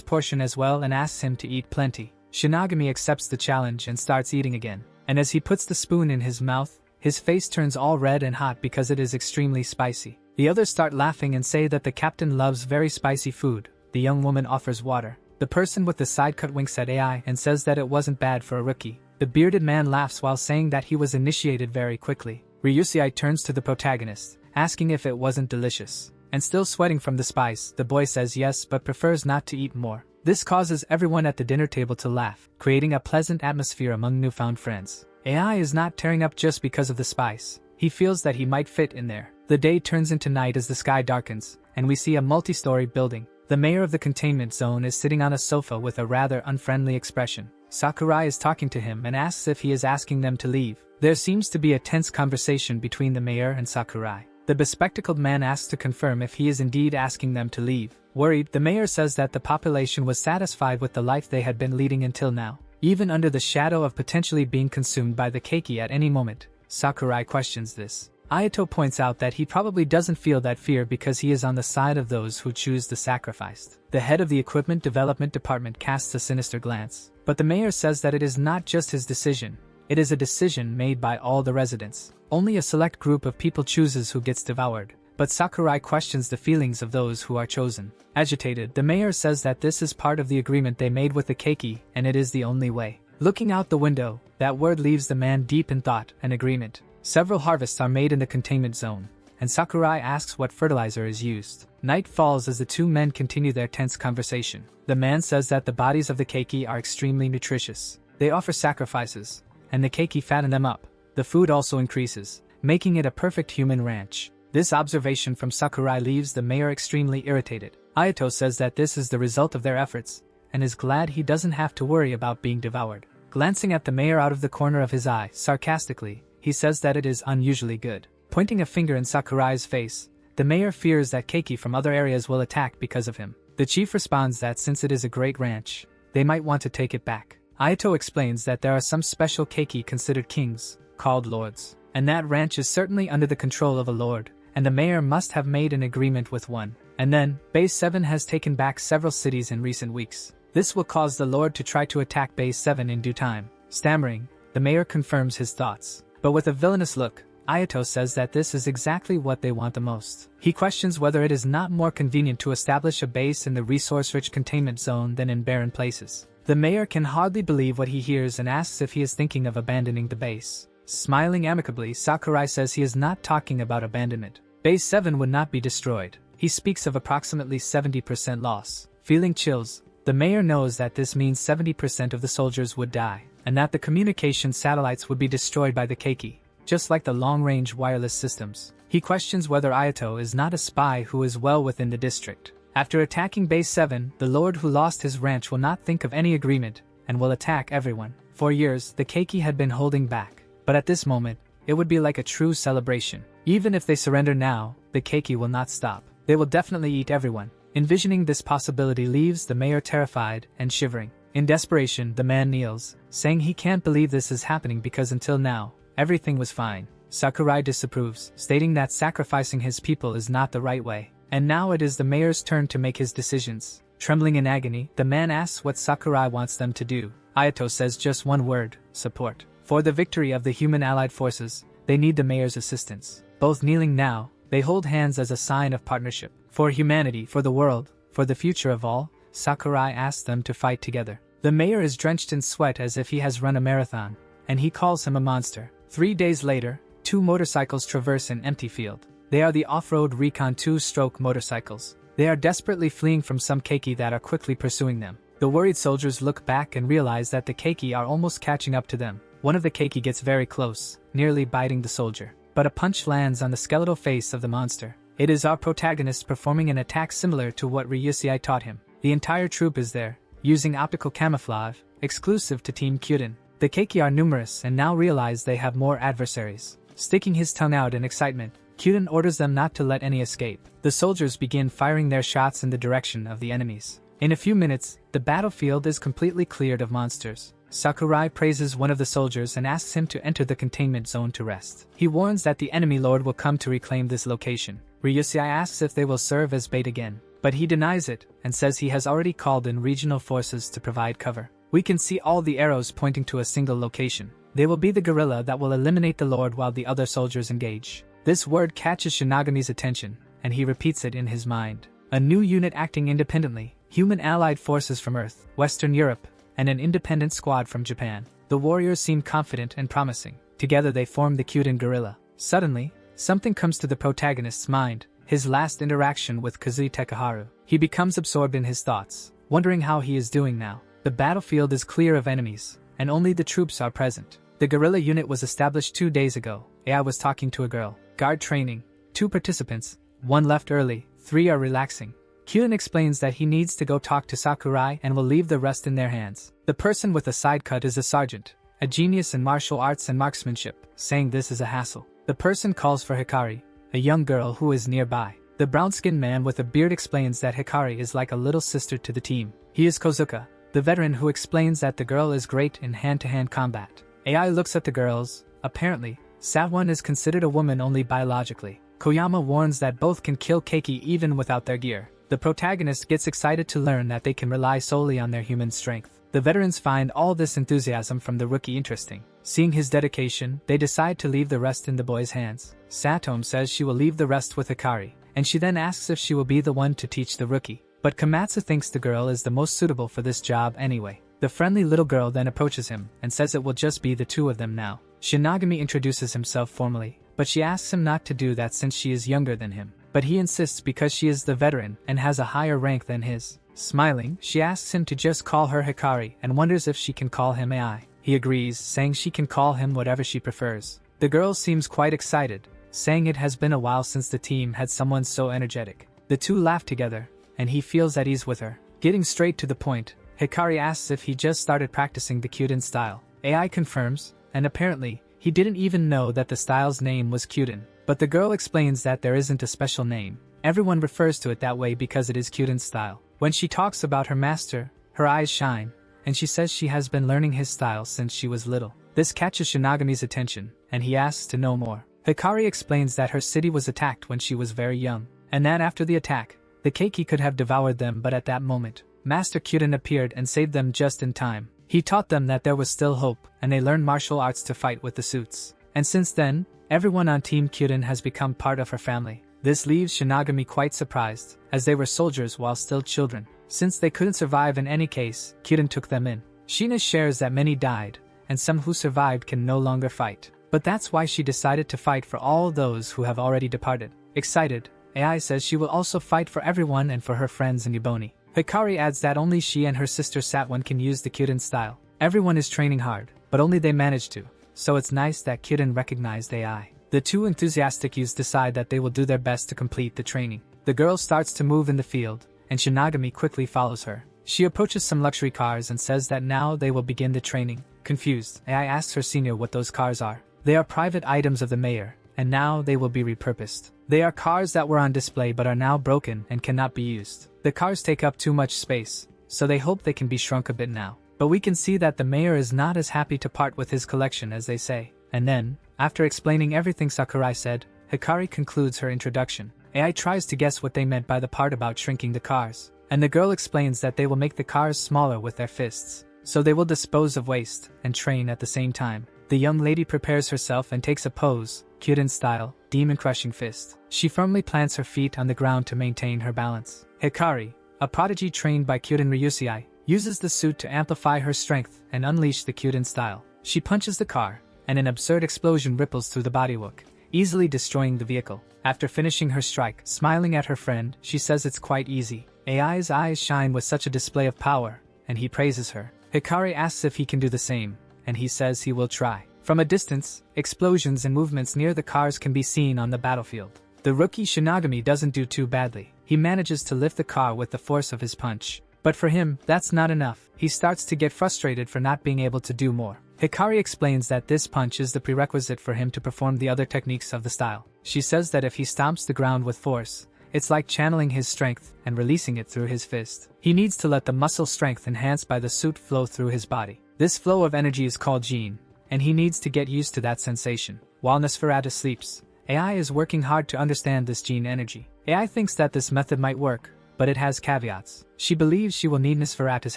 S1: portion as well and asks him to eat plenty. Shinigami accepts the challenge and starts eating again. And as he puts the spoon in his mouth, his face turns all red and hot because it is extremely spicy. The others start laughing and say that the captain loves very spicy food. The young woman offers water. The person with the side cut winks at AI and says that it wasn't bad for a rookie. The bearded man laughs while saying that he was initiated very quickly. Ryusei turns to the protagonist, asking if it wasn't delicious. And still sweating from the spice, the boy says yes but prefers not to eat more. This causes everyone at the dinner table to laugh, creating a pleasant atmosphere among newfound friends. AI is not tearing up just because of the spice. He feels that he might fit in there. The day turns into night as the sky darkens, and we see a multi-story building. The mayor of the containment zone is sitting on a sofa with a rather unfriendly expression. Sakurai is talking to him and asks if he is asking them to leave. There seems to be a tense conversation between the mayor and Sakurai. The bespectacled man asks to confirm if he is indeed asking them to leave. Worried, the mayor says that the population was satisfied with the life they had been leading until now, even under the shadow of potentially being consumed by the keiki at any moment. Sakurai questions this. Ayato points out that he probably doesn't feel that fear because he is on the side of those who choose the sacrificed. The head of the equipment development department casts a sinister glance, but the mayor says that it is not just his decision. It is a decision made by all the residents. Only a select group of people chooses who gets devoured, but Sakurai questions the feelings of those who are chosen. Agitated, the mayor says that this is part of the agreement they made with the keiki, and it is the only way. Looking out the window, that word leaves the man deep in thought and agreement. Several harvests are made in the containment zone, and Sakurai asks what fertilizer is used. Night falls as the two men continue their tense conversation. The man says that the bodies of the keiki are extremely nutritious. They offer sacrifices, and the keiki fatten them up. The food also increases, making it a perfect human ranch. This observation from Sakurai leaves the mayor extremely irritated. Ayato says that this is the result of their efforts, and is glad he doesn't have to worry about being devoured. Glancing at the mayor out of the corner of his eye, sarcastically, he says that it is unusually good. Pointing a finger in Sakurai's face, the mayor fears that keiki from other areas will attack because of him. The chief responds that since it is a great ranch, they might want to take it back. Ayato explains that there are some special keiki considered kings, called lords, and that ranch is certainly under the control of a lord, and the mayor must have made an agreement with one. And then, Base 7 has taken back several cities in recent weeks. This will cause the lord to try to attack Base 7 in due time. Stammering, the mayor confirms his thoughts. But with a villainous look, Ayato says that this is exactly what they want the most. He questions whether it is not more convenient to establish a base in the resource-rich containment zone than in barren places. The mayor can hardly believe what he hears and asks if he is thinking of abandoning the base. Smiling amicably, Sakurai says he is not talking about abandonment. Base 7 would not be destroyed. He speaks of approximately 70% loss. Feeling chills, the mayor knows that this means 70% of the soldiers would die, and that the communication satellites would be destroyed by the keiki, just like the long-range wireless systems. He questions whether Ayato is not a spy who is well within the district. After attacking Base 7, the lord who lost his ranch will not think of any agreement, and will attack everyone. For years, the keiki had been holding back, but at this moment, it would be like a true celebration. Even if they surrender now, the keiki will not stop. They will definitely eat everyone. Envisioning this possibility leaves the mayor terrified and shivering. In desperation, the man kneels, saying he can't believe this is happening because until now, everything was fine. Sakurai disapproves, stating that sacrificing his people is not the right way. And now it is the mayor's turn to make his decisions. Trembling in agony, the man asks what Sakurai wants them to do. Ayato says just one word: support. For the victory of the human allied forces, they need the mayor's assistance. Both kneeling now, they hold hands as a sign of partnership. For humanity, for the world, for the future of all, Sakurai asks them to fight together. The mayor is drenched in sweat as if he has run a marathon, and he calls him a monster. 3 days later, 2 motorcycles traverse an empty field. They are the off-road Recon 2-stroke motorcycles. They are desperately fleeing from some keiki that are quickly pursuing them. The worried soldiers look back and realize that the keiki are almost catching up to them. one of the keiki gets very close, nearly biting the soldier. But a punch lands on the skeletal face of the monster. It is our protagonist performing an attack similar to what Ryusei taught him. The entire troop is there, using optical camouflage, exclusive to Team Kyuden. The keiki are numerous and now realize they have more adversaries. Sticking his tongue out in excitement, Kyuden orders them not to let any escape. The soldiers begin firing their shots in the direction of the enemies. In a few minutes, the battlefield is completely cleared of monsters. Sakurai praises one of the soldiers and asks him to enter the containment zone to rest. He warns that the enemy lord will come to reclaim this location. Ryusei asks if they will serve as bait again, but he denies it and says he has already called in regional forces to provide cover. We can see all the arrows pointing to a single location. They will be the guerrilla that will eliminate the lord while the other soldiers engage. This word catches Shinagami's attention, and he repeats it in his mind. A new unit acting independently, human allied forces from Earth, Western Europe, and an independent squad from Japan. The warriors seem confident and promising. Together they form the Kyuden guerrilla. Suddenly, something comes to the protagonist's mind, his last interaction with Kazui Tekaharu. He becomes absorbed in his thoughts, wondering how he is doing now. The battlefield is clear of enemies, and only the troops are present. The guerrilla unit was established 2 days ago. AI was talking to a girl. Guard training. 2 participants. 1 left early, 3 are relaxing. Kyuden explains that he needs to go talk to Sakurai and will leave the rest in their hands. The person with a side cut is a sergeant, a genius in martial arts and marksmanship, saying this is a hassle. The person calls for Hikari, a young girl who is nearby. The brown-skinned man with a beard explains that Hikari is like a little sister to the team. He is Kozuka, the veteran who explains that the girl is great in hand-to-hand combat. AI looks at the girls. Apparently, Satwan is considered a woman only biologically. Koyama warns that both can kill keiki even without their gear. The protagonist gets excited to learn that they can rely solely on their human strength. The veterans find all this enthusiasm from the rookie interesting. Seeing his dedication, they decide to leave the rest in the boy's hands. Satome says she will leave the rest with Hikari, and she then asks if she will be the one to teach the rookie. But Komatsu thinks the girl is the most suitable for this job anyway. The friendly little girl then approaches him and says it will just be the 2 of them now. Shinagami introduces himself formally, but she asks him not to do that since she is younger than him. But he insists because she is the veteran and has a higher rank than his. Smiling, she asks him to just call her Hikari and wonders if she can call him AI. He agrees, saying she can call him whatever she prefers. The girl seems quite excited, saying it has been a while since the team had someone so energetic. The 2 laugh together, and he feels at ease with her. Getting straight to the point, Hikari asks if he just started practicing the Kyuden style. AI confirms, and apparently, he didn't even know that the style's name was Kyuden. But the girl explains that there isn't a special name. Everyone refers to it that way because it is Kyuden's style. When she talks about her master, her eyes shine, and she says she has been learning his style since she was little. This catches Shinagami's attention, and he asks to know more. Hikari explains that her city was attacked when she was very young, and that after the attack, the keiki could have devoured them, but at that moment, Master Kyuden appeared and saved them just in time. He taught them that there was still hope, and they learned martial arts to fight with the suits. And since then, everyone on Team Kyuden has become part of her family. This leaves Shinagami quite surprised, as they were soldiers while still children. Since they couldn't survive in any case, Kyuden took them in. Shina shares that many died, and some who survived can no longer fight. But that's why she decided to fight for all those who have already departed. Excited, AI says she will also fight for everyone and for her friends in Ebony. Hikari adds that only she and her sister Satwan can use the Kyuden style. Everyone is training hard, but only they manage to. So it's nice that Kyuden recognized AI. The 2 enthusiastic youths decide that they will do their best to complete the training. The girl starts to move in the field, and Shinagami quickly follows her. She approaches some luxury cars and says that now they will begin the training. Confused, AI asks her senior what those cars are. They are private items of the mayor, and now they will be repurposed. They are cars that were on display but are now broken and cannot be used. The cars take up too much space, so they hope they can be shrunk a bit now. But we can see that the mayor is not as happy to part with his collection as they say. And then, after explaining everything Sakurai said, Hikari concludes her introduction. AI tries to guess what they meant by the part about shrinking the cars, and the girl explains that they will make the cars smaller with their fists, so they will dispose of waste and train at the same time. The young lady prepares herself and takes a pose, Kyuden style, demon-crushing fist. She firmly plants her feet on the ground to maintain her balance. Hikari, a prodigy trained by Kyuden Ryusei, uses the suit to amplify her strength and unleash the Kyuden style. She punches the car, and an absurd explosion ripples through the bodywork, easily destroying the vehicle. After finishing her strike, smiling at her friend, she says it's quite easy. AI's eyes shine with such a display of power, and he praises her. Hikari asks if he can do the same, and he says he will try. From a distance, explosions and movements near the cars can be seen on the battlefield. The rookie Shinigami doesn't do too badly. He manages to lift the car with the force of his punch. But for him, that's not enough. He starts to get frustrated for not being able to do more. Hikari explains that this punch is the prerequisite for him to perform the other techniques of the style. She says that if he stomps the ground with force, it's like channeling his strength and releasing it through his fist. He needs to let the muscle strength enhanced by the suit flow through his body. This flow of energy is called Jin, and he needs to get used to that sensation. While Nosferatu sleeps, AI is working hard to understand this Jin energy. AI thinks that this method might work, but it has caveats. She believes she will need Nosferatu's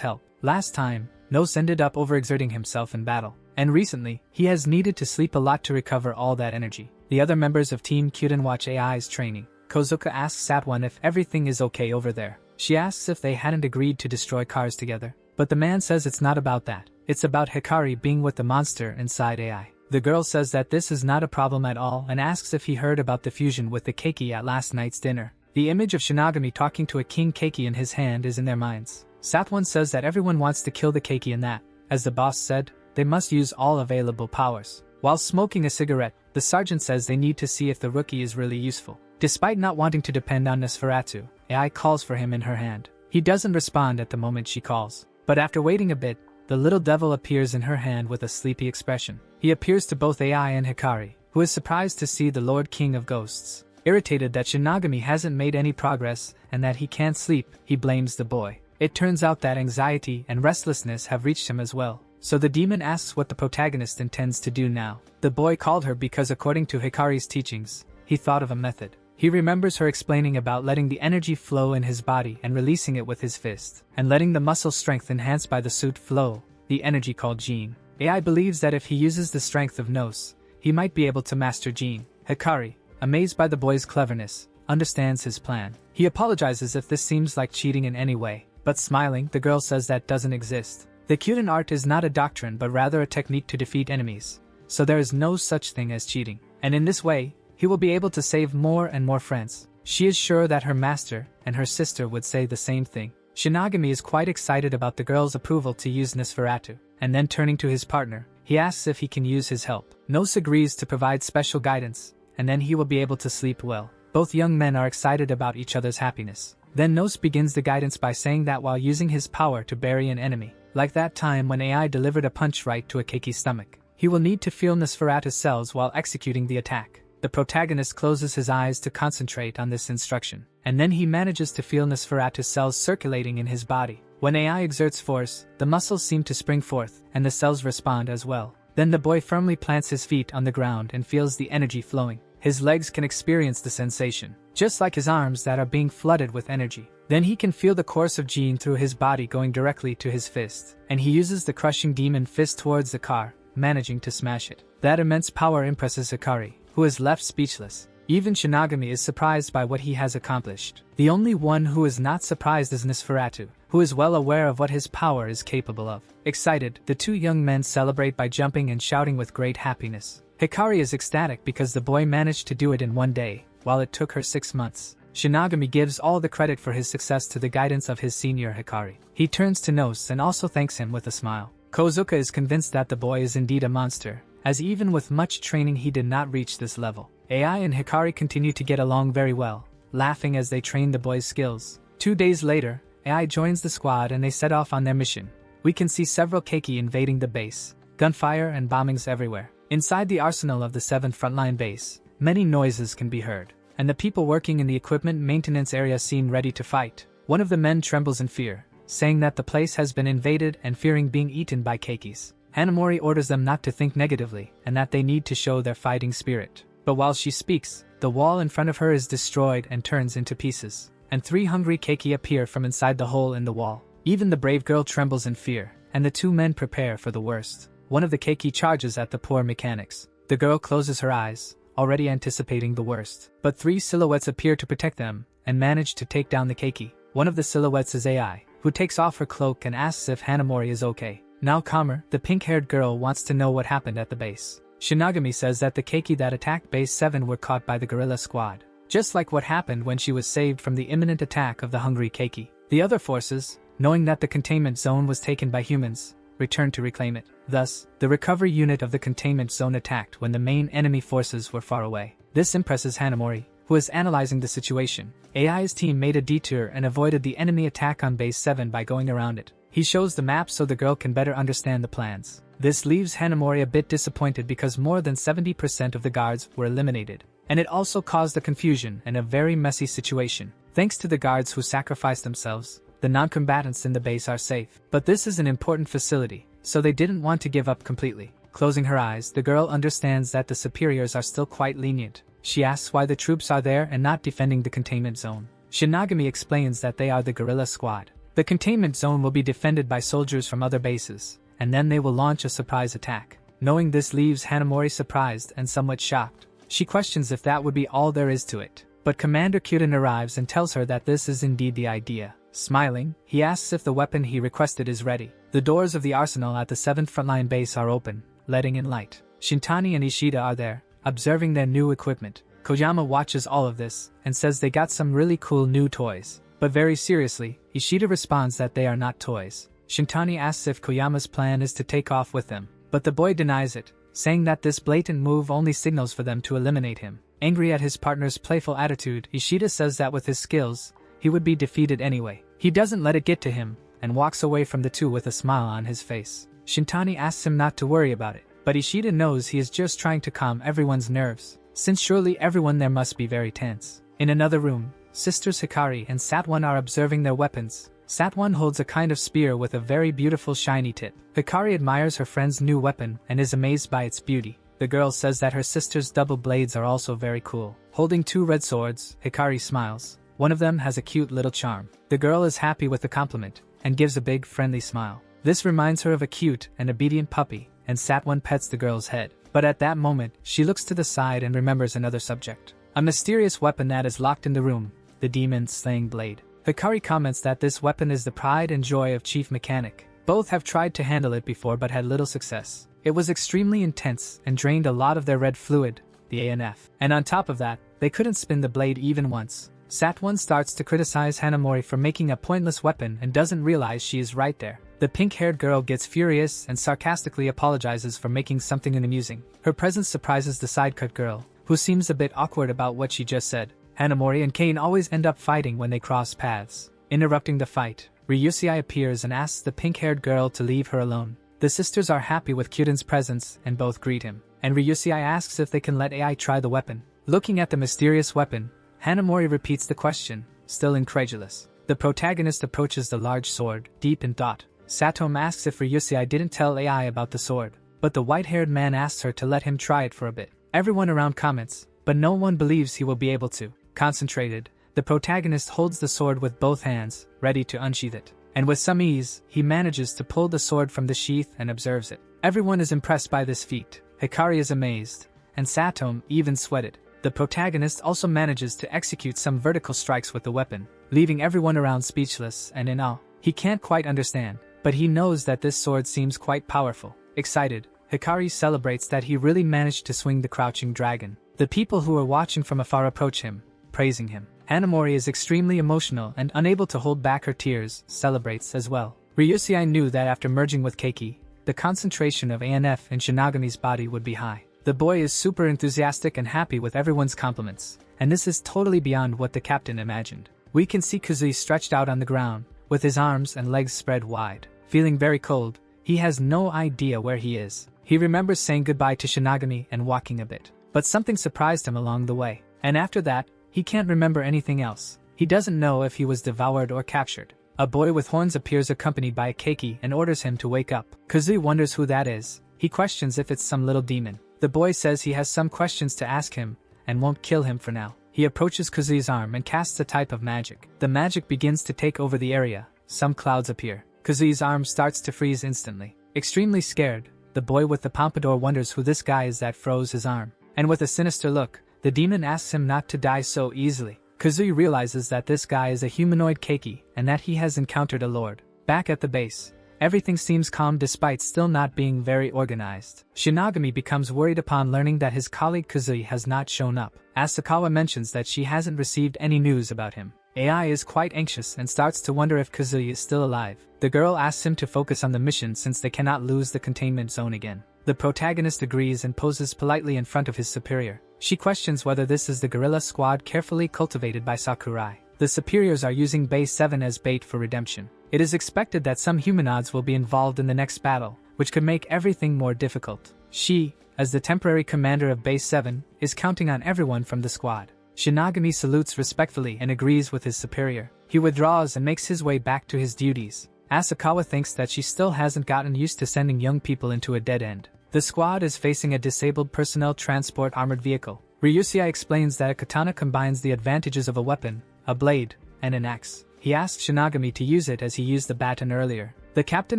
S1: help. Last time, Nos ended up overexerting himself in battle, and recently, he has needed to sleep a lot to recover all that energy. The other members of Team Kyuden watch AI's training. Kozuka asks Satwan if everything is okay over there. She asks if they hadn't agreed to destroy cars together, but the man says it's not about that. It's about Hikari being with the monster inside AI. The girl says that this is not a problem at all and asks if he heard about the fusion with the keiki at last night's dinner. The image of Shinigami talking to a king keiki in his hand is in their minds. Satwan says that everyone wants to kill the keiki and that, as the boss said, they must use all available powers. While smoking a cigarette, the sergeant says they need to see if the rookie is really useful. Despite not wanting to depend on Nosferatu, AI calls for him in her hand. He doesn't respond at the moment she calls. But after waiting a bit, the little devil appears in her hand with a sleepy expression. He appears to both AI and Hikari, who is surprised to see the Lord King of Ghosts. Irritated that Shinigami hasn't made any progress and that he can't sleep, he blames the boy. It turns out that anxiety and restlessness have reached him as well. So the demon asks what the protagonist intends to do now. The boy called her because according to Hikari's teachings, he thought of a method. He remembers her explaining about letting the energy flow in his body and releasing it with his fist, and letting the muscle strength enhanced by the suit flow, the energy called Jin. AI believes that if he uses the strength of Nos, he might be able to master Jin. Hikari, amazed by the boy's cleverness, understands his plan. He apologizes if this seems like cheating in any way, but smiling, the girl says that doesn't exist. The Kyuden art is not a doctrine but rather a technique to defeat enemies, so there is no such thing as cheating. And in this way, he will be able to save more and more friends. She is sure that her master and her sister would say the same thing. Shinigami is quite excited about the girl's approval to use Nosferatu, and then turning to his partner, he asks if he can use his help. Nos agrees to provide special guidance, and then he will be able to sleep well. Both young men are excited about each other's happiness. Then Nos begins the guidance by saying that while using his power to bury an enemy, like that time when AI delivered a punch right to a keiki's stomach, he will need to feel Nosferatu's cells while executing the attack. The protagonist closes his eyes to concentrate on this instruction, and then he manages to feel Nosferatu's cells circulating in his body. When AI exerts force, the muscles seem to spring forth, and the cells respond as well. Then the boy firmly plants his feet on the ground and feels the energy flowing. His legs can experience the sensation, just like his arms that are being flooded with energy. Then he can feel the course of Jin through his body going directly to his fist, and he uses the crushing demon fist towards the car, managing to smash it. That immense power impresses Hikari, who is left speechless. Even Shinigami is surprised by what he has accomplished. The only one who is not surprised is Nosferatu, who is well aware of what his power is capable of. Excited, the two young men celebrate by jumping and shouting with great happiness. Hikari is ecstatic because the boy managed to do it in one day, while it took her 6 months. Shinigami gives all the credit for his success to the guidance of his senior Hikari. He turns to Nos and also thanks him with a smile. Kozuka is convinced that the boy is indeed a monster, as even with much training he did not reach this level. AI and Hikari continue to get along very well, laughing as they train the boy's skills. 2 days later, AI joins the squad and they set off on their mission. We can see several keiki invading the base, gunfire and bombings everywhere. Inside the arsenal of the 7th frontline base, many noises can be heard, and the people working in the equipment maintenance area seem ready to fight. One of the men trembles in fear, saying that the place has been invaded and fearing being eaten by keikis. Hanamori orders them not to think negatively and that they need to show their fighting spirit. But while she speaks, the wall in front of her is destroyed and turns into pieces, and 3 hungry keiki appear from inside the hole in the wall. Even the brave girl trembles in fear, and the 2 men prepare for the worst. One of the keiki charges at the poor mechanics. The girl closes her eyes, already anticipating the worst. But 3 silhouettes appear to protect them, and manage to take down the keiki. One of the silhouettes is AI, who takes off her cloak and asks if Hanamori is okay. Now calmer, the pink-haired girl wants to know what happened at the base. Shinigami says that the keiki that attacked Base 7 were caught by the guerrilla squad, just like what happened when she was saved from the imminent attack of the hungry keiki. The other forces, knowing that the containment zone was taken by humans, returned to reclaim it. Thus, the recovery unit of the containment zone attacked when the main enemy forces were far away. This impresses Hanamori, who is analyzing the situation. AI's team made a detour and avoided the enemy attack on Base 7 by going around it. He shows the map so the girl can better understand the plans. This leaves Hanamori a bit disappointed because more than 70% of the guards were eliminated. And it also caused a confusion and a very messy situation. Thanks to the guards who sacrificed themselves, the non-combatants in the base are safe. But this is an important facility, so they didn't want to give up completely. Closing her eyes, the girl understands that the superiors are still quite lenient. She asks why the troops are there and not defending the containment zone. Shinagami explains that they are the guerrilla squad. The containment zone will be defended by soldiers from other bases, and then they will launch a surprise attack. Knowing this leaves Hanamori surprised and somewhat shocked. She questions if that would be all there is to it. But Commander Kyuden arrives and tells her that this is indeed the idea. Smiling, he asks if the weapon he requested is ready. The doors of the arsenal at the 7th frontline base are open, letting in light. Shintani and Ishida are there, observing their new equipment. Koyama watches all of this and says they got some really cool new toys. But very seriously, Ishida responds that they are not toys. Shintani asks if Koyama's plan is to take off with them, but the boy denies it, saying that this blatant move only signals for them to eliminate him. Angry at his partner's playful attitude, Ishida says that with his skills, he would be defeated anyway. He doesn't let it get to him, and walks away from the two with a smile on his face. Shintani asks him not to worry about it, but Ishida knows he is just trying to calm everyone's nerves, since surely everyone there must be very tense. In another room, sisters Hikari and Satwan are observing their weapons. Satwan holds a kind of spear with a very beautiful shiny tip. Hikari admires her friend's new weapon and is amazed by its beauty. The girl says that her sister's double blades are also very cool. Holding two red swords, Hikari smiles. One of them has a cute little charm. The girl is happy with the compliment and gives a big friendly smile. This reminds her of a cute and obedient puppy, and Satwan pets the girl's head. But at that moment, she looks to the side and remembers another subject. A mysterious weapon that is locked in the room, the demon-slaying blade. Hikari comments that this weapon is the pride and joy of Chief Mechanic. Both have tried to handle it before but had little success. It was extremely intense and drained a lot of their red fluid, the ANF. And on top of that, they couldn't spin the blade even once. Satwan starts to criticize Hanamori for making a pointless weapon and doesn't realize she is right there. The pink-haired girl gets furious and sarcastically apologizes for making something amusing. Her presence surprises the sidecut girl, who seems a bit awkward about what she just said. Hanamori and Kane always end up fighting when they cross paths. Interrupting the fight, Ryusei appears and asks the pink-haired girl to leave her alone. The sisters are happy with Kyuden's presence and both greet him, and Ryusei asks if they can let AI try the weapon. Looking at the mysterious weapon, Hanamori repeats the question, still incredulous. The protagonist approaches the large sword, deep in thought. Satome asks if Ryusei didn't tell AI about the sword, but the white-haired man asks her to let him try it for a bit. Everyone around comments, but no one believes he will be able to. Concentrated, the protagonist holds the sword with both hands, ready to unsheath it. And with some ease, he manages to pull the sword from the sheath and observes it. Everyone is impressed by this feat. Hikari is amazed, and Satome even sweated. The protagonist also manages to execute some vertical strikes with the weapon, leaving everyone around speechless and in awe. He can't quite understand, but he knows that this sword seems quite powerful. Excited, Hikari celebrates that he really managed to swing the crouching dragon. The people who are watching from afar approach him, praising him. Hanamori is extremely emotional and unable to hold back her tears, celebrates as well. Ryusei knew that after merging with Keiki, the concentration of ANF in Shinagami's body would be high. The boy is super enthusiastic and happy with everyone's compliments, and this is totally beyond what the captain imagined. We can see Kuzui stretched out on the ground, with his arms and legs spread wide. Feeling very cold, he has no idea where he is. He remembers saying goodbye to Shinagami and walking a bit, but something surprised him along the way, and after that, he can't remember anything else. He doesn't know if he was devoured or captured. A boy with horns appears accompanied by a keiki and orders him to wake up. Kuzui wonders who that is. He questions if it's some little demon. The boy says he has some questions to ask him and won't kill him for now. He approaches Kuzui's arm and casts a type of magic. The magic begins to take over the area. Some clouds appear. Kuzui's arm starts to freeze instantly. Extremely scared, the boy with the pompadour wonders who this guy is that froze his arm. And with a sinister look, the demon asks him not to die so easily. Kuzui realizes that this guy is a humanoid keiki and that he has encountered a lord. Back at the base, everything seems calm despite still not being very organized. Shinagami becomes worried upon learning that his colleague Kuzui has not shown up. Asakawa mentions that she hasn't received any news about him. AI is quite anxious and starts to wonder if Kazuya is still alive. The girl asks him to focus on the mission since they cannot lose the containment zone again. The protagonist agrees and poses politely in front of his superior. She questions whether this is the guerrilla squad carefully cultivated by Sakurai. The superiors are using Base 7 as bait for redemption. It is expected that some humanoids will be involved in the next battle, which could make everything more difficult. She, as the temporary commander of Base 7, is counting on everyone from the squad. Shinigami salutes respectfully and agrees with his superior. He withdraws and makes his way back to his duties. Asakawa thinks that she still hasn't gotten used to sending young people into a dead end. The squad is facing a disabled personnel transport armored vehicle. Ryusei explains that a katana combines the advantages of a weapon, a blade, and an axe. He asks Shinigami to use it as he used the baton earlier. The captain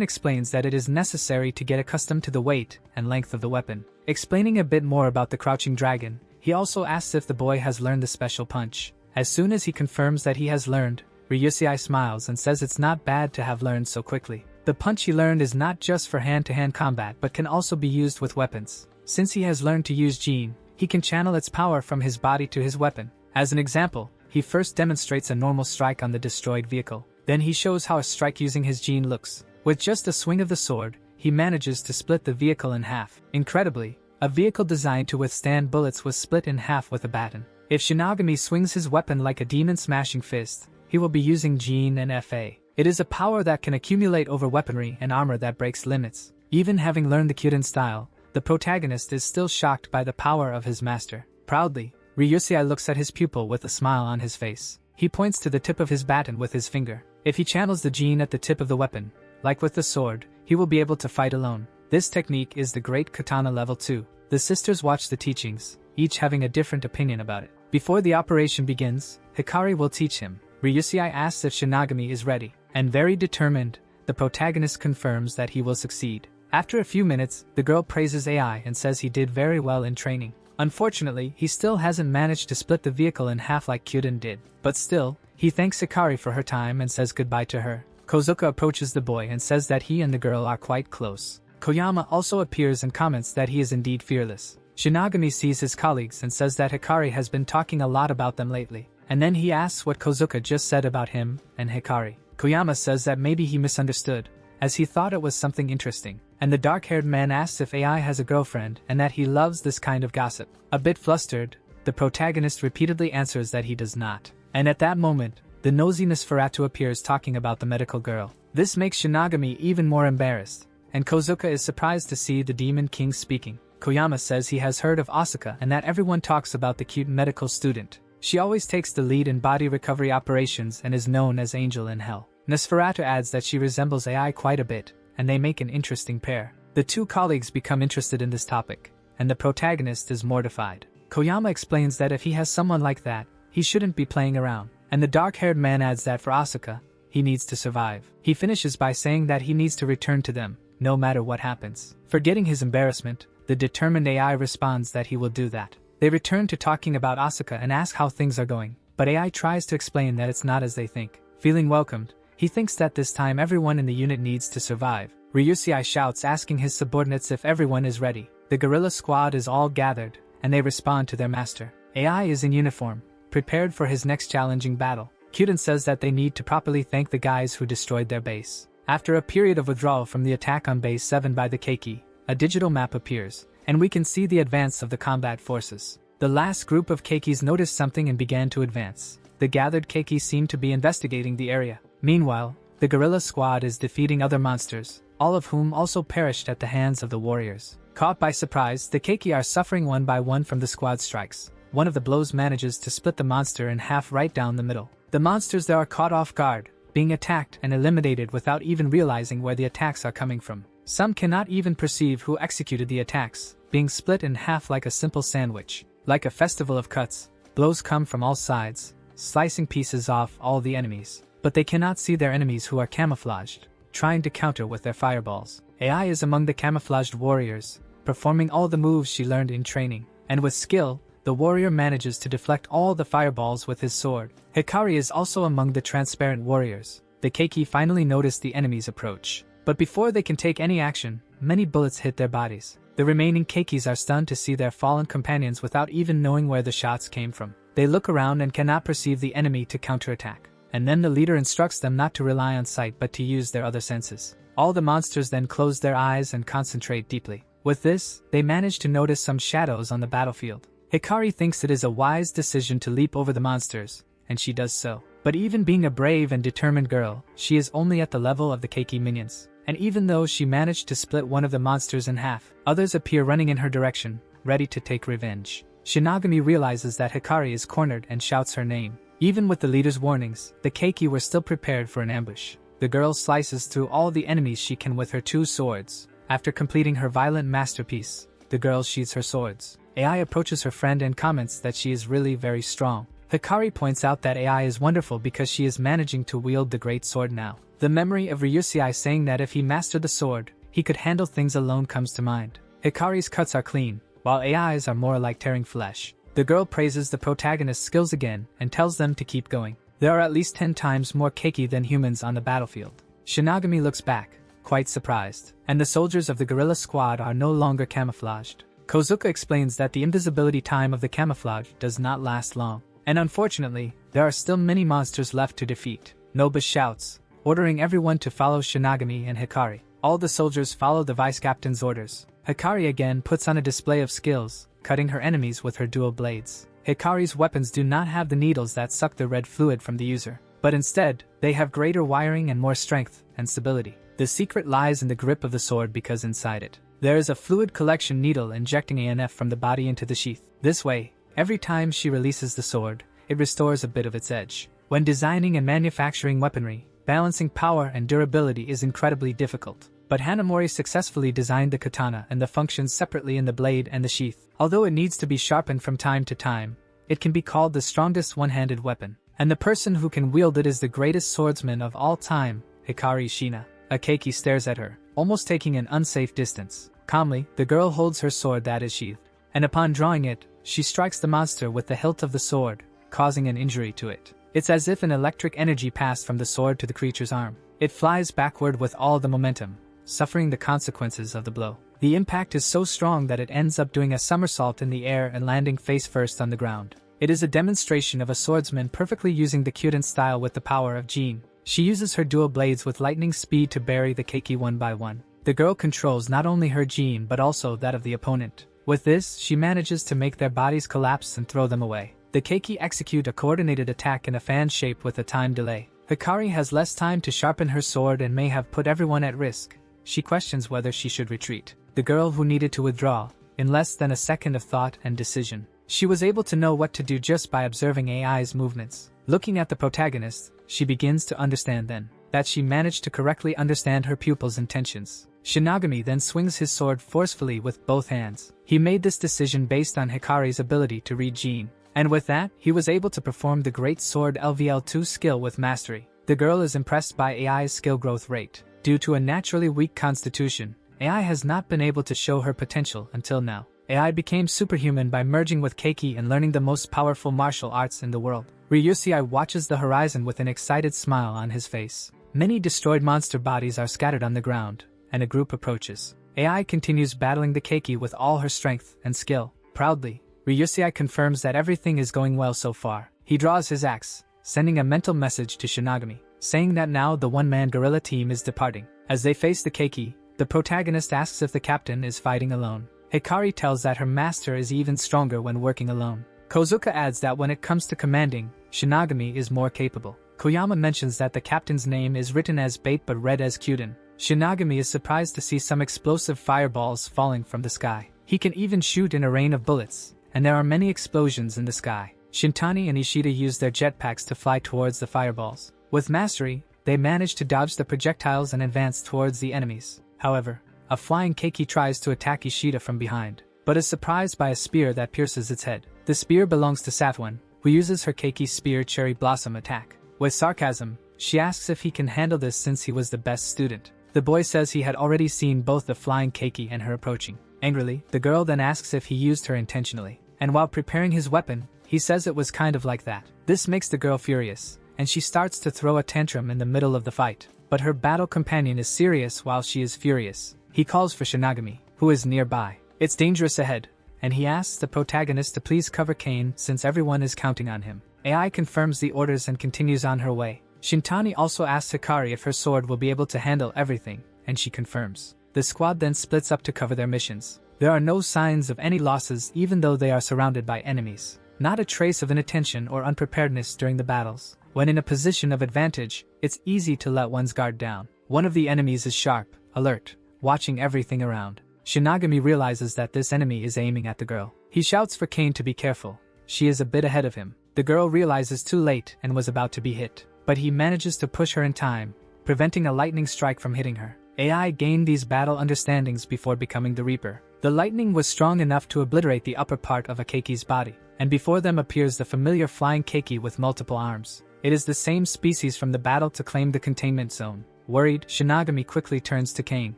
S1: explains that it is necessary to get accustomed to the weight and length of the weapon. Explaining a bit more about the crouching dragon, he also asks if the boy has learned the special punch. As soon as he confirms that he has learned, Ryusei smiles and says it's not bad to have learned so quickly. The punch he learned is not just for hand-to-hand combat but can also be used with weapons. Since he has learned to use Jin, he can channel its power from his body to his weapon. As an example, he first demonstrates a normal strike on the destroyed vehicle. Then he shows how a strike using his Jin looks. With just a swing of the sword, he manages to split the vehicle in half. Incredibly, a vehicle designed to withstand bullets was split in half with a baton. If Shinigami swings his weapon like a demon-smashing fist, he will be using Jin and FA. It is a power that can accumulate over weaponry and armor that breaks limits. Even having learned the Kyuden style, the protagonist is still shocked by the power of his master. Proudly, Ryusei looks at his pupil with a smile on his face. He points to the tip of his baton with his finger. If he channels the Jin at the tip of the weapon, like with the sword, he will be able to fight alone. This technique is the Great Katana Level 2. The sisters watch the teachings, each having a different opinion about it. Before the operation begins, Hikari will teach him. Ryusei asks if Shinigami is ready, and very determined, the protagonist confirms that he will succeed. After a few minutes, the girl praises AI and says he did very well in training. Unfortunately, he still hasn't managed to split the vehicle in half like Kyuden did. But still, he thanks Hikari for her time and says goodbye to her. Kozuka approaches the boy and says that he and the girl are quite close. Koyama also appears and comments that he is indeed fearless. Shinigami sees his colleagues and says that Hikari has been talking a lot about them lately. And then he asks what Kozuka just said about him and Hikari. Koyama says that maybe he misunderstood, as he thought it was something interesting. And the dark-haired man asks if AI has a girlfriend and that he loves this kind of gossip. A bit flustered, the protagonist repeatedly answers that he does not. And at that moment, the nosy Nosferatu appears talking about the medical girl. This makes Shinigami even more embarrassed, and Kozuka is surprised to see the Demon King speaking. Koyama says he has heard of Asuka and that everyone talks about the cute medical student. She always takes the lead in body recovery operations and is known as Angel in Hell. Nosferatu adds that she resembles AI quite a bit, and they make an interesting pair. The two colleagues become interested in this topic, and the protagonist is mortified. Koyama explains that if he has someone like that, he shouldn't be playing around, and the dark-haired man adds that for Asuka, he needs to survive. He finishes by saying that he needs to return to them, no matter what happens. Forgetting his embarrassment, the determined AI responds that he will do that. They return to talking about Asuka and ask how things are going, but AI tries to explain that it's not as they think. Feeling welcomed, he thinks that this time everyone in the unit needs to survive. Ryusei shouts asking his subordinates if everyone is ready. The guerrilla squad is all gathered, and they respond to their master. AI is in uniform, prepared for his next challenging battle. Kyuden says that they need to properly thank the guys who destroyed their base. After a period of withdrawal from the attack on Base 7 by the Keiki, a digital map appears, and we can see the advance of the combat forces. The last group of Keikis noticed something and began to advance. The gathered Keiki seem to be investigating the area. Meanwhile, the guerrilla squad is defeating other monsters, all of whom also perished at the hands of the warriors. Caught by surprise, the Keiki are suffering one by one from the squad strikes. One of the blows manages to split the monster in half right down the middle. The monsters there are caught off guard, being attacked and eliminated without even realizing where the attacks are coming from. Some cannot even perceive who executed the attacks, being split in half like a simple sandwich. Like a festival of cuts, blows come from all sides, slicing pieces off all the enemies. But they cannot see their enemies who are camouflaged, trying to counter with their fireballs. AI is among the camouflaged warriors, performing all the moves she learned in training, and with skill, the warrior manages to deflect all the fireballs with his sword. Hikari is also among the transparent warriors. The Keiki finally notice the enemy's approach, but before they can take any action, many bullets hit their bodies. The remaining Keikis are stunned to see their fallen companions without even knowing where the shots came from. They look around and cannot perceive the enemy to counterattack. And then the leader instructs them not to rely on sight but to use their other senses. All the monsters then close their eyes and concentrate deeply. With this, they manage to notice some shadows on the battlefield. Hikari thinks it is a wise decision to leap over the monsters, and she does so. But even being a brave and determined girl, she is only at the level of the Keiki minions. And even though she managed to split one of the monsters in half, others appear running in her direction, ready to take revenge. Shinagami realizes that Hikari is cornered and shouts her name. Even with the leader's warnings, the Keiki were still prepared for an ambush. The girl slices through all the enemies she can with her 2 swords. After completing her violent masterpiece, the girl sheathes her swords. AI approaches her friend and comments that she is really very strong. Hikari points out that AI is wonderful because she is managing to wield the great sword now. The memory of Ryusei saying that if he mastered the sword, he could handle things alone comes to mind. Hikari's cuts are clean, while AI's are more like tearing flesh. The girl praises the protagonist's skills again and tells them to keep going. There are at least 10 times more Keiki than humans on the battlefield. Shinagami looks back, quite surprised, and the soldiers of the guerrilla squad are no longer camouflaged. Kozuka explains that the invisibility time of the camouflage does not last long, and unfortunately, there are still many monsters left to defeat. Noba shouts, ordering everyone to follow Shinagami and Hikari. All the soldiers follow the vice-captain's orders. Hikari again puts on a display of skills, cutting her enemies with her dual blades. Hikari's weapons do not have the needles that suck the red fluid from the user, but instead, they have greater wiring and more strength and stability. The secret lies in the grip of the sword because inside it, there is a fluid collection needle injecting ANF from the body into the sheath. This way, every time she releases the sword, it restores a bit of its edge. When designing and manufacturing weaponry, balancing power and durability is incredibly difficult. But Hanamori successfully designed the katana and the functions separately in the blade and the sheath. Although it needs to be sharpened from time to time, it can be called the strongest one-handed weapon. And the person who can wield it is the greatest swordsman of all time, Hikari Shina. A Keiki stares at her, almost taking an unsafe distance. Calmly, the girl holds her sword that is sheathed, and upon drawing it, she strikes the monster with the hilt of the sword, causing an injury to it. It's as if an electric energy passed from the sword to the creature's arm. It flies backward with all the momentum, suffering the consequences of the blow. The impact is so strong that it ends up doing a somersault in the air and landing face first on the ground. It is a demonstration of a swordsman perfectly using the Kyuden style with the power of Jin. She uses her dual blades with lightning speed to bury the Keiki one by one. The girl controls not only her Jin but also that of the opponent. With this, she manages to make their bodies collapse and throw them away. The Keiki execute a coordinated attack in a fan shape with a time delay. Hikari has less time to sharpen her sword and may have put everyone at risk. She questions whether she should retreat. The girl who needed to withdraw, in less than a second of thought and decision. She was able to know what to do just by observing AI's movements. Looking at the protagonist, she begins to understand then that she managed to correctly understand her pupil's intentions. Shinagami then swings his sword forcefully with both hands. He made this decision based on Hikari's ability to read Jin, and with that, he was able to perform the Great Sword LVL2 skill with mastery. The girl is impressed by AI's skill growth rate. Due to a naturally weak constitution, AI has not been able to show her potential until now. AI became superhuman by merging with Keiki and learning the most powerful martial arts in the world. Ryusei watches the horizon with an excited smile on his face. Many destroyed monster bodies are scattered on the ground, and a group approaches. AI continues battling the Keiki with all her strength and skill. Proudly, Ryusei confirms that everything is going well so far. He draws his axe, sending a mental message to Shinagami, saying that now the one-man guerrilla team is departing. As they face the Keiki, the protagonist asks if the captain is fighting alone. Hikari tells that her master is even stronger when working alone. Kozuka adds that when it comes to commanding, Shinagami is more capable. Koyama mentions that the captain's name is written as bait but read as Kyuden. Shinagami is surprised to see some explosive fireballs falling from the sky. He can even shoot in a rain of bullets, and there are many explosions in the sky. Shintani and Ishida use their jetpacks to fly towards the fireballs. With mastery, they manage to dodge the projectiles and advance towards the enemies. However, a flying Keiki tries to attack Ishida from behind, but is surprised by a spear that pierces its head. The spear belongs to Satwan, who uses her Keiki spear cherry blossom attack. With sarcasm, she asks if he can handle this since he was the best student. The boy says he had already seen both the flying Keiki and her approaching. Angrily, the girl then asks if he used her intentionally, and while preparing his weapon, he says it was kind of like that. This makes the girl furious, and she starts to throw a tantrum in the middle of the fight. But her battle companion is serious while she is furious. He calls for Shinagami, who is nearby. It's dangerous ahead, and he asks the protagonist to please cover Kane since everyone is counting on him. AI confirms the orders and continues on her way. Shintani also asks Hikari if her sword will be able to handle everything, and she confirms. The squad then splits up to cover their missions. There are no signs of any losses even though they are surrounded by enemies. Not a trace of inattention or unpreparedness during the battles. When in a position of advantage, it's easy to let one's guard down. One of the enemies is sharp, alert, watching everything around. Shinagami realizes that this enemy is aiming at the girl. He shouts for Kane to be careful. She is a bit ahead of him. The girl realizes too late and was about to be hit, but he manages to push her in time, preventing a lightning strike from hitting her. AI gained these battle understandings before becoming the Reaper. The lightning was strong enough to obliterate the upper part of a Keiki's body, and before them appears the familiar flying Keiki with multiple arms. It is the same species from the battle to claim the containment zone. Worried, Shinagami quickly turns to Kane.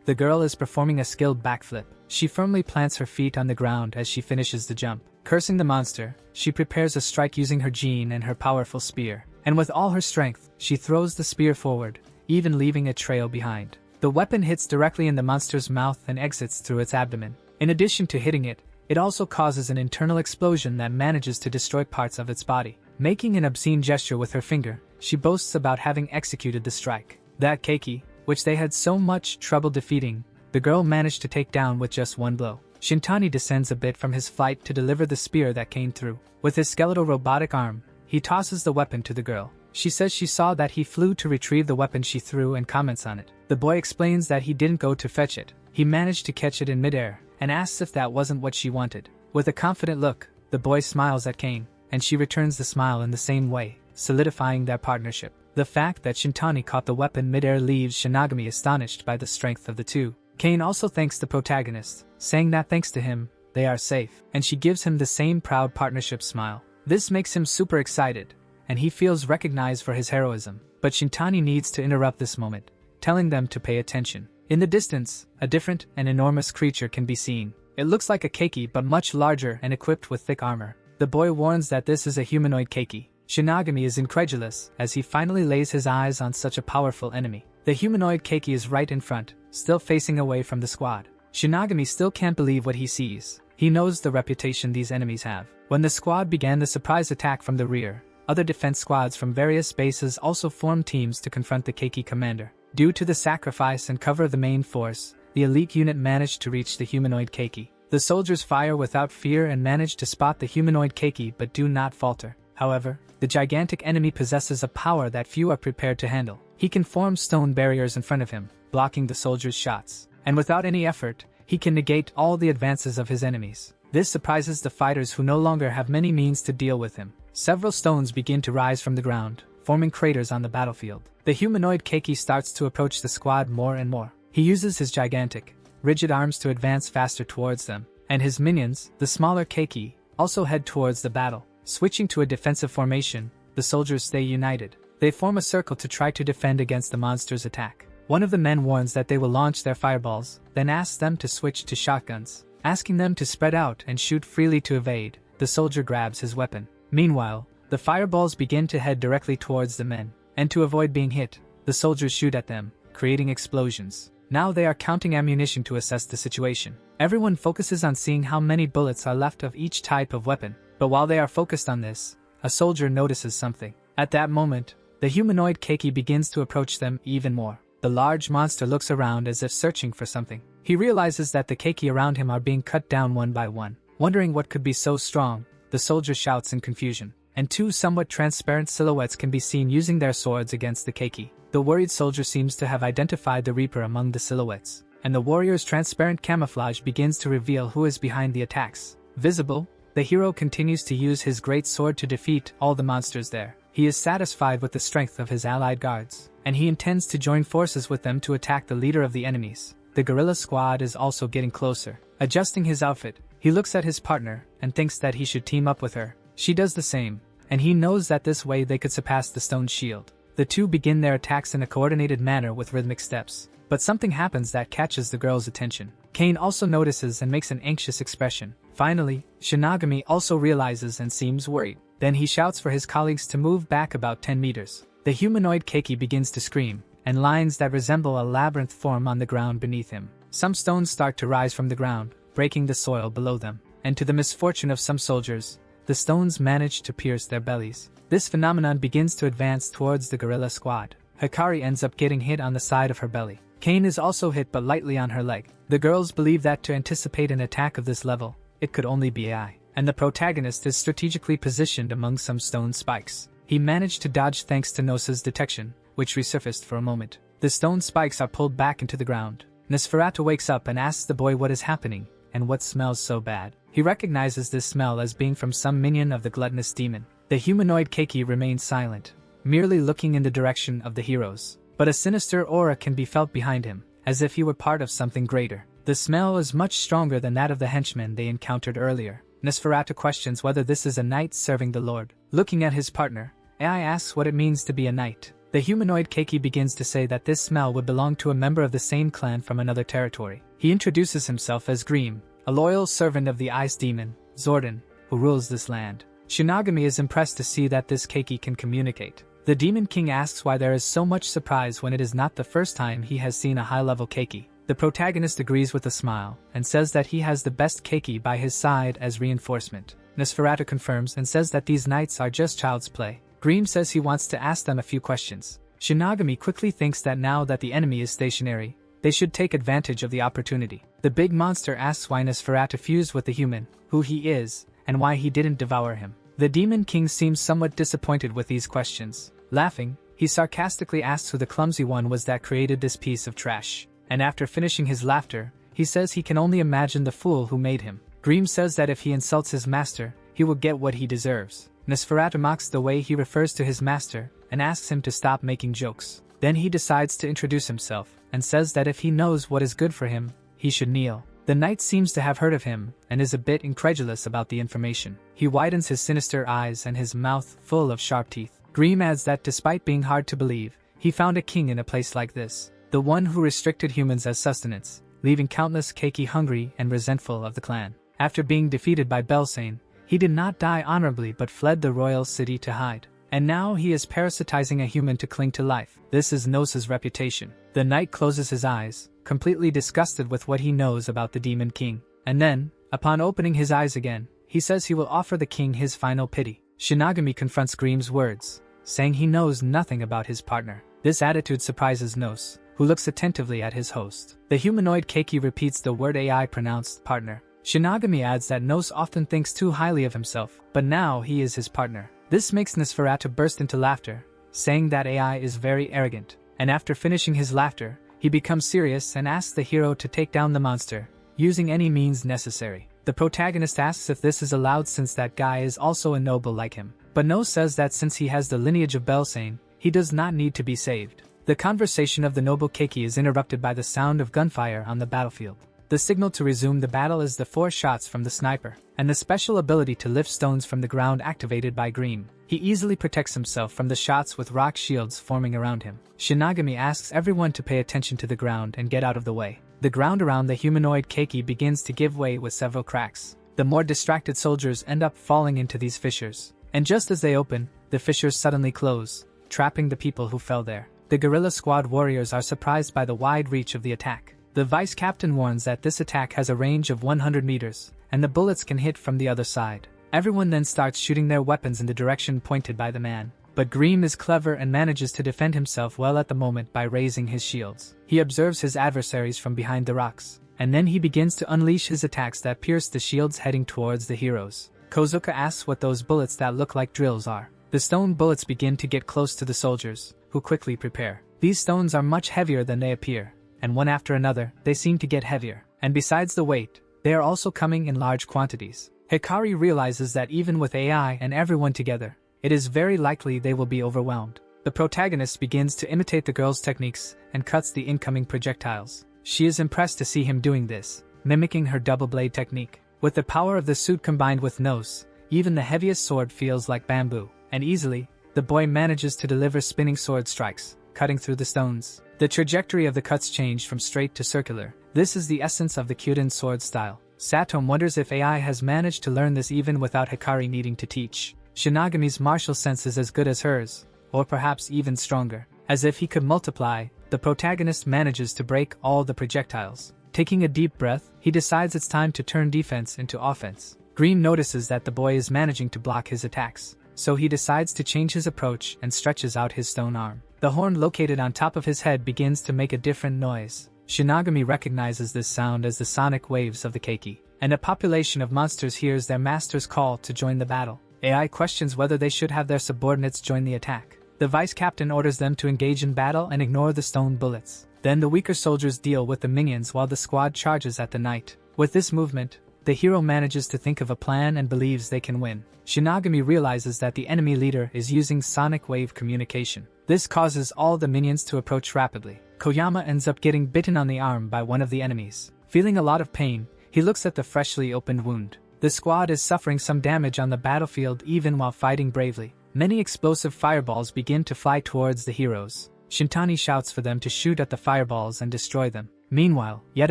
S1: The girl is performing a skilled backflip. She firmly plants her feet on the ground as she finishes the jump. Cursing the monster, she prepares a strike using her Jin and her powerful spear. And with all her strength, she throws the spear forward, even leaving a trail behind. The weapon hits directly in the monster's mouth and exits through its abdomen. In addition to hitting it, it also causes an internal explosion that manages to destroy parts of its body. Making an obscene gesture with her finger, she boasts about having executed the strike. That Keiki, which they had so much trouble defeating, the girl managed to take down with just one blow. Shintani descends a bit from his flight to deliver the spear that Kane threw. With his skeletal robotic arm, he tosses the weapon to the girl. She says she saw that he flew to retrieve the weapon she threw and comments on it. The boy explains that he didn't go to fetch it. He managed to catch it in midair, and asks if that wasn't what she wanted. With a confident look, the boy smiles at Kane, and she returns the smile in the same way, solidifying their partnership. The fact that Shintani caught the weapon midair leaves Shinagami astonished by the strength of the two. Kane also thanks the protagonist, saying that thanks to him, they are safe, and she gives him the same proud partnership smile. This makes him super excited, and he feels recognized for his heroism. But Shintani needs to interrupt this moment, telling them to pay attention. In the distance, a different and enormous creature can be seen. It looks like a Keiki but much larger and equipped with thick armor. The boy warns that this is a humanoid Keiki. Shinagami is incredulous as he finally lays his eyes on such a powerful enemy. The humanoid Keiki is right in front, still facing away from the squad. Shinagami still can't believe what he sees. He knows the reputation these enemies have. When the squad began the surprise attack from the rear, other defense squads from various bases also formed teams to confront the Keiki commander. Due to the sacrifice and cover of the main force, the elite unit managed to reach the humanoid Keiki. The soldiers fire without fear and manage to spot the humanoid Keiki but do not falter. However, the gigantic enemy possesses a power that few are prepared to handle. He can form stone barriers in front of him, blocking the soldiers' shots. And without any effort, he can negate all the advances of his enemies. This surprises the fighters who no longer have many means to deal with him. Several stones begin to rise from the ground, forming craters on the battlefield. The humanoid Keiki starts to approach the squad more and more. He uses his gigantic, rigid arms to advance faster towards them, and his minions, the smaller Keiki, also head towards the battle. Switching to a defensive formation, the soldiers stay united. They form a circle to try to defend against the monster's attack. One of the men warns that they will launch their fireballs, then asks them to switch to shotguns. Asking them to spread out and shoot freely to evade, the soldier grabs his weapon. Meanwhile, the fireballs begin to head directly towards the men, and to avoid being hit, the soldiers shoot at them, creating explosions. Now they are counting ammunition to assess the situation. Everyone focuses on seeing how many bullets are left of each type of weapon. But while they are focused on this, a soldier notices something. At that moment, the humanoid Keiki begins to approach them even more. The large monster looks around as if searching for something. He realizes that the Keiki around him are being cut down one by one. Wondering what could be so strong, the soldier shouts in confusion, and two somewhat transparent silhouettes can be seen using their swords against the Keiki. The worried soldier seems to have identified the Reaper among the silhouettes, and the warrior's transparent camouflage begins to reveal who is behind the attacks. Visible, the hero continues to use his great sword to defeat all the monsters there. He is satisfied with the strength of his allied guards, and he intends to join forces with them to attack the leader of the enemies. The guerrilla squad is also getting closer. Adjusting his outfit, he looks at his partner and thinks that he should team up with her. She does the same, and he knows that this way they could surpass the stone shield. The two begin their attacks in a coordinated manner with rhythmic steps. But something happens that catches the girl's attention. Kane also notices and makes an anxious expression. Finally, Shinagami also realizes and seems worried. Then he shouts for his colleagues to move back about 10 meters. The humanoid Keiki begins to scream, and lines that resemble a labyrinth form on the ground beneath him. Some stones start to rise from the ground, breaking the soil below them. and to the misfortune of some soldiers, the stones manage to pierce their bellies. This phenomenon begins to advance towards the guerrilla squad. Hikari ends up getting hit on the side of her belly. Kane is also hit but lightly on her leg. The girls believe that to anticipate an attack of this level, it could only be AI, and the protagonist is strategically positioned among some stone spikes. He managed to dodge thanks to Nosa's detection, which resurfaced for a moment. The stone spikes are pulled back into the ground. Nosferatu wakes up and asks the boy what is happening, and what smells so bad. He recognizes this smell as being from some minion of the gluttonous demon. The humanoid Keiki remains silent, merely looking in the direction of the heroes. But a sinister aura can be felt behind him, as if he were part of something greater. The smell is much stronger than that of the henchmen they encountered earlier. Nosferatu questions whether this is a knight serving the Lord. Looking at his partner, AI asks what it means to be a knight. The humanoid Keiki begins to say that this smell would belong to a member of the same clan from another territory. He introduces himself as Greem, a loyal servant of the ice demon, Zordon, who rules this land. Shinagami is impressed to see that this Keiki can communicate. The Demon King asks why there is so much surprise when it is not the first time he has seen a high-level Keiki. The protagonist agrees with a smile, and says that he has the best Keiki by his side as reinforcement. Nosferatu confirms and says that these knights are just child's play. Greem says he wants to ask them a few questions. Shinagami quickly thinks that now that the enemy is stationary, they should take advantage of the opportunity. The big monster asks why Nosferatu fused with the human, who he is, and why he didn't devour him. The Demon King seems somewhat disappointed with these questions. Laughing, he sarcastically asks who the clumsy one was that created this piece of trash. And after finishing his laughter, he says he can only imagine the fool who made him. Greem says that if he insults his master, he will get what he deserves. Nosferatu mocks the way he refers to his master, and asks him to stop making jokes. Then he decides to introduce himself, and says that if he knows what is good for him, he should kneel. The knight seems to have heard of him, and is a bit incredulous about the information. He widens his sinister eyes and his mouth full of sharp teeth. Greem adds that despite being hard to believe, he found a king in a place like this. The one who restricted humans as sustenance, leaving countless Keiki hungry and resentful of the clan. After being defeated by Belsain, he did not die honorably but fled the royal city to hide. And now he is parasitizing a human to cling to life. This is Nosa's reputation. The knight closes his eyes, completely disgusted with what he knows about the Demon King. And then, upon opening his eyes again, he says he will offer the king his final pity. Shinagami confronts Greem's words, saying he knows nothing about his partner. This attitude surprises Nos, who looks attentively at his host. The humanoid Keiki repeats the word AI pronounced partner. Shinagami adds that Nos often thinks too highly of himself, but now he is his partner. This makes Nosferatu burst into laughter, saying that AI is very arrogant. And after finishing his laughter, he becomes serious and asks the hero to take down the monster, using any means necessary. The protagonist asks if this is allowed since that guy is also a noble like him. But Nos says that since he has the lineage of Belsain, he does not need to be saved. The conversation of the noble Keiki is interrupted by the sound of gunfire on the battlefield. The signal to resume the battle is the 4 shots from the sniper, and the special ability to lift stones from the ground activated by Greem. He easily protects himself from the shots with rock shields forming around him. Shinagami asks everyone to pay attention to the ground and get out of the way. The ground around the humanoid Keiki begins to give way with several cracks. The more distracted soldiers end up falling into these fissures. And just as they open, the fissures suddenly close, trapping the people who fell there. The guerrilla squad warriors are surprised by the wide reach of the attack. The vice captain warns that this attack has a range of 100 meters, and the bullets can hit from the other side. Everyone then starts shooting their weapons in the direction pointed by the man. But Greem is clever and manages to defend himself well at the moment by raising his shields. He observes his adversaries from behind the rocks, and then he begins to unleash his attacks that pierce the shields heading towards the heroes. Kozuka asks what those bullets that look like drills are. The stone bullets begin to get close to the soldiers, who quickly prepare. These stones are much heavier than they appear, and one after another, they seem to get heavier. And besides the weight, they are also coming in large quantities. Hikari realizes that even with AI and everyone together, it is very likely they will be overwhelmed. The protagonist begins to imitate the girl's techniques and cuts the incoming projectiles. She is impressed to see him doing this, mimicking her double blade technique. With the power of the suit combined with Nos, even the heaviest sword feels like bamboo. And easily, the boy manages to deliver spinning sword strikes, cutting through the stones. The trajectory of the cuts changed from straight to circular. This is the essence of the Kyuden sword style. Satom wonders if AI has managed to learn this even without Hikari needing to teach. Shinagami's martial sense is as good as hers, or perhaps even stronger. As if he could multiply, the protagonist manages to break all the projectiles. Taking a deep breath, he decides it's time to turn defense into offense. Green notices that the boy is managing to block his attacks, so he decides to change his approach and stretches out his stone arm. The horn located on top of his head begins to make a different noise. Shinigami recognizes this sound as the sonic waves of the keiki, and a population of monsters hears their master's call to join the battle. AI questions whether they should have their subordinates join the attack. The vice captain orders them to engage in battle and ignore the stone bullets. Then the weaker soldiers deal with the minions while the squad charges at the knight. With this movement, the hero manages to think of a plan and believes they can win. Shinigami realizes that the enemy leader is using sonic wave communication. This causes all the minions to approach rapidly. Koyama ends up getting bitten on the arm by one of the enemies. Feeling a lot of pain, he looks at the freshly opened wound. The squad is suffering some damage on the battlefield even while fighting bravely. Many explosive fireballs begin to fly towards the heroes. Shintani shouts for them to shoot at the fireballs and destroy them. Meanwhile, yet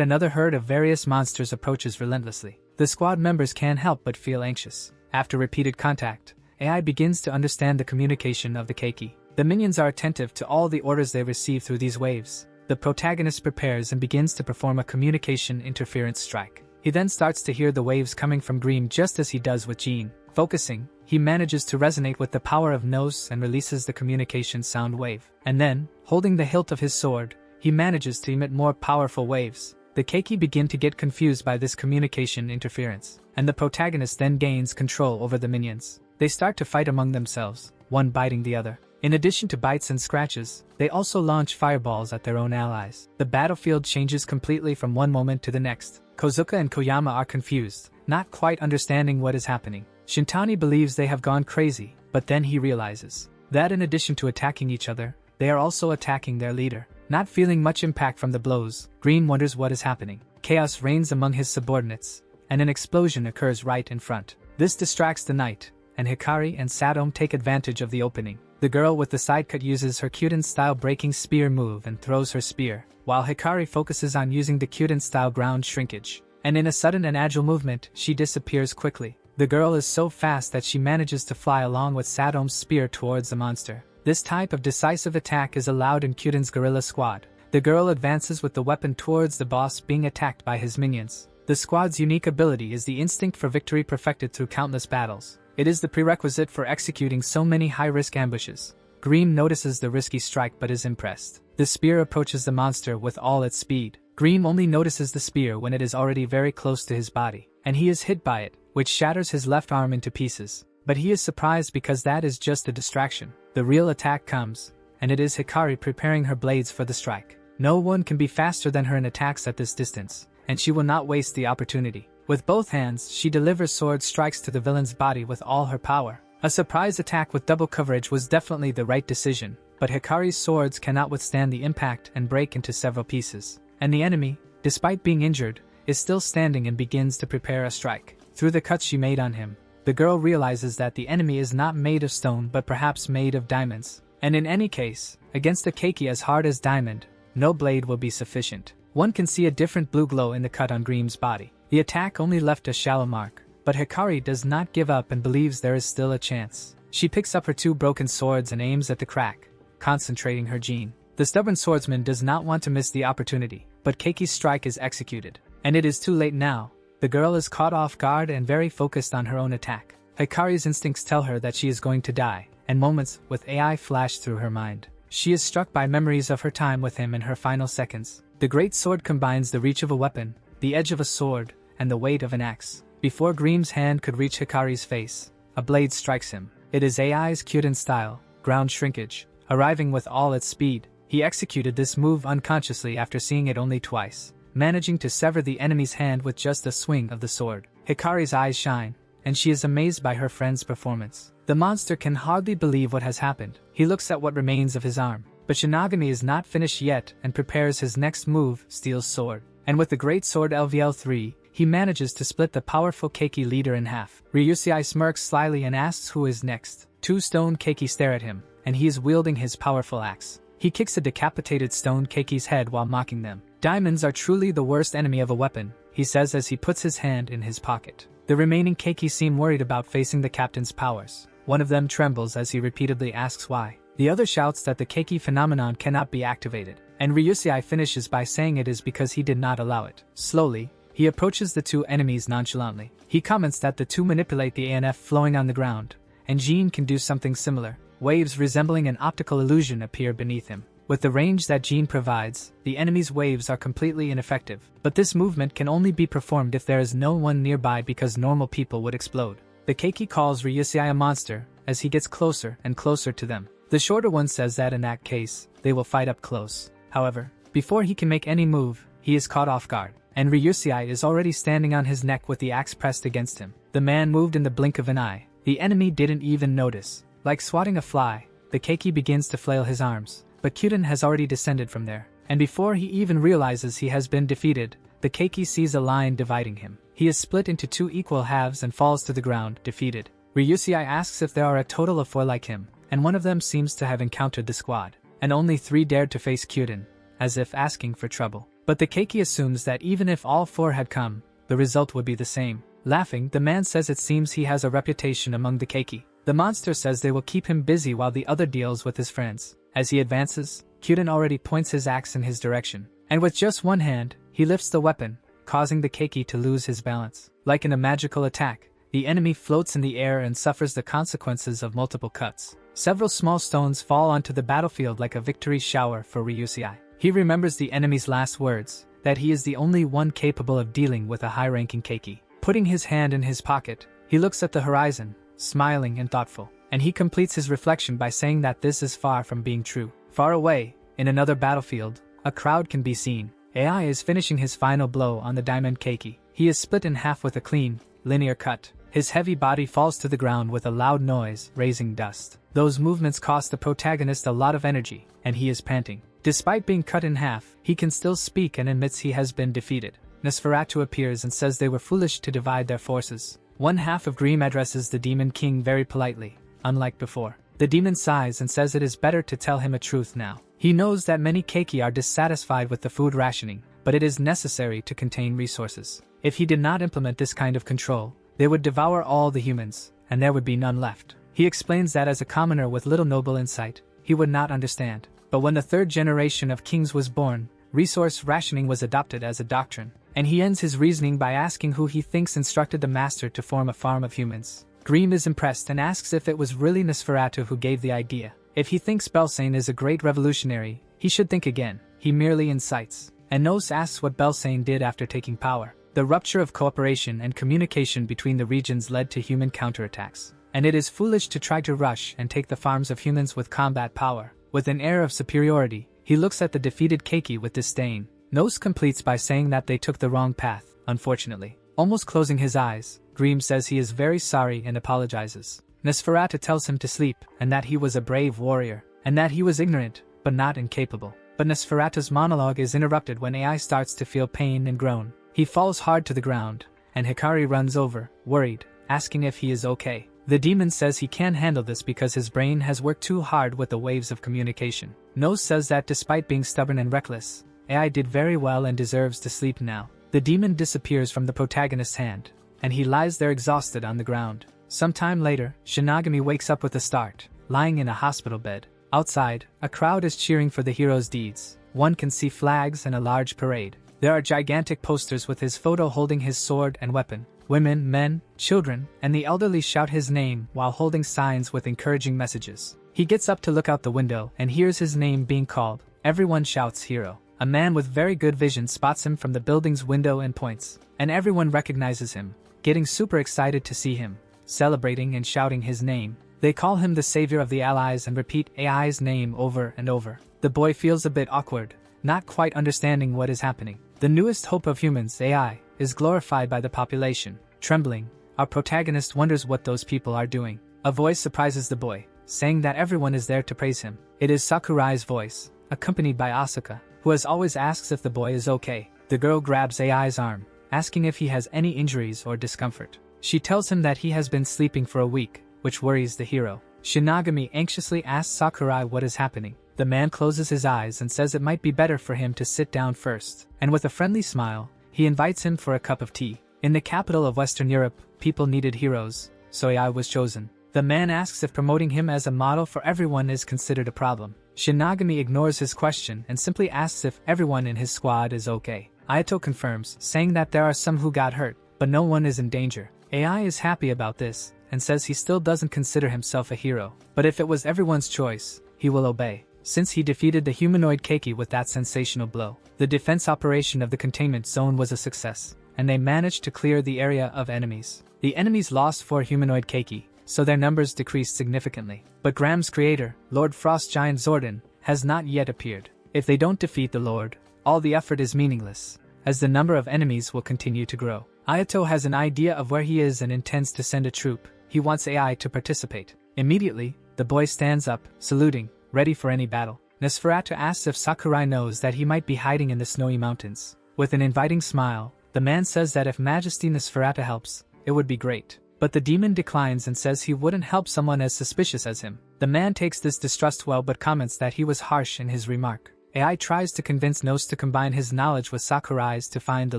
S1: another herd of various monsters approaches relentlessly. The squad members can't help but feel anxious. After repeated contact, AI begins to understand the communication of the keiki. The minions are attentive to all the orders they receive through these waves. The protagonist prepares and begins to perform a communication interference strike. He then starts to hear the waves coming from Green just as he does with Jean. Focusing, he manages to resonate with the power of Nos and releases the communication sound wave. And then, holding the hilt of his sword, he manages to emit more powerful waves. The keiki begin to get confused by this communication interference, and the protagonist then gains control over the minions. They start to fight among themselves, one biting the other. In addition to bites and scratches, they also launch fireballs at their own allies. The battlefield changes completely from one moment to the next. Kozuka and Koyama are confused, not quite understanding what is happening. Shintani believes they have gone crazy, but then he realizes that in addition to attacking each other, they are also attacking their leader. Not feeling much impact from the blows, Green wonders what is happening. Chaos reigns among his subordinates, and an explosion occurs right in front. This distracts the knight, and Hikari and Sadome take advantage of the opening. The girl with the side cut uses her Kyuden-style breaking spear move and throws her spear, while Hikari focuses on using the Kyuden-style ground shrinkage. And in a sudden and agile movement, she disappears quickly. The girl is so fast that she manages to fly along with Sadome's spear towards the monster. This type of decisive attack is allowed in Kyuden's guerrilla squad. The girl advances with the weapon towards the boss being attacked by his minions. The squad's unique ability is the instinct for victory perfected through countless battles. It is the prerequisite for executing so many high-risk ambushes. Green notices the risky strike but is impressed. The spear approaches the monster with all its speed. Green only notices the spear when it is already very close to his body, and he is hit by it, which shatters his left arm into pieces. But he is surprised because that is just a distraction. The real attack comes, and it is Hikari preparing her blades for the strike. No one can be faster than her in attacks at this distance, and she will not waste the opportunity. With both hands, she delivers sword strikes to the villain's body with all her power. A surprise attack with double coverage was definitely the right decision, but Hikari's swords cannot withstand the impact and break into several pieces. And the enemy, despite being injured, is still standing and begins to prepare a strike. Through the cuts she made on him, the girl realizes that the enemy is not made of stone but perhaps made of diamonds. And in any case, against a keiki as hard as diamond, no blade will be sufficient. One can see a different blue glow in the cut on Green's body. The attack only left a shallow mark, but Hikari does not give up and believes there is still a chance. She picks up her two broken swords and aims at the crack, concentrating her Jean. The stubborn swordsman does not want to miss the opportunity, but Keiki's strike is executed. And it is too late now. The girl is caught off guard and very focused on her own attack. Hikari's instincts tell her that she is going to die, and moments with AI flash through her mind. She is struck by memories of her time with him in her final seconds. The great sword combines the reach of a weapon, the edge of a sword, and the weight of an axe. Before Green's hand could reach Hikari's face, a blade strikes him. It is AI's Kyuden style, ground shrinkage, arriving with all its speed. He executed this move unconsciously after seeing it only twice, managing to sever the enemy's hand with just a swing of the sword. Hikari's eyes shine, and she is amazed by her friend's performance. The monster can hardly believe what has happened. He looks at what remains of his arm, but Shinigami is not finished yet and prepares his next move, Steel's Sword. And with the great sword LVL3, he manages to split the powerful keiki leader in half. Ryusei smirks slyly and asks who is next. Two stone keiki stare at him, and he is wielding his powerful axe. He kicks a decapitated stone keiki's head while mocking them. Diamonds are truly the worst enemy of a weapon, he says as he puts his hand in his pocket. The remaining keiki seem worried about facing the captain's powers. One of them trembles as he repeatedly asks why. The other shouts that the keiki phenomenon cannot be activated, and Ryusei finishes by saying it is because he did not allow it. Slowly, he approaches the two enemies nonchalantly. He comments that the two manipulate the ANF flowing on the ground, and Jean can do something similar. Waves resembling an optical illusion appear beneath him. With the range that Jean provides, the enemy's waves are completely ineffective. But this movement can only be performed if there is no one nearby because normal people would explode. The keiki calls Ryusei a monster as he gets closer and closer to them. The shorter one says that in that case, they will fight up close. However, before he can make any move, he is caught off guard, and Ryusei is already standing on his neck with the axe pressed against him. The man moved in the blink of an eye. The enemy didn't even notice. Like swatting a fly, the keiki begins to flail his arms, but Kyuden has already descended from there, and before he even realizes he has been defeated, the keiki sees a line dividing him. He is split into two equal halves and falls to the ground, defeated. Ryusei asks if there are a total of 4 like him, and one of them seems to have encountered the squad, and only 3 dared to face Kyuden, as if asking for trouble. But the keiki assumes that even if all 4 had come, the result would be the same. Laughing, the man says it seems he has a reputation among the keiki. The monster says they will keep him busy while the other deals with his friends. As he advances, Kyuden already points his axe in his direction, and with just one hand, he lifts the weapon, causing the keiki to lose his balance. Like in a magical attack, the enemy floats in the air and suffers the consequences of multiple cuts. Several small stones fall onto the battlefield like a victory shower for Ryusei. He remembers the enemy's last words, that he is the only one capable of dealing with a high-ranking keiki. Putting his hand in his pocket, he looks at the horizon, smiling and thoughtful, and he completes his reflection by saying that this is far from being true. Far away, in another battlefield, a crowd can be seen. AI is finishing his final blow on the diamond keiki. He is split in half with a clean, linear cut. His heavy body falls to the ground with a loud noise, raising dust. Those movements cost the protagonist a lot of energy, and he is panting. Despite being cut in half, he can still speak and admits he has been defeated. Nosferatu appears and says they were foolish to divide their forces. One half of Grimm addresses the Demon King very politely, unlike before. The demon sighs and says it is better to tell him a truth now. He knows that many keiki are dissatisfied with the food rationing, but it is necessary to contain resources. If he did not implement this kind of control, they would devour all the humans, and there would be none left. He explains that as a commoner with little noble insight, he would not understand. But when the third generation of kings was born, resource rationing was adopted as a doctrine. And he ends his reasoning by asking who he thinks instructed the master to form a farm of humans. Grimm is impressed and asks if it was really Nosferatu who gave the idea. If he thinks Belsain is a great revolutionary, he should think again. He merely incites. And Nos asks what Belsain did after taking power. The rupture of cooperation and communication between the regions led to human counterattacks. And it is foolish to try to rush and take the farms of humans with combat power. With an air of superiority, he looks at the defeated keiki with disdain. Nos completes by saying that they took the wrong path, unfortunately. Almost closing his eyes, Grimm says he is very sorry and apologizes. Nosferatu tells him to sleep, and that he was a brave warrior, and that he was ignorant, but not incapable. But Nosferatu's monologue is interrupted when AI starts to feel pain and groan. He falls hard to the ground, and Hikari runs over, worried, asking if he is okay. The demon says he can't handle this because his brain has worked too hard with the waves of communication. Nos says that despite being stubborn and reckless, AI did very well and deserves to sleep now. The demon disappears from the protagonist's hand, and he lies there exhausted on the ground. Sometime later, Shinigami wakes up with a start, lying in a hospital bed. Outside, a crowd is cheering for the hero's deeds. One can see flags and a large parade. There are gigantic posters with his photo holding his sword and weapon. Women, men, children, and the elderly shout his name while holding signs with encouraging messages. He gets up to look out the window and hears his name being called. Everyone shouts hero. A man with very good vision spots him from the building's window and points, and everyone recognizes him, getting super excited to see him, celebrating and shouting his name. They call him the savior of the allies and repeat AI's name over and over. The boy feels a bit awkward, not quite understanding what is happening. The newest hope of humans, AI, is glorified by the population. Trembling, our protagonist wonders what those people are doing. A voice surprises the boy, saying that everyone is there to praise him. It is Sakurai's voice, accompanied by Asuka, who as always asks if the boy is okay. The girl grabs AI's arm, asking if he has any injuries or discomfort. She tells him that he has been sleeping for a week, which worries the hero. Shinigami anxiously asks Sakurai what is happening. The man closes his eyes and says it might be better for him to sit down first, and with a friendly smile, he invites him for a cup of tea. In the capital of Western Europe, people needed heroes, so AI was chosen. The man asks if promoting him as a model for everyone is considered a problem. Shinagami ignores his question and simply asks if everyone in his squad is okay. Ayato confirms, saying that there are some who got hurt, but no one is in danger. AI is happy about this, and says he still doesn't consider himself a hero, but if it was everyone's choice, he will obey, since he defeated the humanoid Keiki with that sensational blow. The defense operation of the containment zone was a success, and they managed to clear the area of enemies. The enemies lost 4 humanoid Keiki, so their numbers decreased significantly. But Graham's creator, Lord Frost Giant Zordon, has not yet appeared. If they don't defeat the Lord, all the effort is meaningless, as the number of enemies will continue to grow. Ayato has an idea of where he is and intends to send a troop. He wants AI to participate. Immediately, the boy stands up, saluting, ready for any battle. Nosferatu asks if Sakurai knows that he might be hiding in the snowy mountains. With an inviting smile, the man says that if Majesty Nosferatu helps, it would be great. But the demon declines and says he wouldn't help someone as suspicious as him. The man takes this distrust well but comments that he was harsh in his remark. AI tries to convince Nos to combine his knowledge with Sakurai's to find the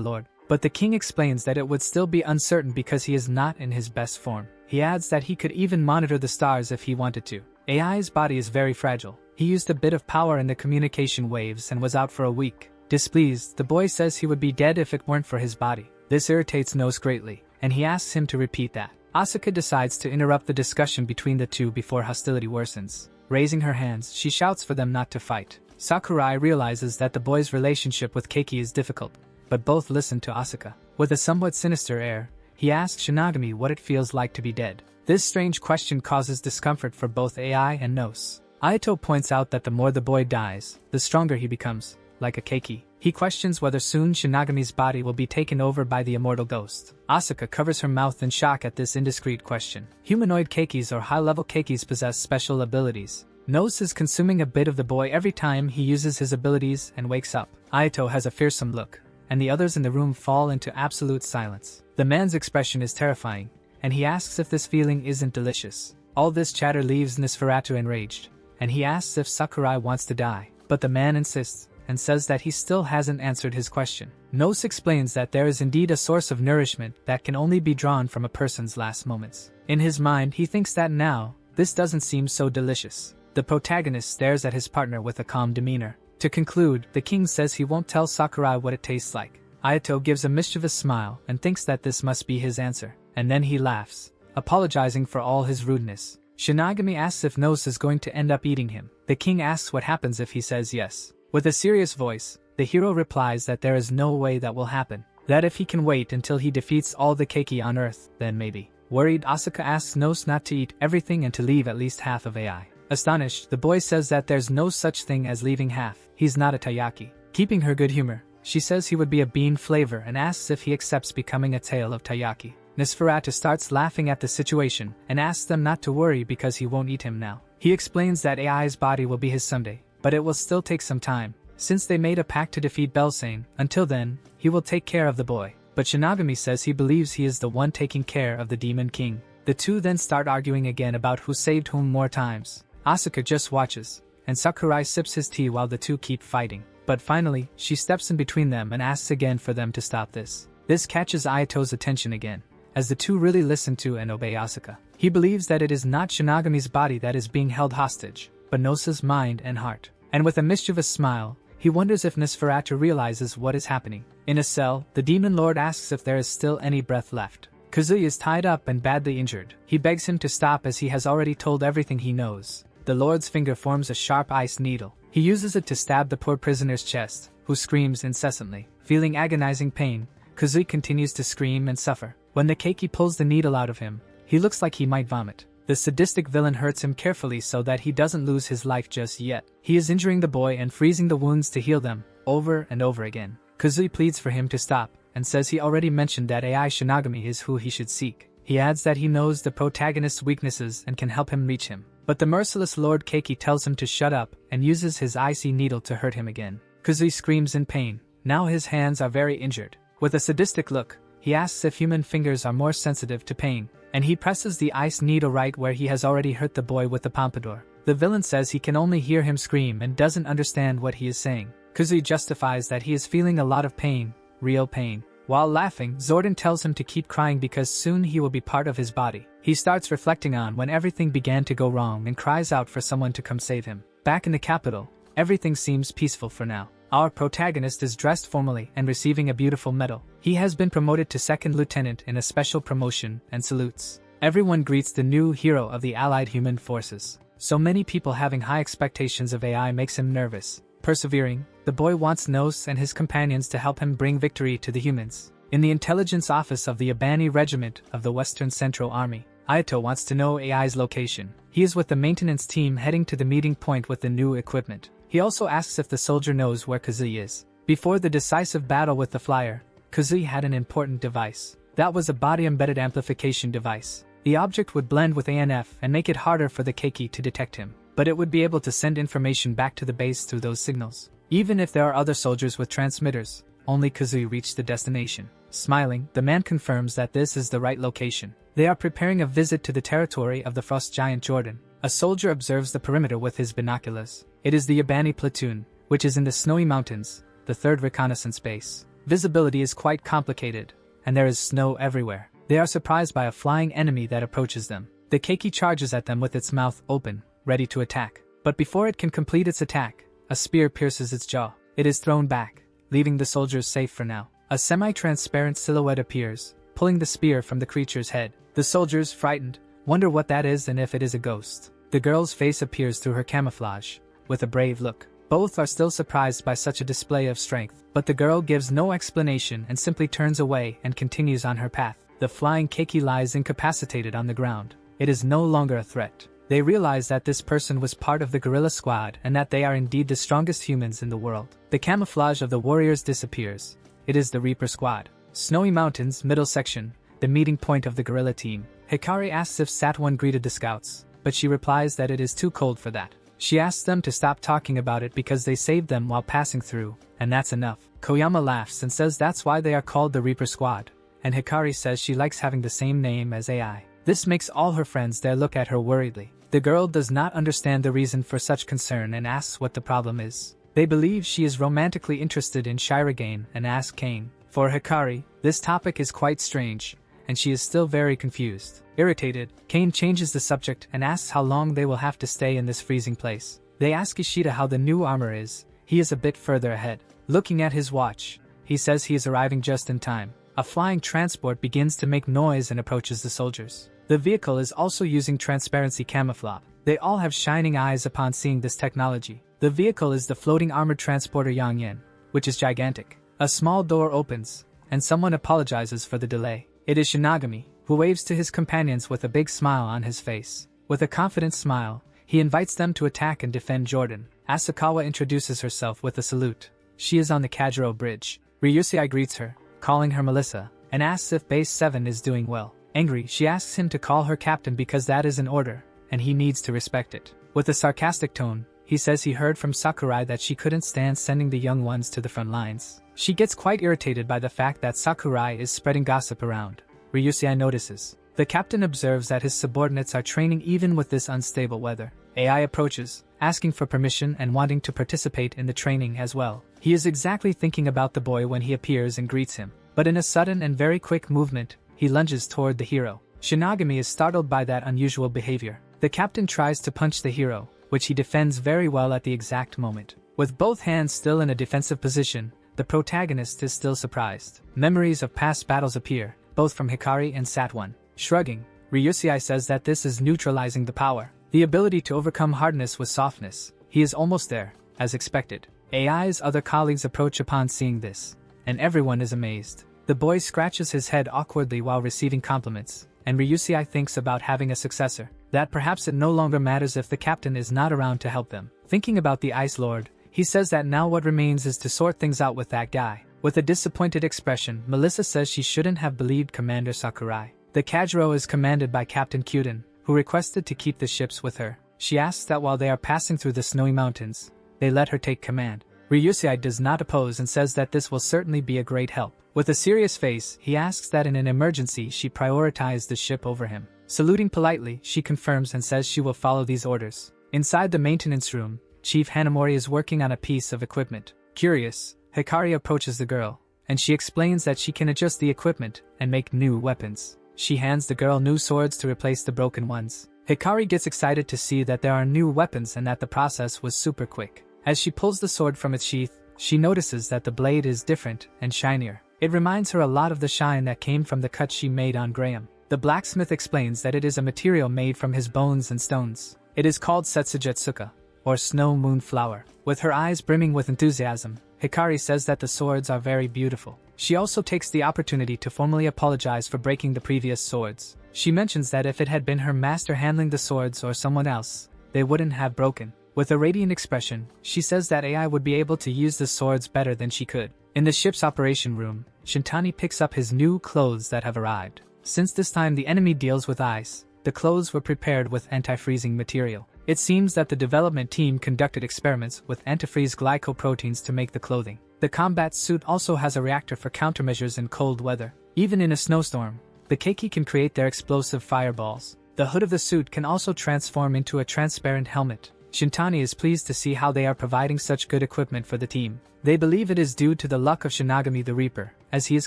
S1: Lord. But the king explains that it would still be uncertain because he is not in his best form. He adds that he could even monitor the stars if he wanted to. AI's body is very fragile. He used a bit of power in the communication waves and was out for a week. Displeased, the boy says he would be dead if it weren't for his body. This irritates Nos greatly, and he asks him to repeat that. Asuka decides to interrupt the discussion between the two before hostility worsens. Raising her hands, she shouts for them not to fight. Sakurai realizes that the boy's relationship with Keiki is difficult, but both listen to Asuka. With a somewhat sinister air, he asks Shinagami what it feels like to be dead. This strange question causes discomfort for both AI and Nos. Ayato points out that the more the boy dies, the stronger he becomes, like a Keiki. He questions whether soon Shinagami's body will be taken over by the immortal ghost. Asuka covers her mouth in shock at this indiscreet question. Humanoid Keikis or high-level Keikis possess special abilities. Nos is consuming a bit of the boy every time he uses his abilities and wakes up. Ayato has a fearsome look, and the others in the room fall into absolute silence. The man's expression is terrifying, and he asks if this feeling isn't delicious. All this chatter leaves Nosferatu enraged, and he asks if Sakurai wants to die. But the man insists, and says that he still hasn't answered his question. Nos explains that there is indeed a source of nourishment that can only be drawn from a person's last moments. In his mind, he thinks that now, this doesn't seem so delicious. The protagonist stares at his partner with a calm demeanor. To conclude, the king says he won't tell Sakurai what it tastes like. Ayato gives a mischievous smile and thinks that this must be his answer. And then he laughs, apologizing for all his rudeness. Shinagami asks if Nos is going to end up eating him. The king asks what happens if he says yes. With a serious voice, the hero replies that there is no way that will happen. That if he can wait until he defeats all the Keiki on Earth, then maybe. Worried, Asuka asks Nos not to eat everything and to leave at least half of AI. Astonished, the boy says that there's no such thing as leaving half. He's not a taiyaki. Keeping her good humor, she says he would be a bean flavor and asks if he accepts becoming a tail of taiyaki. Nosferatu starts laughing at the situation and asks them not to worry because he won't eat him now. He explains that AI's body will be his someday, but it will still take some time, since they made a pact to defeat Belsane. Until then, he will take care of the boy. But Shinagami says he believes he is the one taking care of the Demon King. The two then start arguing again about who saved whom more times. Asuka just watches, and Sakurai sips his tea while the two keep fighting. But finally, she steps in between them and asks again for them to stop this. This catches Ayato's attention again, as the two really listen to and obey Asuka. He believes that it is not Shinagami's body that is being held hostage, but Nosa's mind and heart. And with a mischievous smile, he wonders if Nosferatu realizes what is happening. In a cell, the Demon Lord asks if there is still any breath left. Kazuya is tied up and badly injured. He begs him to stop as he has already told everything he knows. The Lord's finger forms a sharp ice needle. He uses it to stab the poor prisoner's chest, who screams incessantly. Feeling agonizing pain, Kazuya continues to scream and suffer. When the Keiki pulls the needle out of him, he looks like he might vomit. The sadistic villain hurts him carefully so that he doesn't lose his life just yet. He is injuring the boy and freezing the wounds to heal them, over and over again. Kazuya pleads for him to stop, and says he already mentioned that AI Shinagami is who he should seek. He adds that he knows the protagonist's weaknesses and can help him reach him. But the merciless Lord Keiki tells him to shut up and uses his icy needle to hurt him again. Kazuya screams in pain. Now his hands are very injured. With a sadistic look, he asks if human fingers are more sensitive to pain, and he presses the ice needle right where he has already hurt the boy with the pompadour. The villain says he can only hear him scream and doesn't understand what he is saying. Kazuya justifies that he is feeling a lot of pain, real pain. While laughing, Zordon tells him to keep crying because soon he will be part of his body. He starts reflecting on when everything began to go wrong and cries out for someone to come save him. Back in the capital, everything seems peaceful for now. Our protagonist is dressed formally and receiving a beautiful medal. He has been promoted to second lieutenant in a special promotion and salutes. Everyone greets the new hero of the Allied Human Forces. So many people having high expectations of AI makes him nervous. Persevering, the boy wants Nos and his companions to help him bring victory to the humans. In the intelligence office of the Abani Regiment of the Western Central Army, Ayato wants to know AI's location. He is with the maintenance team heading to the meeting point with the new equipment. He also asks if the soldier knows where Kazui is. Before the decisive battle with the flyer, Kazui had an important device. That was a body-embedded amplification device. The object would blend with ANF and make it harder for the Keiki to detect him, but it would be able to send information back to the base through those signals. Even if there are other soldiers with transmitters, only Kazui reached the destination. Smiling, the man confirms that this is the right location. They are preparing a visit to the territory of the frost giant Jordan. A soldier observes the perimeter with his binoculars. It is the Abani platoon, which is in the snowy mountains, the third reconnaissance base. Visibility is quite complicated, and there is snow everywhere. They are surprised by a flying enemy that approaches them. The Keiki charges at them with its mouth open, ready to attack. But before it can complete its attack, a spear pierces its jaw. It is thrown back, leaving the soldiers safe for now. A semi-transparent silhouette appears, pulling the spear from the creature's head. The soldiers, frightened, wonder what that is and if it is a ghost. The girl's face appears through her camouflage, with a brave look. Both are still surprised by such a display of strength, but the girl gives no explanation and simply turns away and continues on her path. The flying Keiki lies incapacitated on the ground. It is no longer a threat. They realize that this person was part of the guerrilla squad and that they are indeed the strongest humans in the world. The camouflage of the warriors disappears. It is the Reaper squad. Snowy Mountains, middle section, the meeting point of the guerrilla team. Hikari asks if Sat-1 greeted the scouts, but she replies that it is too cold for that. She asks them to stop talking about it because they saved them while passing through, and that's enough. Koyama laughs and says that's why they are called the Reaper squad, and Hikari says she likes having the same name as AI. This makes all her friends there look at her worriedly. The girl does not understand the reason for such concern and asks what the problem is. They believe she is romantically interested in Shirogane and ask Kane. For Hikari, this topic is quite strange, and she is still very confused. Irritated, Kane changes the subject and asks how long they will have to stay in this freezing place. They ask Ishida how the new armor is. He is a bit further ahead. Looking at his watch, he says he is arriving just in time. A flying transport begins to make noise and approaches the soldiers. The vehicle is also using transparency camouflage. They all have shining eyes upon seeing this technology. The vehicle is the floating armored transporter Yangyan, which is gigantic. A small door opens, and someone apologizes for the delay. It is Shinagami, who waves to his companions with a big smile on his face. With a confident smile, he invites them to attack and defend Jordan. Asakawa introduces herself with a salute. She is on the Kajiro Bridge. Ryusei greets her, calling her Melissa, and asks if Base 7 is doing well. Angry, she asks him to call her captain because that is an order, and he needs to respect it. With a sarcastic tone, he says he heard from Sakurai that she couldn't stand sending the young ones to the front lines. She gets quite irritated by the fact that Sakurai is spreading gossip around. Ryusei notices. The captain observes that his subordinates are training even with this unstable weather. AI approaches, asking for permission and wanting to participate in the training as well. He is exactly thinking about the boy when he appears and greets him. But in a sudden and very quick movement, he lunges toward the hero. Shinagami is startled by that unusual behavior. The captain tries to punch the hero, which he defends very well at the exact moment. With both hands still in a defensive position, the protagonist is still surprised. Memories of past battles appear, both from Hikari and Sat-1. Shrugging, Ryusei says that this is neutralizing the power. The ability to overcome hardness with softness. He is almost there, as expected. AI's other colleagues approach upon seeing this, and everyone is amazed. The boy scratches his head awkwardly while receiving compliments, and Ryusei thinks about having a successor, that perhaps it no longer matters if the captain is not around to help them. Thinking about the Ice Lord, he says that now what remains is to sort things out with that guy. With a disappointed expression, Melissa says she shouldn't have believed Commander Sakurai. The Kajiro is commanded by Captain Kyuden, who requested to keep the ships with her. She asks that while they are passing through the snowy mountains, they let her take command. Ryusei does not oppose and says that this will certainly be a great help. With a serious face, he asks that in an emergency she prioritize the ship over him. Saluting politely, she confirms and says she will follow these orders. Inside the maintenance room, Chief Hanamori is working on a piece of equipment. Curious, Hikari approaches the girl, and she explains that she can adjust the equipment and make new weapons. She hands the girl new swords to replace the broken ones. Hikari gets excited to see that there are new weapons and that the process was super quick. As she pulls the sword from its sheath, she notices that the blade is different and shinier. It reminds her a lot of the shine that came from the cut she made on Graham. The blacksmith explains that it is a material made from his bones and stones. It is called Setsugetsuka, or snow moon flower. With her eyes brimming with enthusiasm, Hikari says that the swords are very beautiful. She also takes the opportunity to formally apologize for breaking the previous swords. She mentions that if it had been her master handling the swords or someone else, they wouldn't have broken. With a radiant expression, she says that AI would be able to use the swords better than she could. In the ship's operation room, Shintani picks up his new clothes that have arrived. Since this time the enemy deals with ice, the clothes were prepared with anti-freezing material. It seems that the development team conducted experiments with antifreeze glycoproteins to make the clothing. The combat suit also has a reactor for countermeasures in cold weather. Even in a snowstorm, the keiki can create their explosive fireballs. The hood of the suit can also transform into a transparent helmet. Shintani is pleased to see how they are providing such good equipment for the team. They believe it is due to the luck of Shinagami the Reaper, as he is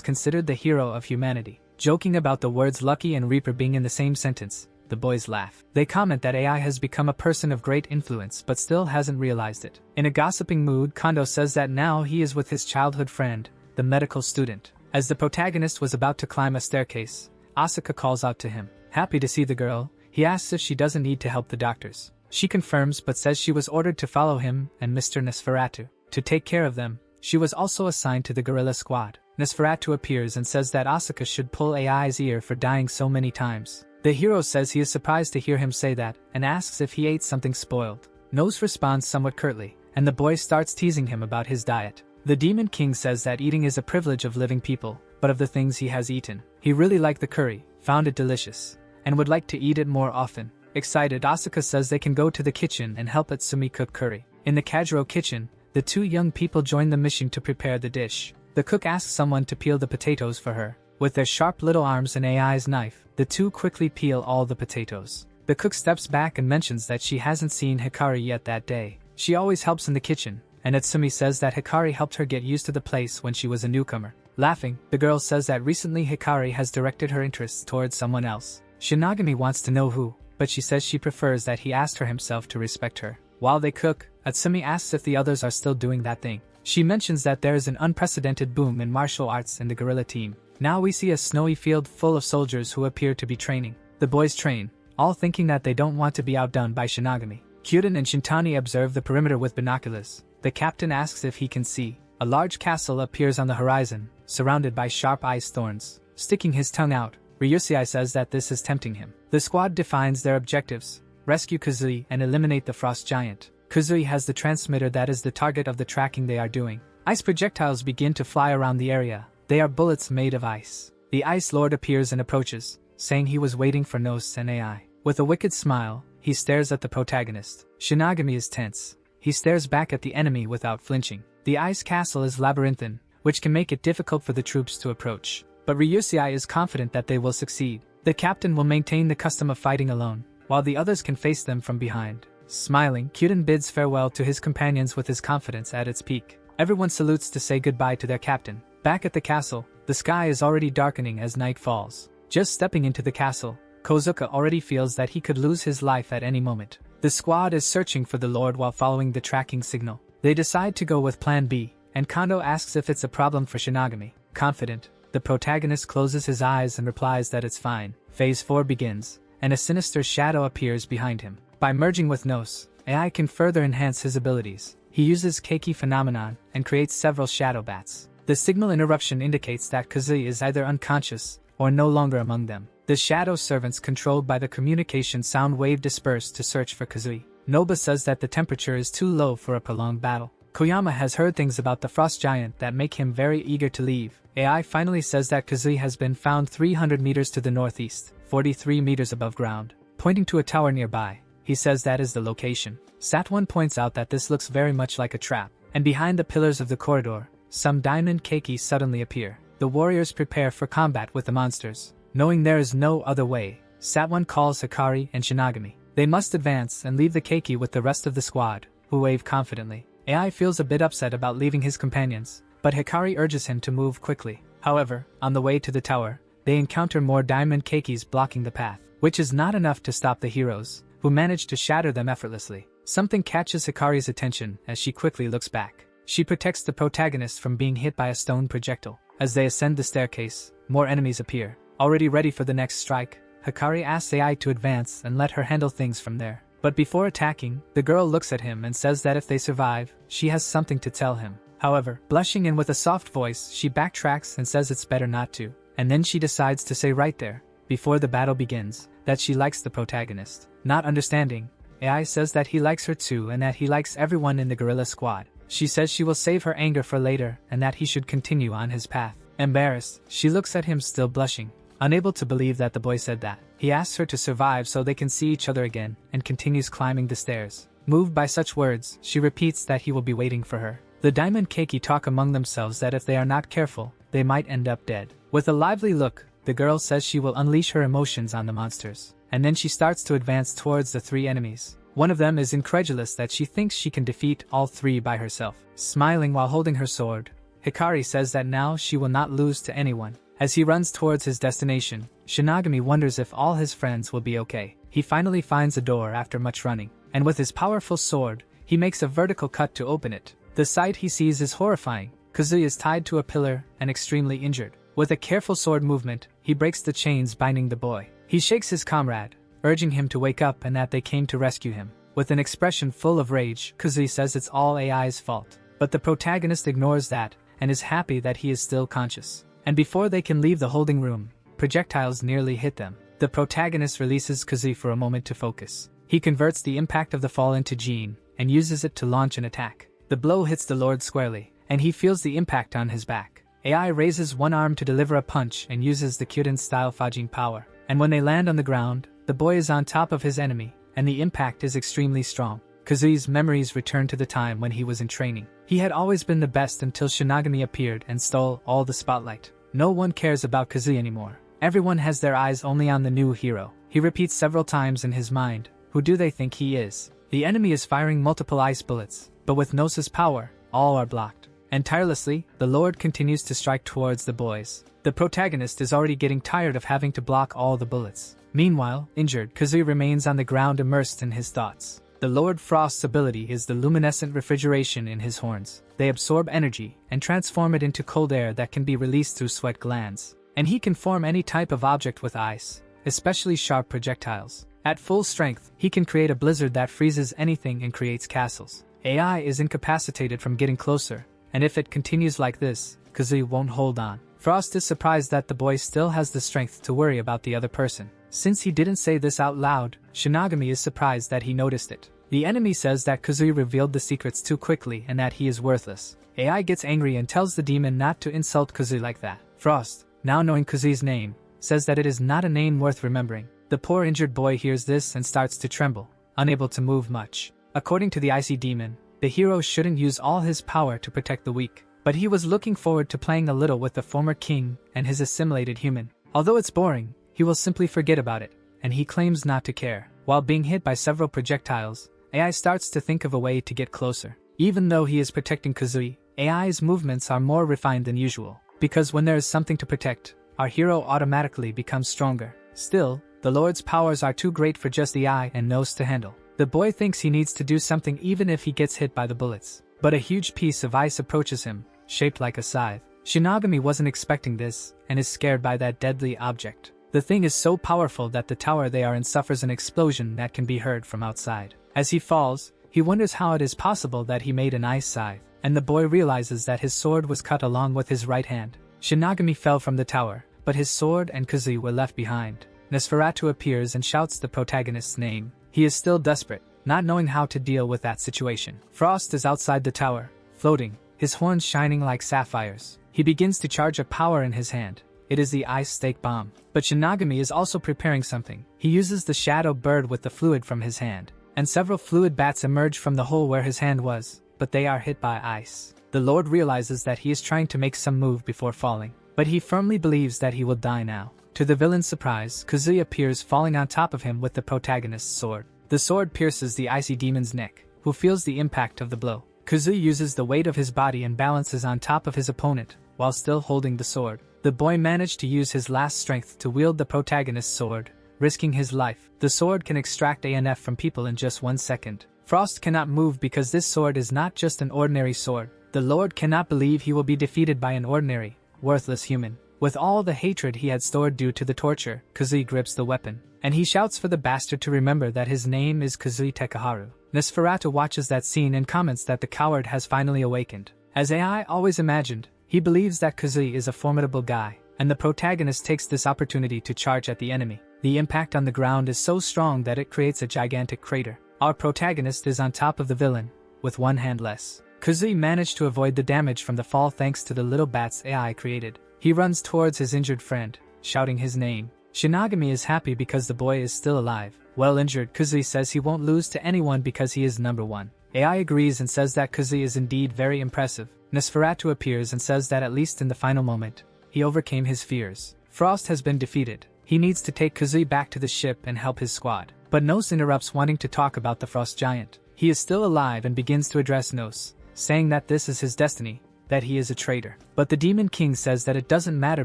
S1: considered the hero of humanity. Joking about the words lucky and reaper being in the same sentence, the boys laugh. They comment that AI has become a person of great influence but still hasn't realized it. In a gossiping mood, Kondo says that now he is with his childhood friend, the medical student. As the protagonist was about to climb a staircase, Asuka calls out to him. Happy to see the girl, he asks if she doesn't need to help the doctors. She confirms but says she was ordered to follow him and Mr. Nosferatu to take care of them. She was also assigned to the gorilla squad. Nosferatu appears and says that Asuka should pull AI's ear for dying so many times. The hero says he is surprised to hear him say that, and asks if he ate something spoiled. Nose responds somewhat curtly, and the boy starts teasing him about his diet. The Demon King says that eating is a privilege of living people, but of the things he has eaten, he really liked the curry, found it delicious, and would like to eat it more often. Excited, Asuka says they can go to the kitchen and help Atsumi cook curry. In the Kajiro kitchen, the two young people join the mission to prepare the dish. The cook asks someone to peel the potatoes for her. With their sharp little arms and AI's knife, the two quickly peel all the potatoes. The cook steps back and mentions that she hasn't seen Hikari yet that day. She always helps in the kitchen, and Atsumi says that Hikari helped her get used to the place when she was a newcomer. Laughing, the girl says that recently Hikari has directed her interests towards someone else. Shinagami wants to know who, but she says she prefers that he asked her himself to respect her. While they cook, Atsumi asks if the others are still doing that thing. She mentions that there is an unprecedented boom in martial arts in the guerrilla team. Now we see a snowy field full of soldiers who appear to be training. The boys train, all thinking that they don't want to be outdone by Shinagami. Kyuden and Shintani observe the perimeter with binoculars. The captain asks if he can see. A large castle appears on the horizon, surrounded by sharp ice thorns. Sticking his tongue out, Ryusei says that this is tempting him. The squad defines their objectives: rescue Kazui and eliminate the frost giant. Kazui has the transmitter that is the target of the tracking they are doing. Ice projectiles begin to fly around the area. They are bullets made of ice. The Ice Lord appears and approaches, saying he was waiting for Nos and AI. With a wicked smile, he stares at the protagonist. Shinagami is tense. He stares back at the enemy without flinching. The ice castle is labyrinthine, which can make it difficult for the troops to approach. But Ryusei is confident that they will succeed. The captain will maintain the custom of fighting alone, while the others can face them from behind. Smiling, Kyuden bids farewell to his companions with his confidence at its peak. Everyone salutes to say goodbye to their captain. Back at the castle, the sky is already darkening as night falls. Just stepping into the castle, Kozuka already feels that he could lose his life at any moment. The squad is searching for the Lord while following the tracking signal. They decide to go with Plan B, and Kondo asks if it's a problem for Shinagami. Confident, the protagonist closes his eyes and replies that it's fine. Phase 4 begins, and a sinister shadow appears behind him. By merging with Nos, AI can further enhance his abilities. He uses Keiki phenomenon and creates several shadow bats. The signal interruption indicates that Kazui is either unconscious or no longer among them. The shadow servants controlled by the communication sound wave disperse to search for Kazui. Noba says that the temperature is too low for a prolonged battle. Koyama has heard things about the frost giant that make him very eager to leave. AI finally says that Kazui has been found 300 meters to the northeast, 43 meters above ground. Pointing to a tower nearby, he says that is the location. Sat1 points out that this looks very much like a trap, and behind the pillars of the corridor, some diamond keiki suddenly appear. The warriors prepare for combat with the monsters. Knowing there is no other way, Sat1 calls Hikari and Shinagami. They must advance and leave the keiki with the rest of the squad, who wave confidently. AI feels a bit upset about leaving his companions, but Hikari urges him to move quickly. However, on the way to the tower, they encounter more diamond keikis blocking the path, which is not enough to stop the heroes, who manage to shatter them effortlessly. Something catches Hikari's attention as she quickly looks back. She protects the protagonist from being hit by a stone projectile. As they ascend the staircase, more enemies appear. Already ready for the next strike, Hikari asks AI to advance and let her handle things from there. But before attacking, the girl looks at him and says that if they survive, she has something to tell him. However, blushing and with a soft voice, she backtracks and says it's better not to. And then she decides to say right there, before the battle begins, that she likes the protagonist. Not understanding, AI says that he likes her too and that he likes everyone in the gorilla squad. She says she will save her anger for later and that he should continue on his path. Embarrassed, she looks at him still blushing, unable to believe that the boy said that. He asks her to survive so they can see each other again and continues climbing the stairs. Moved by such words, she repeats that he will be waiting for her. The diamond keiki talk among themselves that if they are not careful, they might end up dead. With a lively look, the girl says she will unleash her emotions on the monsters. And then she starts to advance towards the three enemies. One of them is incredulous that she thinks she can defeat all three by herself. Smiling while holding her sword, Hikari says that now she will not lose to anyone. As he runs towards his destination, Shinigami wonders if all his friends will be okay. He finally finds a door after much running, and with his powerful sword, he makes a vertical cut to open it. The sight he sees is horrifying. Kazuya is tied to a pillar and extremely injured. With a careful sword movement, he breaks the chains binding the boy. He shakes his comrade, urging him to wake up and that they came to rescue him. With an expression full of rage, Kazuya says it's all AI's fault. But the protagonist ignores that and is happy that he is still conscious. And before they can leave the holding room, projectiles nearly hit them. The protagonist releases Kazuya for a moment to focus. He converts the impact of the fall into Gene and uses it to launch an attack. The blow hits the Lord squarely, and he feels the impact on his back. AI raises one arm to deliver a punch and uses the Kyuden-style Fajin power. And when they land on the ground, the boy is on top of his enemy, and the impact is extremely strong. Kazuya's memories return to the time when he was in training. He had always been the best until Shinigami appeared and stole all the spotlight. No one cares about Kazuya anymore. Everyone has their eyes only on the new hero. He repeats several times in his mind, who do they think he is? The enemy is firing multiple ice bullets, but with Gnosis power, all are blocked. And tirelessly, the Lord continues to strike towards the boys. The protagonist is already getting tired of having to block all the bullets. Meanwhile, injured, Kazuya remains on the ground immersed in his thoughts. The Lord Frost's ability is the luminescent refrigeration in his horns. They absorb energy and transform it into cold air that can be released through sweat glands. And he can form any type of object with ice, especially sharp projectiles. At full strength, he can create a blizzard that freezes anything and creates castles. AI is incapacitated from getting closer, and if it continues like this, Kazuya won't hold on. Frost is surprised that the boy still has the strength to worry about the other person. Since he didn't say this out loud, Shinigami is surprised that he noticed it. The enemy says that Kazuya revealed the secrets too quickly and that he is worthless. AI gets angry and tells the demon not to insult Kazuya like that. Frost, now knowing Kazuya's name, says that it is not a name worth remembering. The poor injured boy hears this and starts to tremble, unable to move much. According to the icy demon, the hero shouldn't use all his power to protect the weak, but he was looking forward to playing a little with the former king and his assimilated human. Although it's boring, he will simply forget about it, and he claims not to care. While being hit by several projectiles, AI starts to think of a way to get closer. Even though he is protecting Kazuya, AI's movements are more refined than usual, because when there is something to protect, our hero automatically becomes stronger. Still, the Lord's powers are too great for just the eye and nose to handle. The boy thinks he needs to do something even if he gets hit by the bullets. But a huge piece of ice approaches him, shaped like a scythe. Shinigami wasn't expecting this, and is scared by that deadly object. The thing is so powerful that the tower they are in suffers an explosion that can be heard from outside. As he falls, he wonders how it is possible that he made an ice scythe, and the boy realizes that his sword was cut along with his right hand. Shinigami fell from the tower, but his sword and Kazuya were left behind. Nosferatu appears and shouts the protagonist's name. He is still desperate, not knowing how to deal with that situation. Frost is outside the tower, floating, his horns shining like sapphires. He begins to charge a power in his hand. It is the ice stake bomb. But Shinigami is also preparing something. He uses the shadow bird with the fluid from his hand, and several fluid bats emerge from the hole where his hand was, but they are hit by ice. The Lord realizes that he is trying to make some move before falling, but he firmly believes that he will die now. To the villain's surprise, Kazuya appears falling on top of him with the protagonist's sword. The sword pierces the icy demon's neck, who feels the impact of the blow. Kazui uses the weight of his body and balances on top of his opponent, while still holding the sword. The boy managed to use his last strength to wield the protagonist's sword, risking his life. The sword can extract ANF from people in just 1 second. Frost cannot move because this sword is not just an ordinary sword. The Lord cannot believe he will be defeated by an ordinary, worthless human. With all the hatred he had stored due to the torture, Kazui grips the weapon, and he shouts for the bastard to remember that his name is Kazui Tekaharu. Nosferatu watches that scene and comments that the coward has finally awakened. As AI always imagined, he believes that Kazui is a formidable guy, and the protagonist takes this opportunity to charge at the enemy. The impact on the ground is so strong that it creates a gigantic crater. Our protagonist is on top of the villain, with one hand less. Kazui managed to avoid the damage from the fall thanks to the little bats AI created. He runs towards his injured friend, shouting his name. Shinigami is happy because the boy is still alive. Well injured, Kazui says he won't lose to anyone because he is number one. AI agrees and says that Kazui is indeed very impressive. Nosferatu appears and says that at least in the final moment, he overcame his fears. Frost has been defeated. He needs to take Kazui back to the ship and help his squad. But Nos interrupts, wanting to talk about the Frost Giant. He is still alive and begins to address Nos, saying that this is his destiny, that he is a traitor. But the Demon King says that it doesn't matter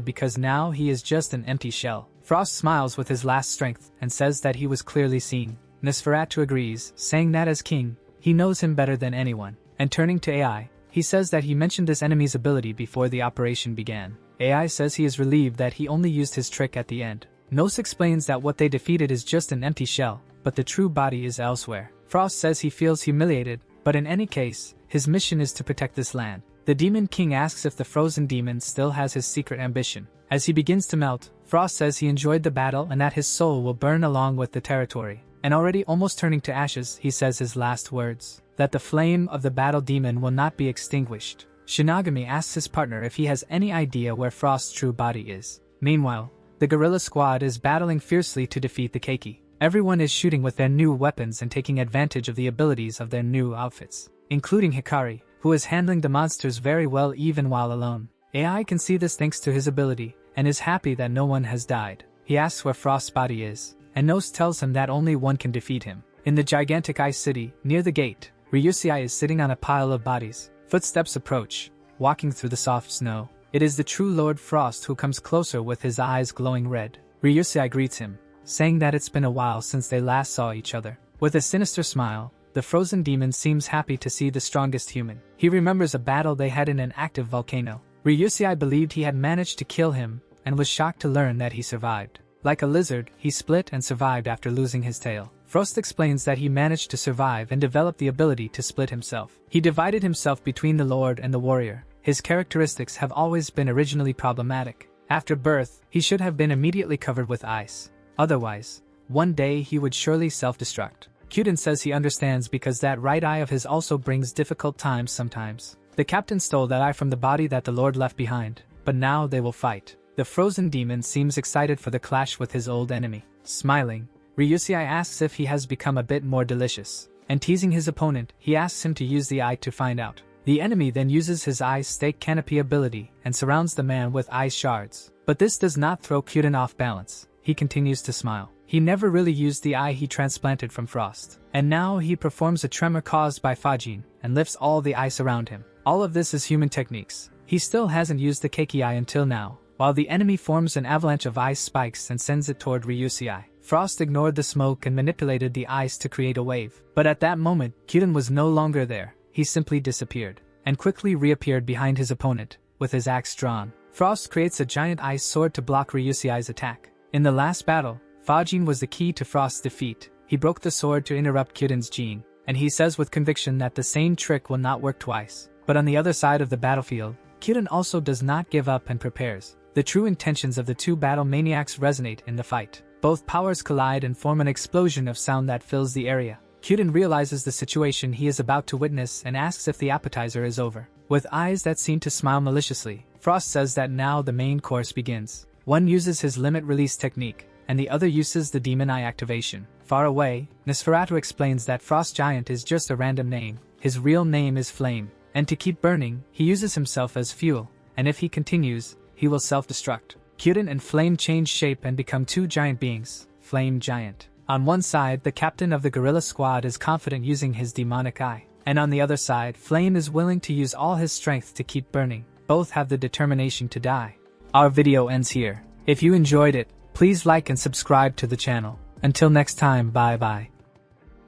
S1: because now he is just an empty shell. Frost smiles with his last strength and says that he was clearly seen. Nosferatu agrees, saying that as king, he knows him better than anyone. And turning to AI, he says that he mentioned this enemy's ability before the operation began. AI says he is relieved that he only used his trick at the end. Nos explains that what they defeated is just an empty shell, but the true body is elsewhere. Frost says he feels humiliated, but in any case, his mission is to protect this land. The Demon King asks if the frozen demon still has his secret ambition. As he begins to melt, Frost says he enjoyed the battle and that his soul will burn along with the territory. And already almost turning to ashes, he says his last words, that the flame of the battle demon will not be extinguished. Shinigami asks his partner if he has any idea where Frost's true body is. Meanwhile, the guerrilla squad is battling fiercely to defeat the Keiki. Everyone is shooting with their new weapons and taking advantage of the abilities of their new outfits, including Hikari, who is handling the monsters very well even while alone. AI can see this thanks to his ability, and is happy that no one has died. He asks where Frost's body is, and Nos tells him that only one can defeat him. In the gigantic ice city, near the gate, Ryusei is sitting on a pile of bodies. Footsteps approach, walking through the soft snow. It is the true Lord Frost who comes closer with his eyes glowing red. Ryusei greets him, saying that it's been a while since they last saw each other. With a sinister smile, the frozen demon seems happy to see the strongest human. He remembers a battle they had in an active volcano. Ryusei believed he had managed to kill him, and was shocked to learn that he survived. Like a lizard, he split and survived after losing his tail. Frost explains that he managed to survive and developed the ability to split himself. He divided himself between the Lord and the warrior. His characteristics have always been originally problematic. After birth, he should have been immediately covered with ice. Otherwise, one day he would surely self-destruct. Kyuden says he understands because that right eye of his also brings difficult times sometimes. The captain stole that eye from the body that the Lord left behind, but now they will fight. The frozen demon seems excited for the clash with his old enemy. Smiling, Ryusei asks if he has become a bit more delicious. And teasing his opponent, he asks him to use the eye to find out. The enemy then uses his eye's stake canopy ability and surrounds the man with ice shards. But this does not throw Kyuden off balance. He continues to smile. He never really used the eye he transplanted from Frost. And now he performs a tremor caused by Fajin and lifts all the ice around him. All of this is human techniques. He still hasn't used the Keiki eye until now, while the enemy forms an avalanche of ice spikes and sends it toward Ryusei. Frost ignored the smoke and manipulated the ice to create a wave. But at that moment, Kyuden was no longer there. He simply disappeared, and quickly reappeared behind his opponent, with his axe drawn. Frost creates a giant ice sword to block Ryusei's attack. In the last battle, Fajin was the key to Frost's defeat. He broke the sword to interrupt Kyuden's gene, and he says with conviction that the same trick will not work twice. But on the other side of the battlefield, Kyuden also does not give up and prepares. The true intentions of the two battle maniacs resonate in the fight. Both powers collide and form an explosion of sound that fills the area. Kyuden realizes the situation he is about to witness and asks if the appetizer is over. With eyes that seem to smile maliciously, Frost says that now the main course begins. One uses his limit release technique, and the other uses the demon eye activation. Far away, Nosferatu explains that Frost Giant is just a random name. His real name is Flame, and to keep burning, he uses himself as fuel, and if he continues, he will self-destruct. Kyuden and Flame change shape and become two giant beings, Flame Giant. On one side, the captain of the guerrilla squad is confident using his demonic eye. And on the other side, Flame is willing to use all his strength to keep burning. Both have the determination to die. Our video ends here. If you enjoyed it, please like and subscribe to the channel. Until next time, bye bye.